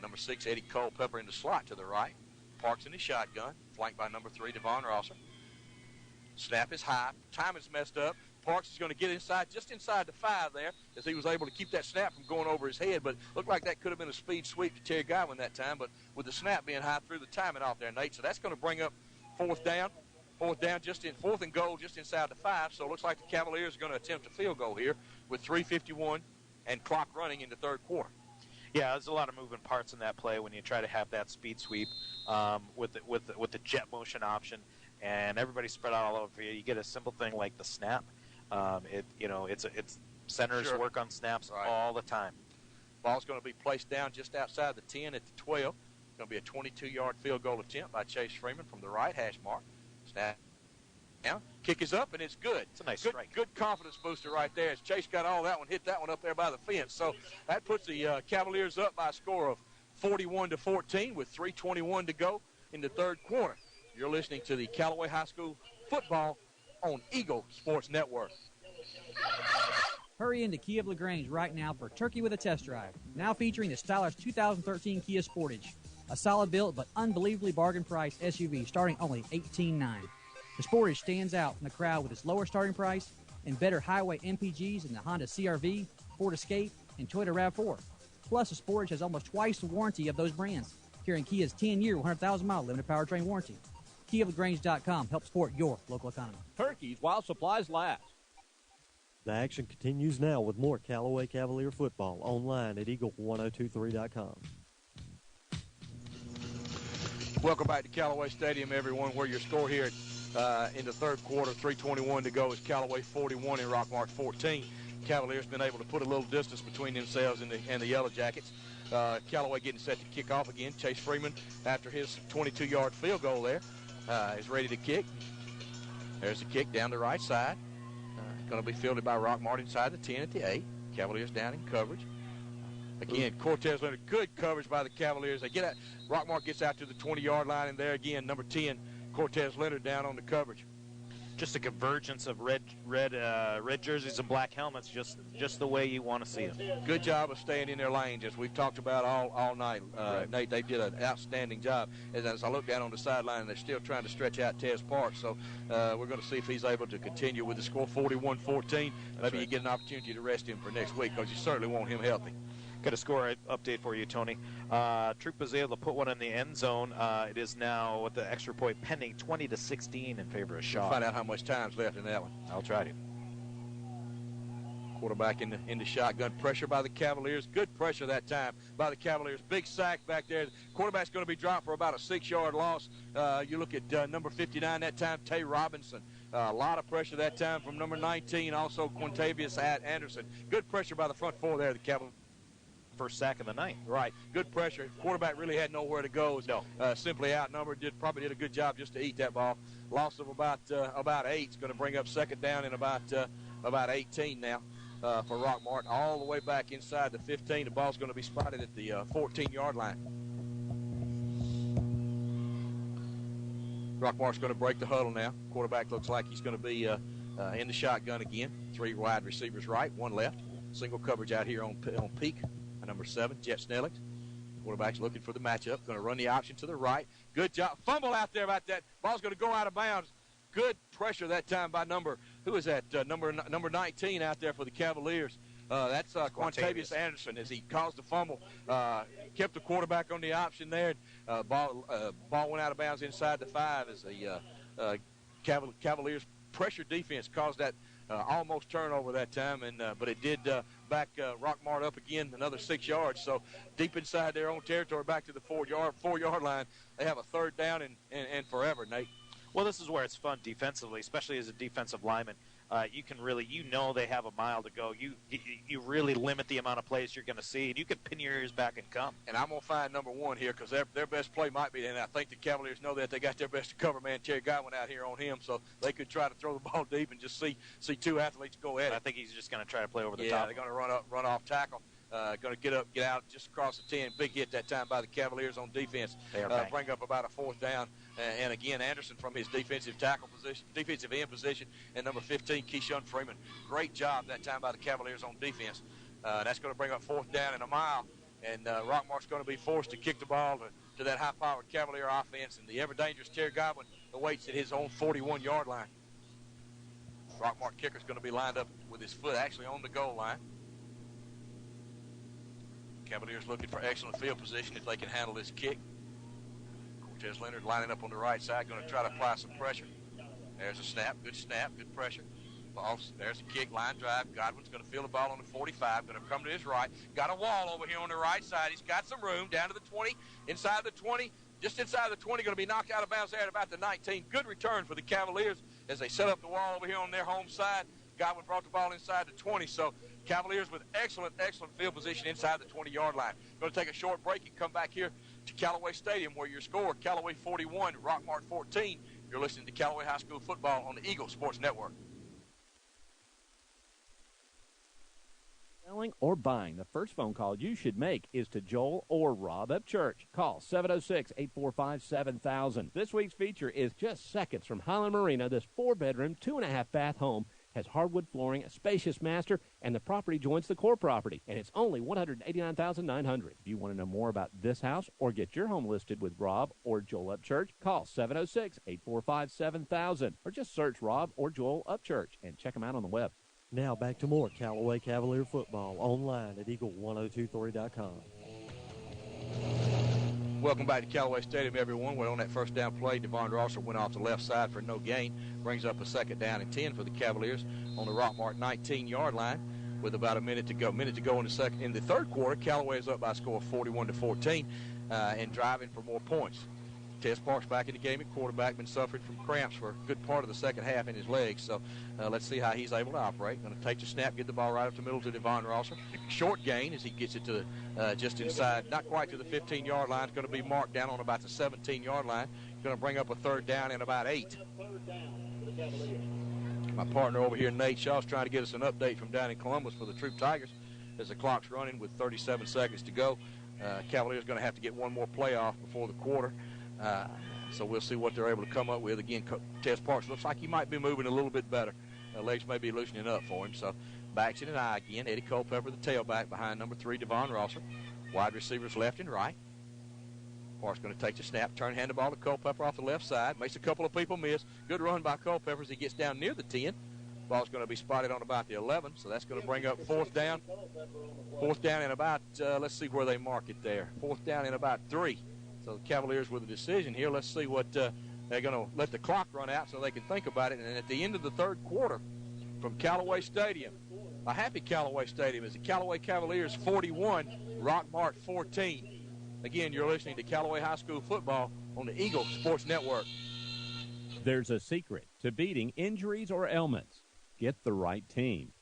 Number 6, Eddie Culpepper in the slot to the right. Parks in the shotgun, flanked by number 3, Devon Rosser. Snap is high. Time is messed up. Parks is going to get just inside the 5 there, as he was able to keep that snap from going over his head. But looked like that could have been a speed sweep to Terry Godwin that time. But with the snap being high, threw the timing off there, Nate. So that's going to bring up fourth down, fourth and goal just inside the 5. So it looks like the Cavaliers are going to attempt a field goal here with 3:51 and clock running in the third quarter. Yeah, there's a lot of moving parts in that play when you try to have that speed sweep with the jet motion option, and everybody spread out all over you. You get a simple thing like the snap. It's centers work on snaps all the time. Ball's going to be placed down just outside the 10 at the 12. It's going to be a 22-yard field goal attempt by Chase Freeman from the right hash mark. Snap down. Kick is up, and it's good. It's a nice strike. Good confidence booster right there as Chase got all that one, hit that one up there by the fence. So that puts the Cavaliers up by a score of 41-14 with 3:21 to go in the third quarter. You're listening to the Callaway High School football on Eagle Sports Network. Hurry into Kia of LaGrange right now for Turkey with a Test Drive. Now featuring the stylish 2013 Kia Sportage. A solid built but unbelievably bargain priced SUV starting only $18,900. The Sportage stands out from the crowd with its lower starting price and better highway MPGs than the Honda CR-V, Ford Escape, and Toyota RAV4. Plus, the Sportage has almost twice the warranty of those brands, carrying Kia's 10-year, 100,000-mile limited powertrain warranty. KiaofLaGrange.com helps support your local economy. Turkeys while supplies last. The action continues now with more Callaway Cavalier football online at eagle1023.com. Welcome back to Callaway Stadium, everyone, where your score here in the third quarter, 3:21 to go, is Callaway 41 and Rockmart 14. Cavaliers been able to put a little distance between themselves and the Yellow Jackets. Callaway getting set to kick off again. Chase Freeman, after his 22-yard field goal there, is ready to kick. There's the kick down the right side. Going to be fielded by Rockmart inside the 10 at the 8. Cavaliers down in coverage. Again, Cortez Leonard, good coverage by the Cavaliers. They get out. Rockmart gets out to the 20-yard line, and there again, number 10, Cortez Leonard down on the coverage. Just a convergence of red jerseys and black helmets, just the way you want to see them. Good job of staying in their lanes, as we've talked about all night. Right. Nate, they did an outstanding job. As I look down on the sideline, they're still trying to stretch out Tez Parks. So we're going to see if he's able to continue with the score 41-14. Maybe you get an opportunity to rest him for next week, because you certainly want him healthy. Got a score update for you, Tony. Troop was able to put one in the end zone. It is now, with the extra point pending, 20-16 in favor of Shaw. We'll find out how much time's left in that one. I'll try to. Quarterback in the shotgun. Pressure by the Cavaliers. Good pressure that time by the Cavaliers. Big sack back there. Quarterback's going to be dropped for about a 6-yard loss. You look at number 59 that time, Tay Robinson. A lot of pressure that time from number 19, also Quintavious Anderson. Good pressure by the front four there, the Cavaliers. First sack of the night. Right. Good pressure. Quarterback really had nowhere to go. No. Simply outnumbered. Probably did a good job just to eat that ball. Loss of about 8. It's going to bring up second down in about 18 now for Rockmart. All the way back inside the 15. The ball's going to be spotted at the 14-yard line. Rockmart's going to break the huddle now. Quarterback looks like he's going to be in the shotgun again. 3 wide receivers right, 1 left. Single coverage out here on peak. Number 7, Jet Snelling. Quarterback's looking for the matchup. Going to run the option to the right. Good job. Fumble out there about that. Ball's going to go out of bounds. Good pressure that time by number 19 out there for the Cavaliers. That's Quantavious Anderson as he caused the fumble. Kept the quarterback on the option there. Ball went out of bounds inside the 5 as the Cavaliers pressure defense caused that almost turnover that time, but it did back Rockmart up again another 6 yards. So deep inside their own territory, back to the 4-yard line, they have a third down and forever, Nate. Well, this is where it's fun defensively, especially as a defensive lineman. You can really, they have a mile to go. You really limit the amount of plays you're going to see, and you can pin your ears back and come. And I'm going to find number 1 here because their best play might be, and I think the Cavaliers know that they got their best to cover man. Terry Godwin out here on him, so they could try to throw the ball deep and just see 2 athletes go at it. I think he's just going to try to play over the top. Yeah, they're going to run off tackle. Going to get out just across the 10. Big hit that time by the Cavaliers on defense. Bring up about a 4th down. And again, Anderson from his defensive end position, and number 15, Keyshawn Freeman. Great job that time by the Cavaliers on defense. That's going to bring up 4th down and a mile. And Rockmart's going to be forced to kick the ball to that high-powered Cavalier offense. And the ever-dangerous Terry Godwin awaits at his own 41-yard line. Rockmart kicker's going to be lined up with his foot actually on the goal line. Cavaliers looking for excellent field position if they can handle this kick. Cortez Leonard lining up on the right side, going to try to apply some pressure. There's a snap, good pressure. There's a kick, line drive. Godwin's going to field the ball on the 45, going to come to his right. Got a wall over here on the right side. He's got some room down to the 20, inside the 20. Just inside the 20, going to be knocked out of bounds there at about the 19. Good return for the Cavaliers as they set up the wall over here on their home side. Godwin brought the ball inside the 20, so Cavaliers with excellent field position inside the 20-yard line. Going to take a short break and come back here to Callaway Stadium where your score, Callaway 41, Rockmart 14. You're listening to Callaway High School football on the Eagle Sports Network. Selling or buying, the first phone call you should make is to Joel or Rob Upchurch. Call 706-845-7000. This week's feature is just seconds from Highland Marina. This 4-bedroom, 2.5-bath home has hardwood flooring, a spacious master, and the property joins the core property, and it's only $189,900. If you want to know more about this house or get your home listed with Rob or Joel Upchurch, call 706-845-7000 or just search Rob or Joel Upchurch and check them out on the web. Now back to more Callaway Cavalier football online at Eagle1023.com. Welcome back to Callaway Stadium, everyone. We're on that first down play. Devon Rosser went off the left side for no gain. Brings up a 2nd down and 10 for the Cavaliers on the Rockmart 19-yard line with about a minute to go. In the third quarter, Callaway is up by a score of 41-14 and driving for more points. Tess Parks back in the game at quarterback, been suffering from cramps for a good part of the second half in his legs. So let's see how he's able to operate. Going to take the snap, get the ball right up the middle to Devon Rosser. Short gain as he gets it to just inside, not quite to the 15-yard line. It's going to be marked down on about the 17-yard line. Going to bring up a 3rd down and about 8. My partner over here, Nate Shaw, is trying to get us an update from down in Columbus for the Troop Tigers as the clock's running with 37 seconds to go. Cavaliers going to have to get one more play off before the quarter. So we'll see what they're able to come up with. Again, Tess Parks looks like he might be moving a little bit better. Legs may be loosening up for him. So backs in an eye again. Eddie Culpepper, the tailback, behind number 3, Devon Rosser. Wide receivers left and right. Parks going to take the snap, hand the ball to Culpepper off the left side. Makes a couple of people miss. Good run by Culpepper as he gets down near the 10. Ball's going to be spotted on about the 11, so that's going to bring up 4th down. 4th down and about, let's see where they mark it there. 4th down and about 3. So the Cavaliers with a decision here. Let's see what they're going to let the clock run out so they can think about it. And at the end of the third quarter from Callaway Stadium, a happy Callaway Stadium, is the Callaway Cavaliers 41, Rockmart 14. Again, you're listening to Callaway High School football on the Eagle Sports Network. There's a secret to beating injuries or ailments. Get the right team.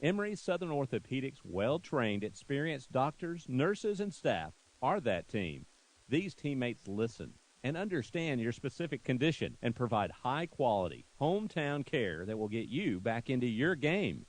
Emory Southern Orthopedics' well-trained, experienced doctors, nurses, and staff are that team. These teammates listen and understand your specific condition and provide high-quality, hometown care that will get you back into your game.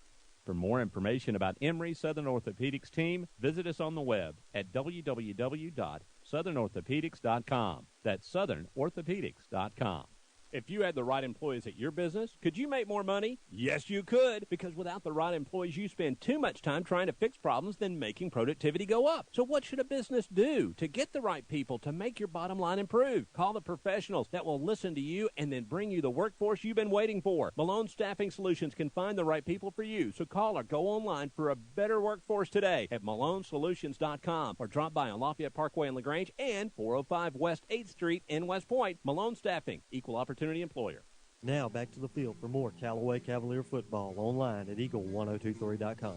For more information about Emory Southern Orthopedics team, visit us on the web at www.southernorthopedics.com. That's southernorthopedics.com. If you had the right employees at your business, could you make more money? Yes, you could, because without the right employees, you spend too much time trying to fix problems than making productivity go up. So what should a business do to get the right people to make your bottom line improve? Call the professionals that will listen to you and then bring you the workforce you've been waiting for. Malone Staffing Solutions can find the right people for you, so call or go online for a better workforce today at malonesolutions.com or drop by on Lafayette Parkway in LaGrange and 405 West 8th Street in West Point. Malone Staffing, equal opportunity employer. Now back to the field for more Callaway Cavalier football online at eagle1023.com.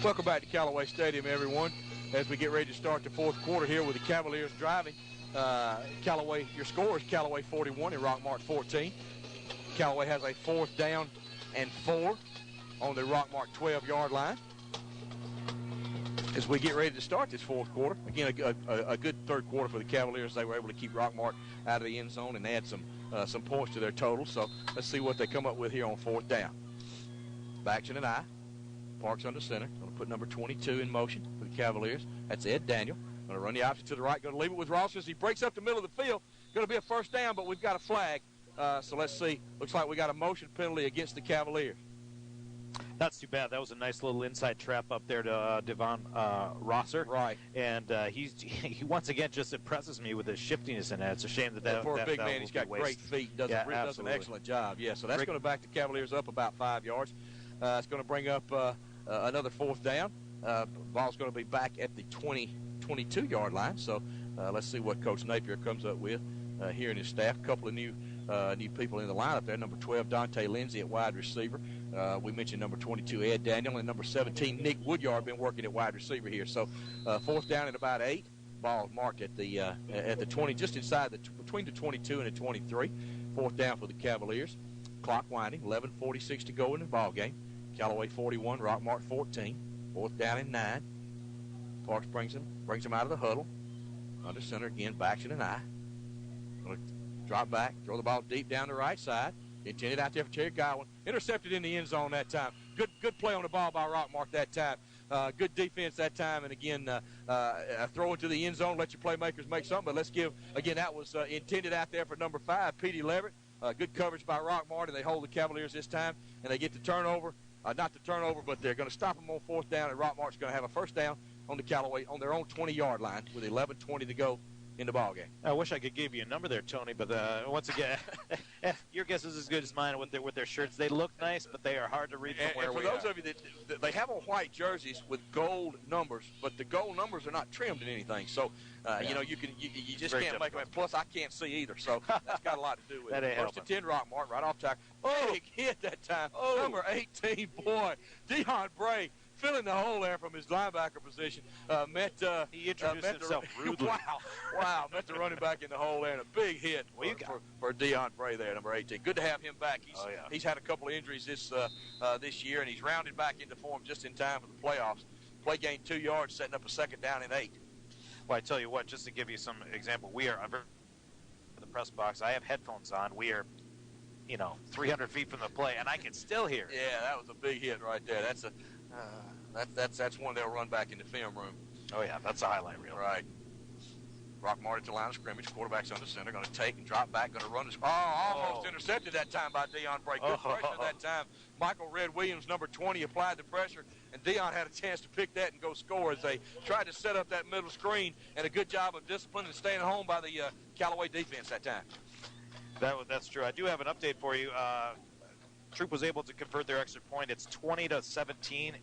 Welcome back to Callaway Stadium, everyone, as we get ready to start the fourth quarter here with the Cavaliers driving. Callaway, your score is Callaway 41 and Rockmart 14. Callaway has a 4th down and 4 on the Rockmart 12-yard line. As we get ready to start this fourth quarter, again, a good third quarter for the Cavaliers. They were able to keep Rockmart out of the end zone and add some points to their total. So let's see what they come up with here on 4th down. Baction and I. Parks under center. Going to put number 22 in motion for the Cavaliers. That's Ed Daniel. Going to run the option to the right. Going to leave it with Ross as he breaks up the middle of the field. Going to be a first down, but we've got a flag. So let's see. Looks like we got a motion penalty against the Cavaliers. That's too bad. That was a nice little inside trap up there to Devon Rosser. Right. And he once again just impresses me with his shiftiness in that. It's a shame that for a big man, he's got great feet. Does an excellent job. Yeah, so that's going to back the Cavaliers up about 5 yards. It's going to bring up another 4th down. Ball's going to be back at the 22-yard line. So let's see what Coach Napier comes up with here in his staff. A couple of new people in the lineup there. Number 12, Dante Lindsay at wide receiver. We mentioned number 22, Ed Daniel, and number 17, Nick Woodyard, been working at wide receiver here. So 4th down at about 8. Ball marked at the 20, just inside between the 22 and the 23. 4th down for the Cavaliers. Clock winding, 11:46 to go in the ball game. Callaway 41, Rockmart 14. 4th down and 9. Parks brings him out of the huddle. Under center again, Baction and I. Going to drop back, throw the ball deep down the right side. Intended out there for Terry Godwin. Intercepted in the end zone that time. Good play on the ball by Rockmart that time. Good defense that time. And, again, throw it to the end zone, let your playmakers make something. But let's give, again, that was intended out there for number 5, Petey Leverett. Good coverage by Rockmart, and they hold the Cavaliers this time. And they get the turnover. Not the turnover, but they're going to stop them on 4th down, and Rockmart's going to have a first down on the Callaway on their own 20-yard line with 11:20 to go in the ball game. I wish I could give you a number there, Tony, but once again, your guess is as good as mine with their shirts. They look nice, but they are hard to read from where we are. And for those of you that they have on white jerseys with gold numbers, but the gold numbers are not trimmed in anything. So, you just can't make them. Plus, I can't see either, so that's got a lot to do with it. First and 10, Rockmart, right off tackle. Big hit that time. Number 18, boy, Deion Bray. Filling the hole there from his linebacker position. He introduced himself rudely. Wow, met the running back in the hole there, and a big hit for Deion Bray there, number 18. Good to have him back. He's had a couple of injuries this year, and he's rounded back into form just in time for the playoffs. Play gained 2 yards, setting up a 2nd down and 8. Well, I tell you what, just to give you some example, we are under the press box. I have headphones on. We are 300 feet from the play, and I can still hear it. Yeah, that was a big hit right there. That's one they'll run back in the film room. Oh, yeah, that's a highlight reel. Right. Rockmart at the line of scrimmage. Quarterback's under center. Going to take and drop back. Going to run this. Almost intercepted that time by Deion Bray. Good pressure that time. Michael Red Williams, number 20, applied the pressure, and Deion had a chance to pick that and go score as they tried to set up that middle screen, and a good job of discipline and staying home by the Callaway defense that time. That's true. I do have an update for you. Troop was able to convert their extra point. It's 20-17 in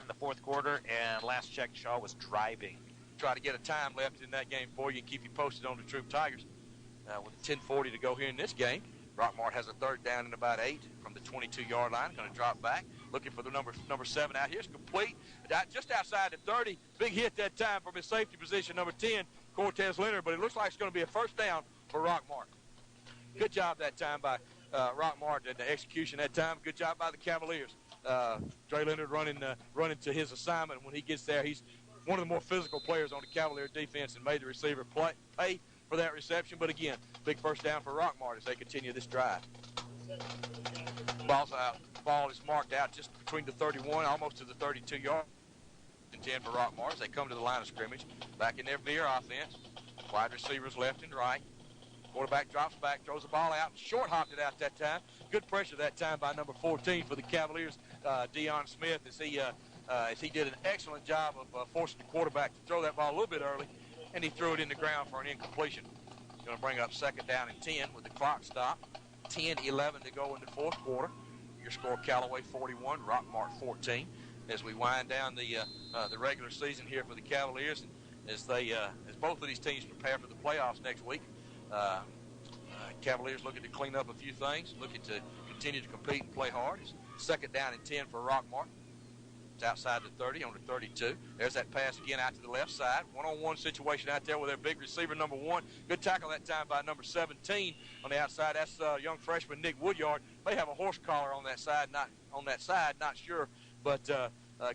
the fourth quarter, and last check, Shaw was driving. Try to get a time left in that game for you and keep you posted on the Troop Tigers. With 10:40 to go here in this game, Rockmart has a 3rd down and about 8 from the 22-yard line. Going to drop back, looking for the number 7 out here. It's complete, just outside the 30. Big hit that time from his safety position, number 10, Cortez Leonard. But it looks like it's going to be a first down for Rockmart. Good job that time by Rockmart and the execution that time. Good job by the Cavaliers. Dre Leonard running to his assignment. When he gets there, he's one of the more physical players on the Cavalier defense and made the receiver pay for that reception. But again, big first down for Rockmart as they continue this drive. Ball's out. Ball is marked out just between the 31, almost to the 32-yard. And 10 for Rockmart as they come to the line of scrimmage. Back in their veer offense. Wide receivers left and right. Quarterback drops back, throws the ball out, short-hopped it out that time. Good pressure that time by number 14 for the Cavaliers, Deion Smith, as he did an excellent job of forcing the quarterback to throw that ball a little bit early, and he threw it in the ground for an incompletion. Going to bring up 2nd down and 10 with the clock stopped. 10-11 to go in the 4th quarter. Your score, Callaway 41, Rockmart 14. As we wind down the regular season here for the Cavaliers, and as both of these teams prepare for the playoffs next week, Cavaliers looking to clean up a few things, looking to continue to compete and play hard. It's 2nd down and 10 for Rockmart. It's outside the 30 on the 32. There's that pass again out to the left side. One-on-one situation out there with their big receiver, number 1. Good tackle that time by number 17 on the outside. That's young freshman Nick Woodyard. May have a horse collar on that side, not sure. But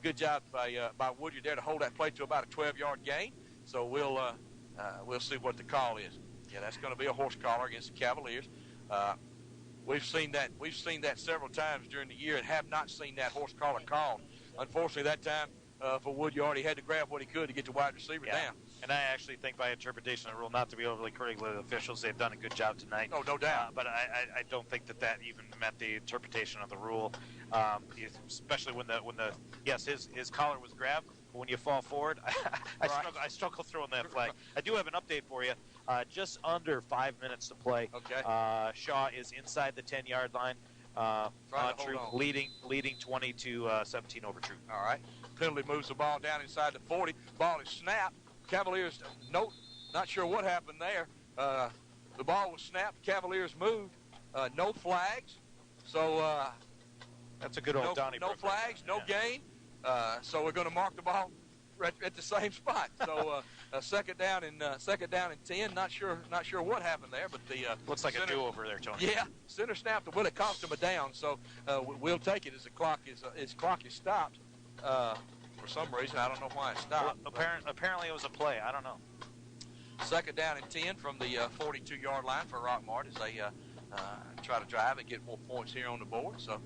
good job by Woodyard there to hold that play to about a 12-yard gain. So we'll see what the call is. Yeah, that's going to be a horse collar against the Cavaliers. We've seen that several times during the year and have not seen that horse collar called. Unfortunately, that time for Woodyard, he had to grab what he could to get the wide receiver down. And I actually think by interpretation of the rule, not to be overly critical of the officials, they've done a good job tonight. Oh, no doubt. But I don't think that even meant the interpretation of the rule, especially when his collar was grabbed. But when you fall forward, I struggle throwing that flag. I do have an update for you. Just under 5 minutes to play. Okay. Shaw is inside the 10-yard line. Leading 20 to 17 over Troop. All right. Penalty moves the ball down inside the 40. Ball is snapped. Cavaliers, not sure what happened there. The ball was snapped. Cavaliers moved. No flags. So that's a good old Donnie. No flags, no gain. So we're going to mark the ball right at the same spot. So 2nd down and 10. Not sure what happened there, but the looks like a do-over there, Tony. Yeah, center snapped. Well, it cost him a down. So we'll take it as the clock is stopped. For some reason, I don't know why it stopped. Well, apparently it was a play. I don't know. 2nd down and 10 from the 42-yard line for Rockmart as they try to drive and get more points here on the board. So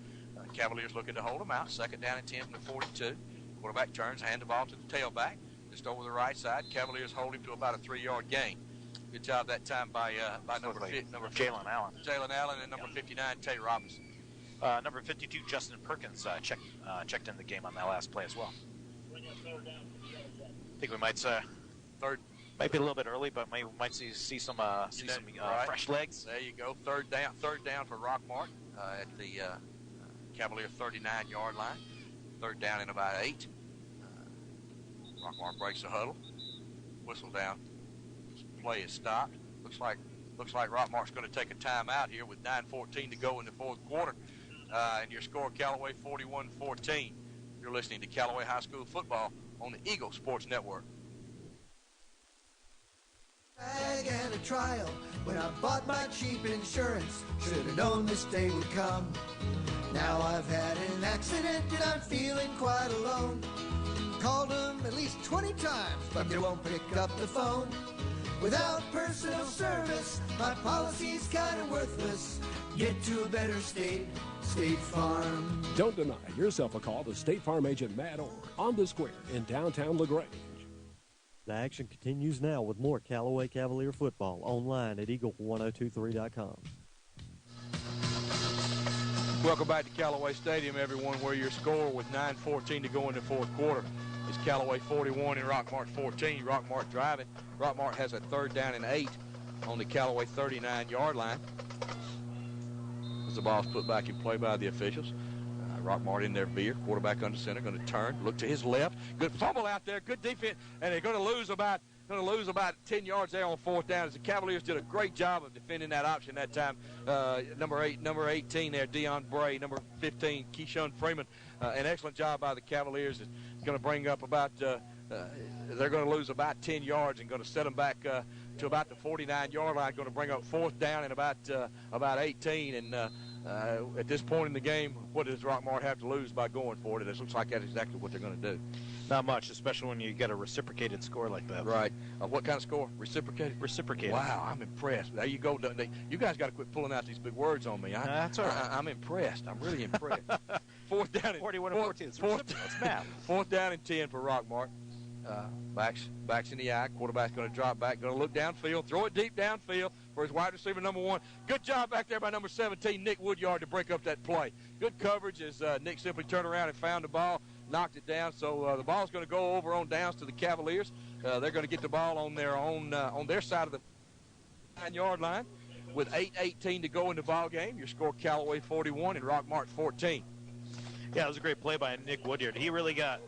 Cavaliers looking to hold them out. 2nd down and 10 from the 42. Quarterback turns, hand the ball to the tailback. Just over the right side. Cavaliers hold him to about a 3-yard gain. Good job that time by number Jalen Allen. Jalen Allen and number 59, Tay Robinson. Number 52, Justin Perkins, checked in the game on that last play as well. I think we might third. Might be a little bit early, but we might see some fresh legs. There you go. Third down for Rockmart at the Cavalier 39-yard line. 3rd down in about 8. Rockmart breaks the huddle. Whistle down. Play is stopped. Looks like Rockmart's going to take a timeout here with 9:14 to go in the 4th quarter. And your score, Callaway 41-14. You're listening to Callaway High School football on the Eagle Sports Network. And a trial when I bought my cheap insurance. Should have known this day would come. Now I've had an accident and I'm feeling quite alone. Called them at least 20 times, but they won't pick up the phone. Without personal service, my policy's kind of worthless. Get to a better state, State Farm. Don't deny yourself a call to State Farm agent Matt Orr on the Square in downtown LaGrange. The action continues now with more Callaway Cavalier football online at eagle1023.com. Welcome back to Callaway Stadium, everyone, where your score with 9:14 to go in the 4th quarter is Callaway 41 and Rockmart 14. Rockmart driving. Rockmart has a 3rd down and 8 on the Callaway 39-yard line. As the ball's put back in play by the officials. Rockmart in their veer. Quarterback under center, going to turn, look to his left. Good fumble out there, good defense, and they're going to lose about 10 yards there on 4th down. As the Cavaliers did a great job of defending that option that time. Number 18 there, Deion Bray. Number 15, Keyshawn Freeman. An excellent job by the Cavaliers. It's going to bring up about. They're going to lose about 10 yards and going to set them back to about the 49-yard line. Going to bring up 4th down and about 18 and. At this point in the game, what does Rockmart have to lose by going for it? It looks like that's exactly what they're going to do. Not much, especially when you get a reciprocated score like that. Right. What kind of score? Reciprocated? Reciprocated. Wow, I'm impressed. There you go. You guys got to quit pulling out these big words on me. That's all right. I'm impressed. I'm really impressed. 4th down and 41 and 14. It's math. 4th down and 10 for Rockmart. Backs in the eye. Quarterback's going to drop back. Going to look downfield. Throw it deep downfield for his wide receiver number 1. Good job back there by number 17, Nick Woodyard, to break up that play. Good coverage as Nick simply turned around and found the ball, knocked it down. So the ball's going to go over on downs to the Cavaliers. They're going to get the ball on their side of the 9-yard line with 8:18 to go in the ball game. Your score, Callaway 41 and Rockmart 14. Yeah, it was a great play by Nick Woodyard. He really got,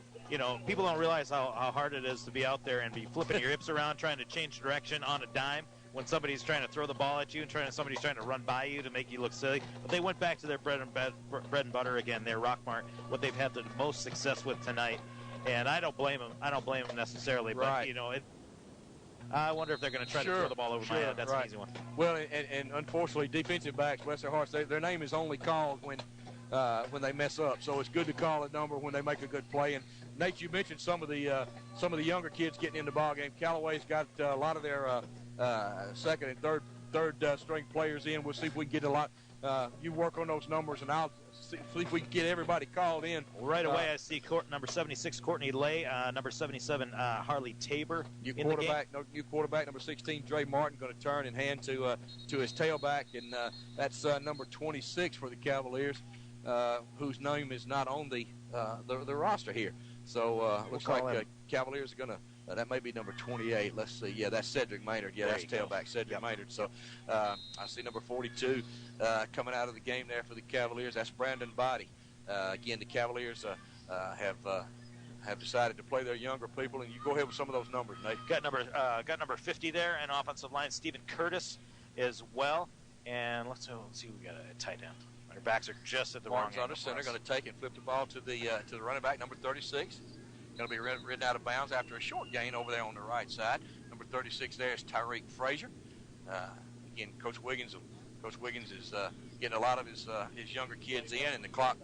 people don't realize how hard it is to be out there and be flipping your hips around, trying to change direction on a dime when somebody's trying to throw the ball at you and somebody's trying to run by you to make you look silly. But they went back to their bread and butter again, their Rockmart, what they've had the most success with tonight. And I don't blame them. I don't blame them necessarily. Right. But, I wonder if they're going to try to throw the ball over my head. That's an easy one. Well, and unfortunately, defensive backs, bless their hearts, their name is only called when they mess up. So it's good to call a number when they make a good play. And Nate, you mentioned some of the younger kids getting in the ball game. Callaway's got a lot of their second and third string players in. We'll see if we can get a lot. You work on those numbers, and I'll see if we can get everybody called in. Right away, I see number 76, Courtney Lay, number 77, Harley Tabor. New quarterback, number 16, Dre Martin, going to turn and hand to his tailback, and that's number 26 for the Cavaliers, whose name is not on the roster here. So looks like Cavaliers are going to. That may be number 28. Let's see. Yeah, that's Cedric Maynard. Yeah, that's tailback Cedric Maynard. So I see number 42 coming out of the game there for the Cavaliers. That's Brandon Body. Again, the Cavaliers have decided to play their younger people, and you go ahead with some of those numbers, Nate. Got number 50 there, and offensive line Stephen Curtis as well. And let's see who we got a tight end. Our backs are just at the wrong under center, going to take and flip the ball to the running back, number 36. Going to be ridden out of bounds after a short gain over there on the right side. Number 36 there is Tyreek Frazier. Again, Coach Wiggins is getting a lot of his younger kids in, and the clock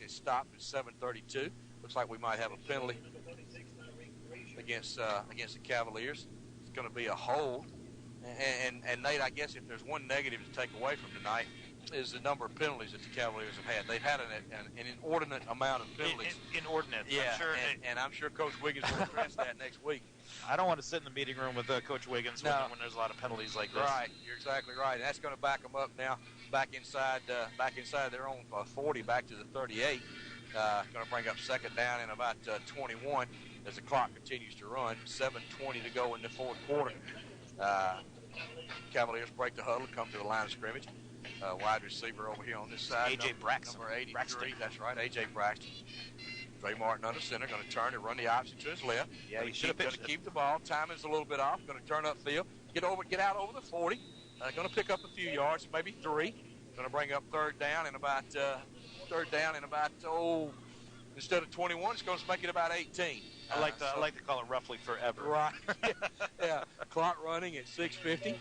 has stopped at 7:32. Looks like we might have a penalty against the Cavaliers. It's going to be a hold. And Nate, I guess if there's one negative to take away from tonight, is the number of penalties that the Cavaliers have had. They've had an inordinate amount of penalties. Inordinate. Yeah, I'm sure, and I'm sure Coach Wiggins will address that next week. I don't want to sit in the meeting room with Coach Wiggins when there's a lot of penalties like this. Right, you're exactly right. And that's going to back them up now, back inside their own 40, back to the 38. Going to bring up second down in about 21 as the clock continues to run. 7:20 to go in the fourth quarter. Cavaliers break the huddle, come to the line of scrimmage. Wide receiver over here on this side. A.J. Braxton. Number 83. Braxton. That's right, A.J. Braxton. Dre Martin under center, going to turn and run the opposite to his left. Yeah, he should have pitched. Going to keep the ball. Time is a little bit off. Going to turn upfield. Get out over the 40. Going to pick up a few yards, maybe 3. Going to bring up third down in about instead of 21, it's going to make it about 18. I like to call it roughly forever. Right. Yeah. Clock running at 6:50.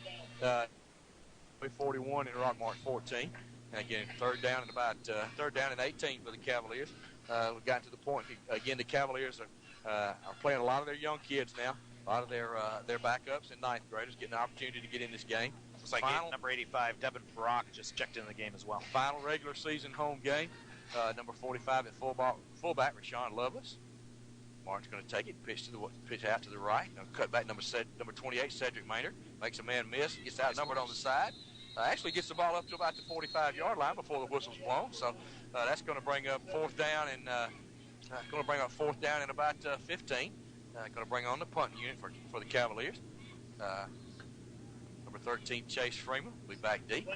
41 and Rockmart 14. And again, third down and 18 for the Cavaliers. We've gotten to the point again. The Cavaliers are playing a lot of their young kids now. A lot of their backups and ninth graders getting an opportunity to get in this game. Looks like number 85, Devin Brock, just checked in the game as well. Final regular season home game. Number 45 at fullback, Rashawn Lovelace. Martin's going to take it, pitch out to the right. Now cut back number 28, Cedric Maynard. Makes a man miss. Gets outnumbered on the side. Actually gets the ball up to about the 45-yard line before the whistle's blown. So that's going to bring up fourth down in about 15. Going to bring on the punt unit for the Cavaliers. Number 13, Chase Freeman, will be back deep.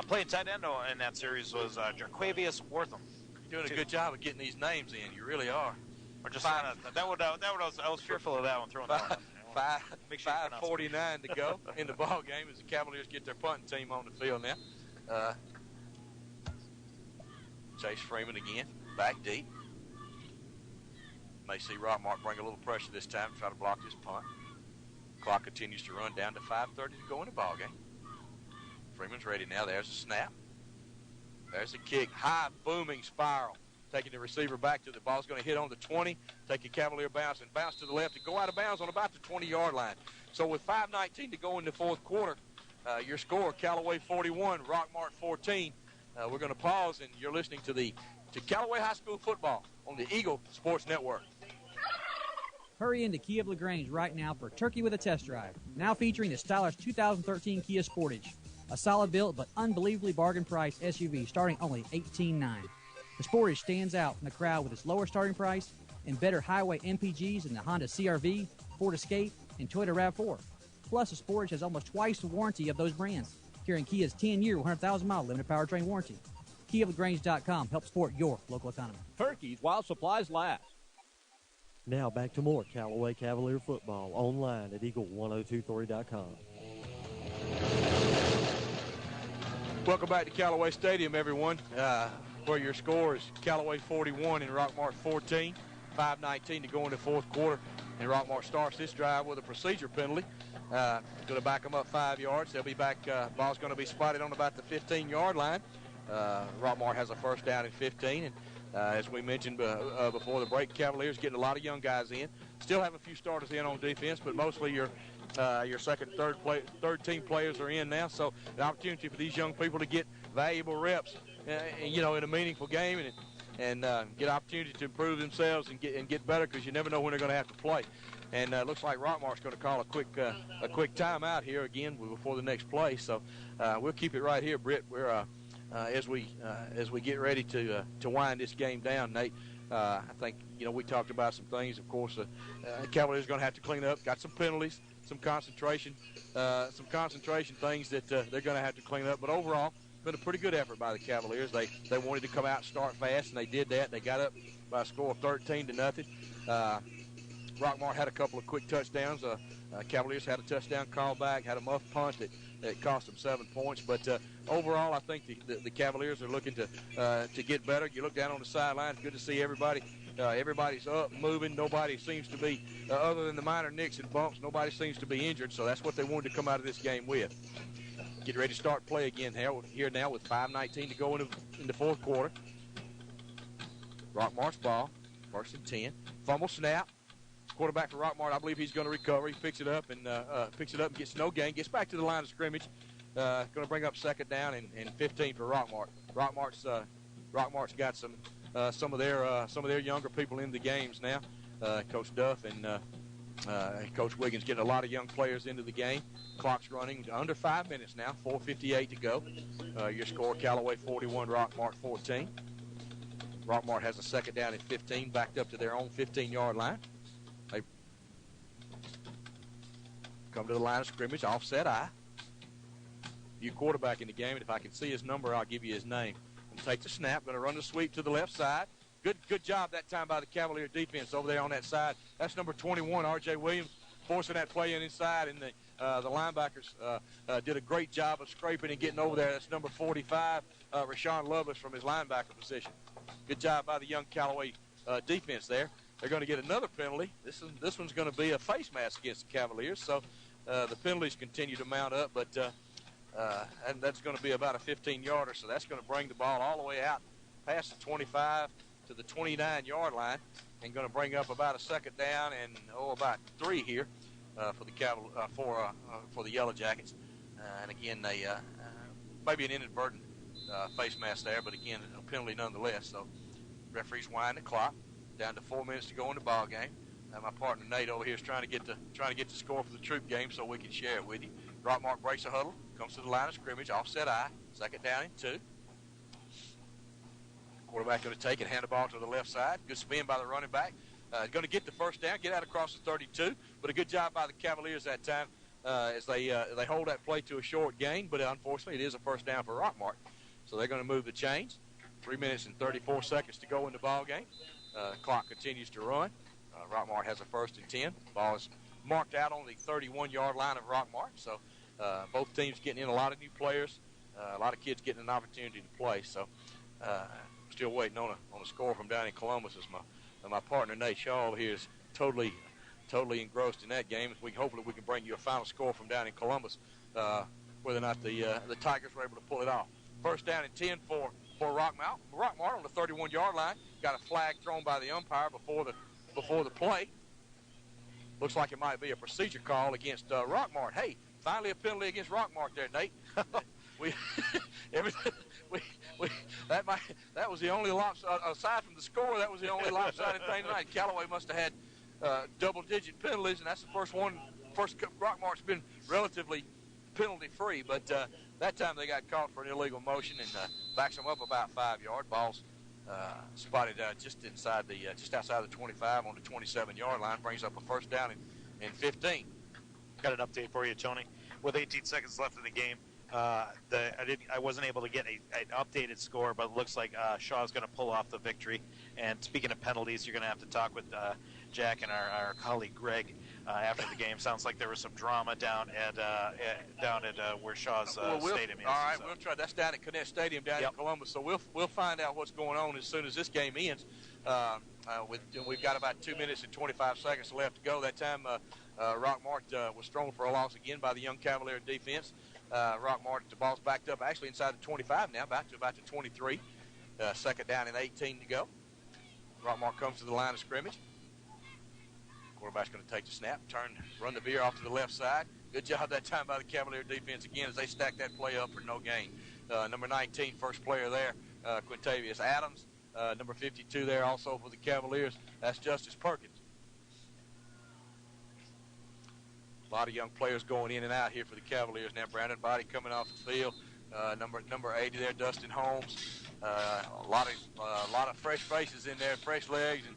Playing tight end in that series was Jarquavius Wortham. You're doing a good job of getting these names in. You really are. Or just I was fearful of that one, throwing that one. 5:49 to go in the ball game as the Cavaliers get their punting team on the field now. Chase Freeman again, back deep. May see Rockmart bring a little pressure this time to try to block this punt. Clock continues to run down to 5:30 to go in the ball game. Freeman's ready now. There's a snap. There's a kick. High booming spiral. Taking the receiver back to the ball's going to hit on the 20. Take a Cavalier bounce and bounce to the left and go out of bounds on about the 20-yard line. So with 5:19 to go in the fourth quarter, your score, Callaway 41, Rockmart 14. We're going to pause, and you're listening to Callaway High School football on the Eagle Sports Network. Hurry into Kia of LaGrange right now for Turkey with a Test Drive. Now featuring the stylish 2013 Kia Sportage. A solid built but unbelievably bargain priced SUV starting only $18,900. The Sportage stands out in the crowd with its lower starting price and better highway MPGs than the Honda CR-V, Ford Escape, and Toyota RAV4. Plus, the Sportage has almost twice the warranty of those brands, carrying Kia's 10-year, 100,000-mile limited powertrain warranty. KiaLaGrange.com helps support your local economy. Turkeys while supplies last. Now back to more Callaway Cavalier football online at Eagle1023.com. Welcome back to Callaway Stadium, everyone, where your score is Callaway 41 and Rockmart 14, 5:19 to go in the fourth quarter, and Rockmart starts this drive with a procedure penalty. Going to back them up 5 yards. They'll be back. Ball's going to be spotted on about the 15-yard line. Rockmart has a first down and 15, and as we mentioned before the break, Cavaliers getting a lot of young guys in. Still have a few starters in on defense, but mostly your second, third team players are in now. So an opportunity for these young people to get valuable reps, in a meaningful game, and get opportunity to improve themselves and get better, because you never know when they're going to have to play. And it looks like Rockmart's going to call a quick timeout here again before the next play. So we'll keep it right here, Britt. We're as we get ready to wind this game down, Nate. I think we talked about some things. Of course, Cavaliers are going to have to clean up. Got some penalties, some concentration things that they're going to have to clean up. But overall, been a pretty good effort by the Cavaliers. They wanted to come out and start fast, and they did that. They got up by a score of 13-0. Rockmart had a couple of quick touchdowns. Cavaliers had a touchdown call back, had a muff punt that cost them 7 points. But overall, I think the Cavaliers are looking to get better. You look down on the sideline, it's good to see everybody. Everybody's up, moving. Nobody seems to be, other than the minor nicks and bumps, nobody seems to be injured. So that's what they wanted to come out of this game with. Get ready to start play again here now with 5:19 to go in the fourth quarter. Rockmart's ball, first and 10. Fumble snap. Quarterback for Rockmart, I believe he's going to recover. He picks it up and gets no gain. Gets back to the line of scrimmage. Going to bring up second down and 15 for Rockmart. Rockmart's got some of their younger people in the games now. Coach Duff and Coach Wiggins getting a lot of young players into the game. Clock's running under 5 minutes now. 4:58 to go. Your score: Callaway 41, Rockmart 14. Rockmart has a second down and 15, backed up to their own 15-yard line. They come to the line of scrimmage, offset eye. You quarterback in the game, and if I can see his number, I'll give you his name. And take the snap, going to run the sweep to the left side. Good job that time by the Cavalier defense over there on that side. That's number 21, R.J. Williams, forcing that play inside, and the linebackers did a great job of scraping and getting over there. That's number 45, Rashawn Lovelace, from his linebacker position. Good job by the young Callaway defense there. They're going to get another penalty. This one's going to be a face mask against the Cavaliers. So the penalties continue to mount up, but and that's going to be about a 15-yarder. So that's going to bring the ball all the way out past the 25 to the 29-yard line, and going to bring up about a second down and about 3 here for the for the Yellow Jackets. And again, they maybe an inadvertent face mask there, but again, a penalty nonetheless. So referees wind the clock. Down to 4 minutes to go in the ball game. My partner Nate over here is trying to get the score for the troop game so we can share it with you. Rockmart breaks a huddle, comes to the line of scrimmage, offset eye, second down and 2. Quarterback going to take it, hand the ball to the left side. Good spin by the running back. Going to get the first down, get out across the 32. But a good job by the Cavaliers that time as they hold that play to a short gain. But unfortunately, it is a first down for Rockmart. So they're going to move the chains. 3 minutes and 34 seconds to go in the ball game. Clock continues to run. Rockmart has a first and 10. Ball is marked out on the 31-yard line of Rockmart. So both teams getting in a lot of new players, a lot of kids getting an opportunity to play. So still waiting on a score from down in Columbus. As my partner Nate Shaw over here is totally engrossed in that game. Hopefully we can bring you a final score from down in Columbus, whether or not the Tigers were able to pull it off. First down and 10 for Rockmart. Rockmart on the 31-yard line. Got a flag thrown by the umpire before the play. Looks like it might be a procedure call against Rockmart. Hey, finally a penalty against Rockmart there, Nate. That was the only aside from the score, that was the only lopsided thing tonight. Callaway must have had double-digit penalties, and that's the first Rockmart's been relatively penalty-free, but that time they got caught for an illegal motion and backs them up about 5 yard. Ball's spotted just outside the 25 on the 27-yard line, brings up a first down and 15. Got an update for you, Tony. With 18 seconds left in the game, I wasn't able to get an updated score, but it looks like Shaw's going to pull off the victory. And speaking of penalties, you're going to have to talk with Jack and our colleague Greg after the game. Sounds like there was some drama down at where Shaw's stadium is. All right, we'll try. That's down at Connect Stadium down in Columbus. So we'll find out what's going on as soon as this game ends. We've got about 2 minutes and 25 seconds left to go. That time, Rockmart was thrown for a loss again by the young Cavalier defense. Rockmart, the ball's backed up actually inside the 25 now, about to 23. Second down and 18 to go. Rockmart comes to the line of scrimmage. Quarterback's going to take the snap, run the veer off to the left side. Good job that time by the Cavalier defense again as they stack that play up for no gain. Number 19, first player there, Quintavious Adams. Number 52 there also for the Cavaliers. That's Justice Perkins. A lot of young players going in and out here for the Cavaliers now. Brandon Body coming off the field. Number 80 there, Dustin Holmes. A lot of fresh faces in there, fresh legs, and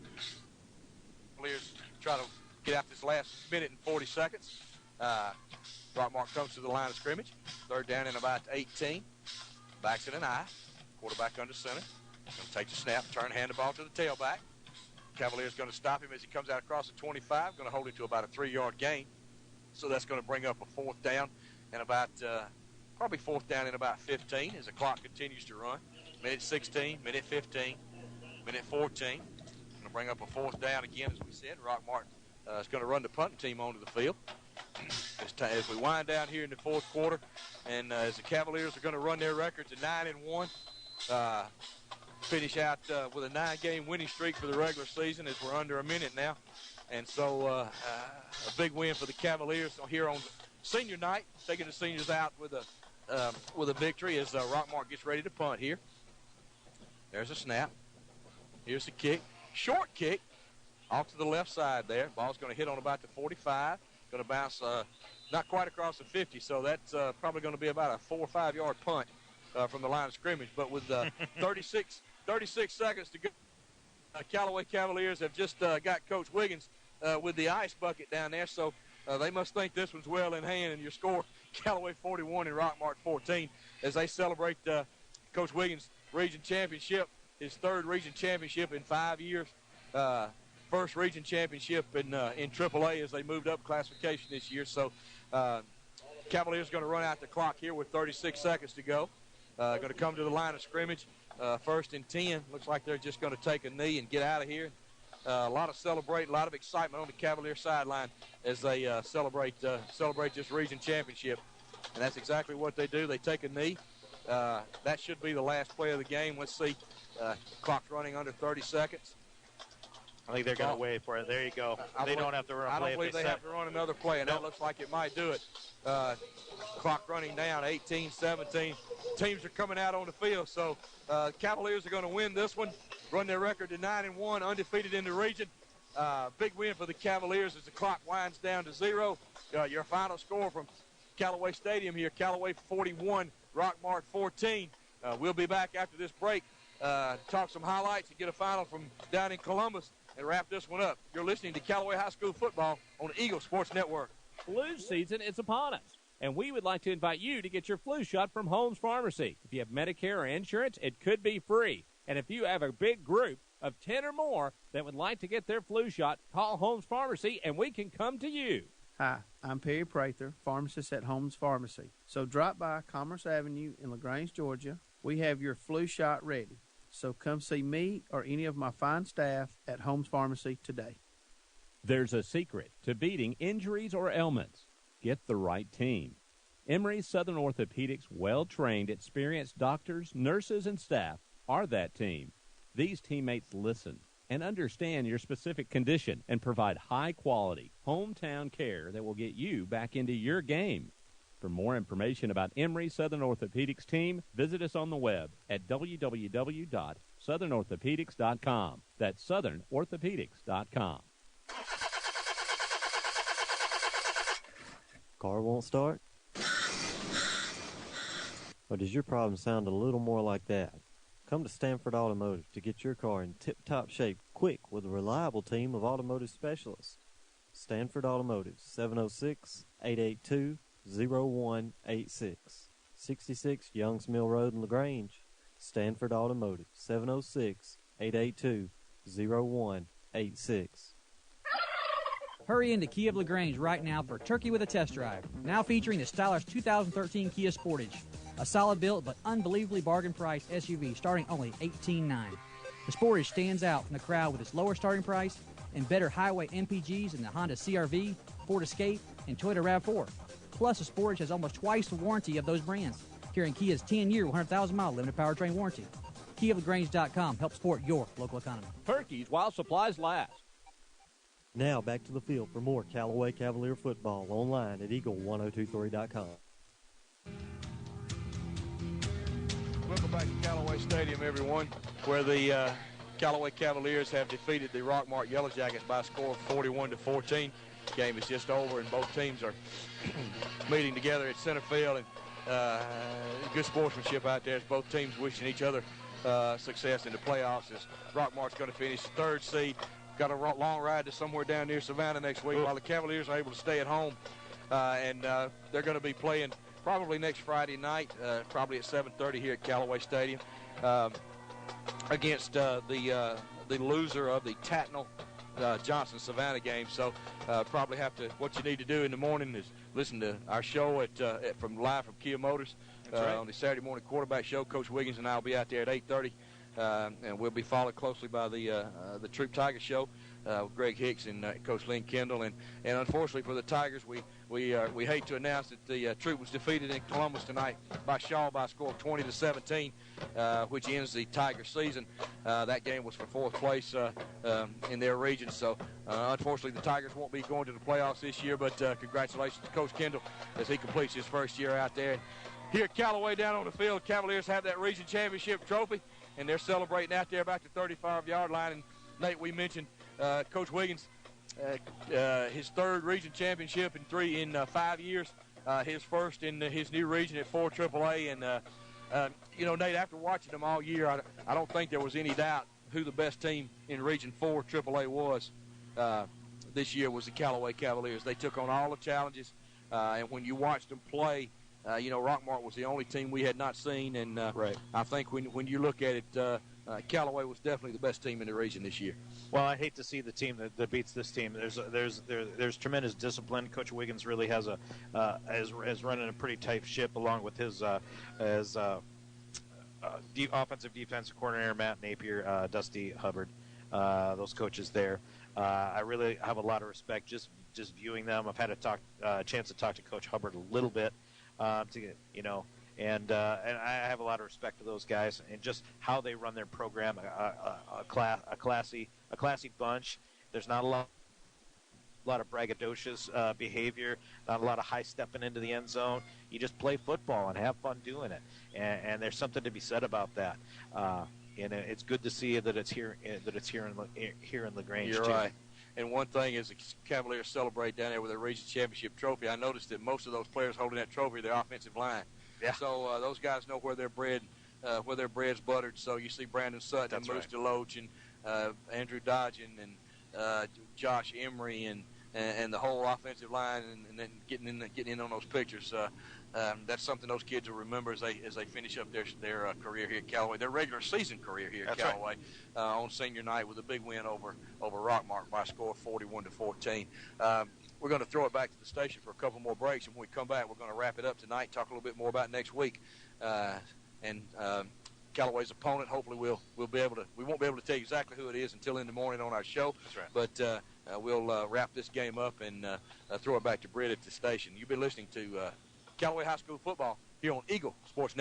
Cavaliers try to get out this last minute and 40 seconds. Rockmart comes to the line of scrimmage. Third down and about 18. Backs it an eye. Quarterback under center. Going to take the snap, hand the ball to the tailback. Cavaliers going to stop him as he comes out across the 25. Going to hold him to about a 3-yard gain. So that's going to bring up a fourth down and probably fourth down in about 15 as the clock continues to run. Minute 16, minute 15, minute 14. Going to bring up a fourth down again, as we said. Rockmart is going to run the punting team onto the field. As we wind down here in the fourth quarter, and as the Cavaliers are going to run their record to 9-1, finish out with a 9-game winning streak for the regular season as we're under a minute now. And so a big win for the Cavaliers here on senior night, taking the seniors out with a victory as Rockmart gets ready to punt here. There's a snap. Here's the kick. Short kick off to the left side there. Ball's going to hit on about the 45. Going to bounce not quite across the 50, so that's probably going to be about a 4 or 5 yard punt from the line of scrimmage. But with 36 seconds to go, Callaway Cavaliers have just got Coach Wiggins with the ice bucket down there, so they must think this one's well in hand. And your score, Callaway 41 and Rockmart 14, as they celebrate Coach Wiggins' region championship, his third region championship in 5 years. First region championship in AAA as they moved up classification this year. So Cavaliers going to run out the clock here with 36 seconds to go. Going to come to the line of scrimmage. First and 10. Looks like they're just going to take a knee and get out of here. A lot of celebrating, a lot of excitement on the Cavalier sideline as they celebrate this region championship. And that's exactly what they do. They take a knee. That should be the last play of the game. Let's see. Clock's running under 30 seconds. I think they're going to wait for it. There you go. They don't have to run a play. I don't believe they have to run another play, and that looks like it might do it. Clock running down, 18, 17. Teams are coming out on the field, so Cavaliers are going to win this one, run their record to 9-1, undefeated in the region. Big win for the Cavaliers as the clock winds down to 0. Your final score from Callaway Stadium here, Callaway 41, Rockmart 14. We'll be back after this break, talk some highlights and get a final from down in Columbus and wrap this one up. You're listening to Callaway High School football on the Eagle Sports Network. Flu season is upon us, and we would like to invite you to get your flu shot from Holmes Pharmacy. If you have Medicare or insurance, it could be free. And if you have a big group of 10 or more that would like to get their flu shot, call Holmes Pharmacy, and we can come to you. Hi, I'm Perry Prather, pharmacist at Holmes Pharmacy. So drop by Commerce Avenue in LaGrange, Georgia. We have your flu shot ready. So come see me or any of my fine staff at Holmes Pharmacy today. There's a secret to beating injuries or ailments. Get the right team. Emory Southern Orthopedics' well-trained, experienced doctors, nurses, and staff are that team. These teammates listen and understand your specific condition and provide high-quality, hometown care that will get you back into your game. For more information about Emory Southern Orthopedics team, visit us on the web at www.southernorthopedics.com. That's southernorthopedics.com. Car won't start? Or does your problem sound a little more like that? Come to Stanford Automotive to get your car in tip-top shape quick with a reliable team of automotive specialists. Stanford Automotive, 706-882-0186. 66 Youngs Mill Road in LaGrange. Stanford Automotive, 706-882-0186. Hurry into Kia of LaGrange right now for Turkey with a Test Drive. Now featuring the stylish 2013 Kia Sportage. A solid built but unbelievably bargain priced SUV starting only $18,900. The Sportage stands out from the crowd with its lower starting price and better highway MPGs than the Honda CR-V, Ford Escape, and Toyota RAV4. Plus, the Sportage has almost twice the warranty of those brands, carrying Kia's 10-year, 100,000-mile limited powertrain warranty. KiaofLaGrange.com helps support your local economy. Turkeys while supplies last. Now back to the field for more Callaway Cavalier football online at eagle1023.com. Welcome back to Callaway Stadium, everyone, where the Callaway Cavaliers have defeated the Rockmart Yellow Jackets by a score of 41-14. Game is just over, and both teams are meeting together at center field, and good sportsmanship out there as both teams wishing each other success in the playoffs, as Rockmart's going to finish third seed. Got a long ride to somewhere down near Savannah next week, while the Cavaliers are able to stay at home, and they're going to be playing probably next Friday night, probably at 7:30 here at Callaway Stadium, against the loser of the Tatnall Johnson Savannah game. So probably have to, what you need to do in the morning is listen to our show from live from Kia Motors on the Saturday morning quarterback show. Coach Wiggins and I will be out there at 8:30. And we'll be followed closely by the Troop Tiger show with Greg Hicks and Coach Lynn Kendall. And unfortunately for the Tigers, we hate to announce that the Troop was defeated in Columbus tonight by Shaw by a score of 20-17, which ends the Tiger season. That game was for fourth place in their region. So unfortunately, the Tigers won't be going to the playoffs this year. But congratulations to Coach Kendall as he completes his first year out there. Here at Callaway down on the field, Cavaliers have that region championship trophy, and they're celebrating out there about the 35-yard line. And Nate, we mentioned Coach Wiggins, his third region championship in 5 years, his first in his new region at 4 AAA. And Nate, after watching them all year, I don't think there was any doubt who the best team in Region 4 AAA was. This year was the Callaway Cavaliers. They took on all the challenges, and when you watched them play, Rockmart was the only team we had not seen, and I think when you look at it, Callaway was definitely the best team in the region this year. Well, I hate to see the team that beats this team. There's tremendous discipline. Coach Wiggins really has is running a pretty tight ship, along with his offensive defensive coordinator Matt Napier, Dusty Hubbard, those coaches there. I really have a lot of respect just viewing them. I've had a chance to talk to Coach Hubbard a little bit. And I have a lot of respect for those guys and just how they run their program. A classy bunch. There's not a lot of braggadocious behavior, not a lot of high stepping into the end zone. You just play football and have fun doing it, and there's something to be said about that. And it's good to see that it's here in LaGrange. You're too. right. And one thing is the Cavaliers celebrate down there with their region championship trophy. I noticed that most of those players holding that trophy are their offensive line. Yeah. So those guys know where their bread's buttered. So you see Brandon Sutton, and Moose DeLoach, and Andrew Dodgen, and Josh Emery, and the whole offensive line, and then getting in on those pictures. That's something those kids will remember as they finish up their career here at Callaway, their regular season career here at Callaway, on senior night with a big win over Rockmart by a score of 41-14. We're going to throw it back to the station for a couple more breaks, and when we come back, we're going to wrap it up tonight, talk a little bit more about next week, and Callaway's opponent. Hopefully, we won't be able to tell you exactly who it is until in the morning on our show. That's right. But we'll wrap this game up and throw it back to Britt at the station. You've been listening to Callaway High School football here on Eagle Sports Network.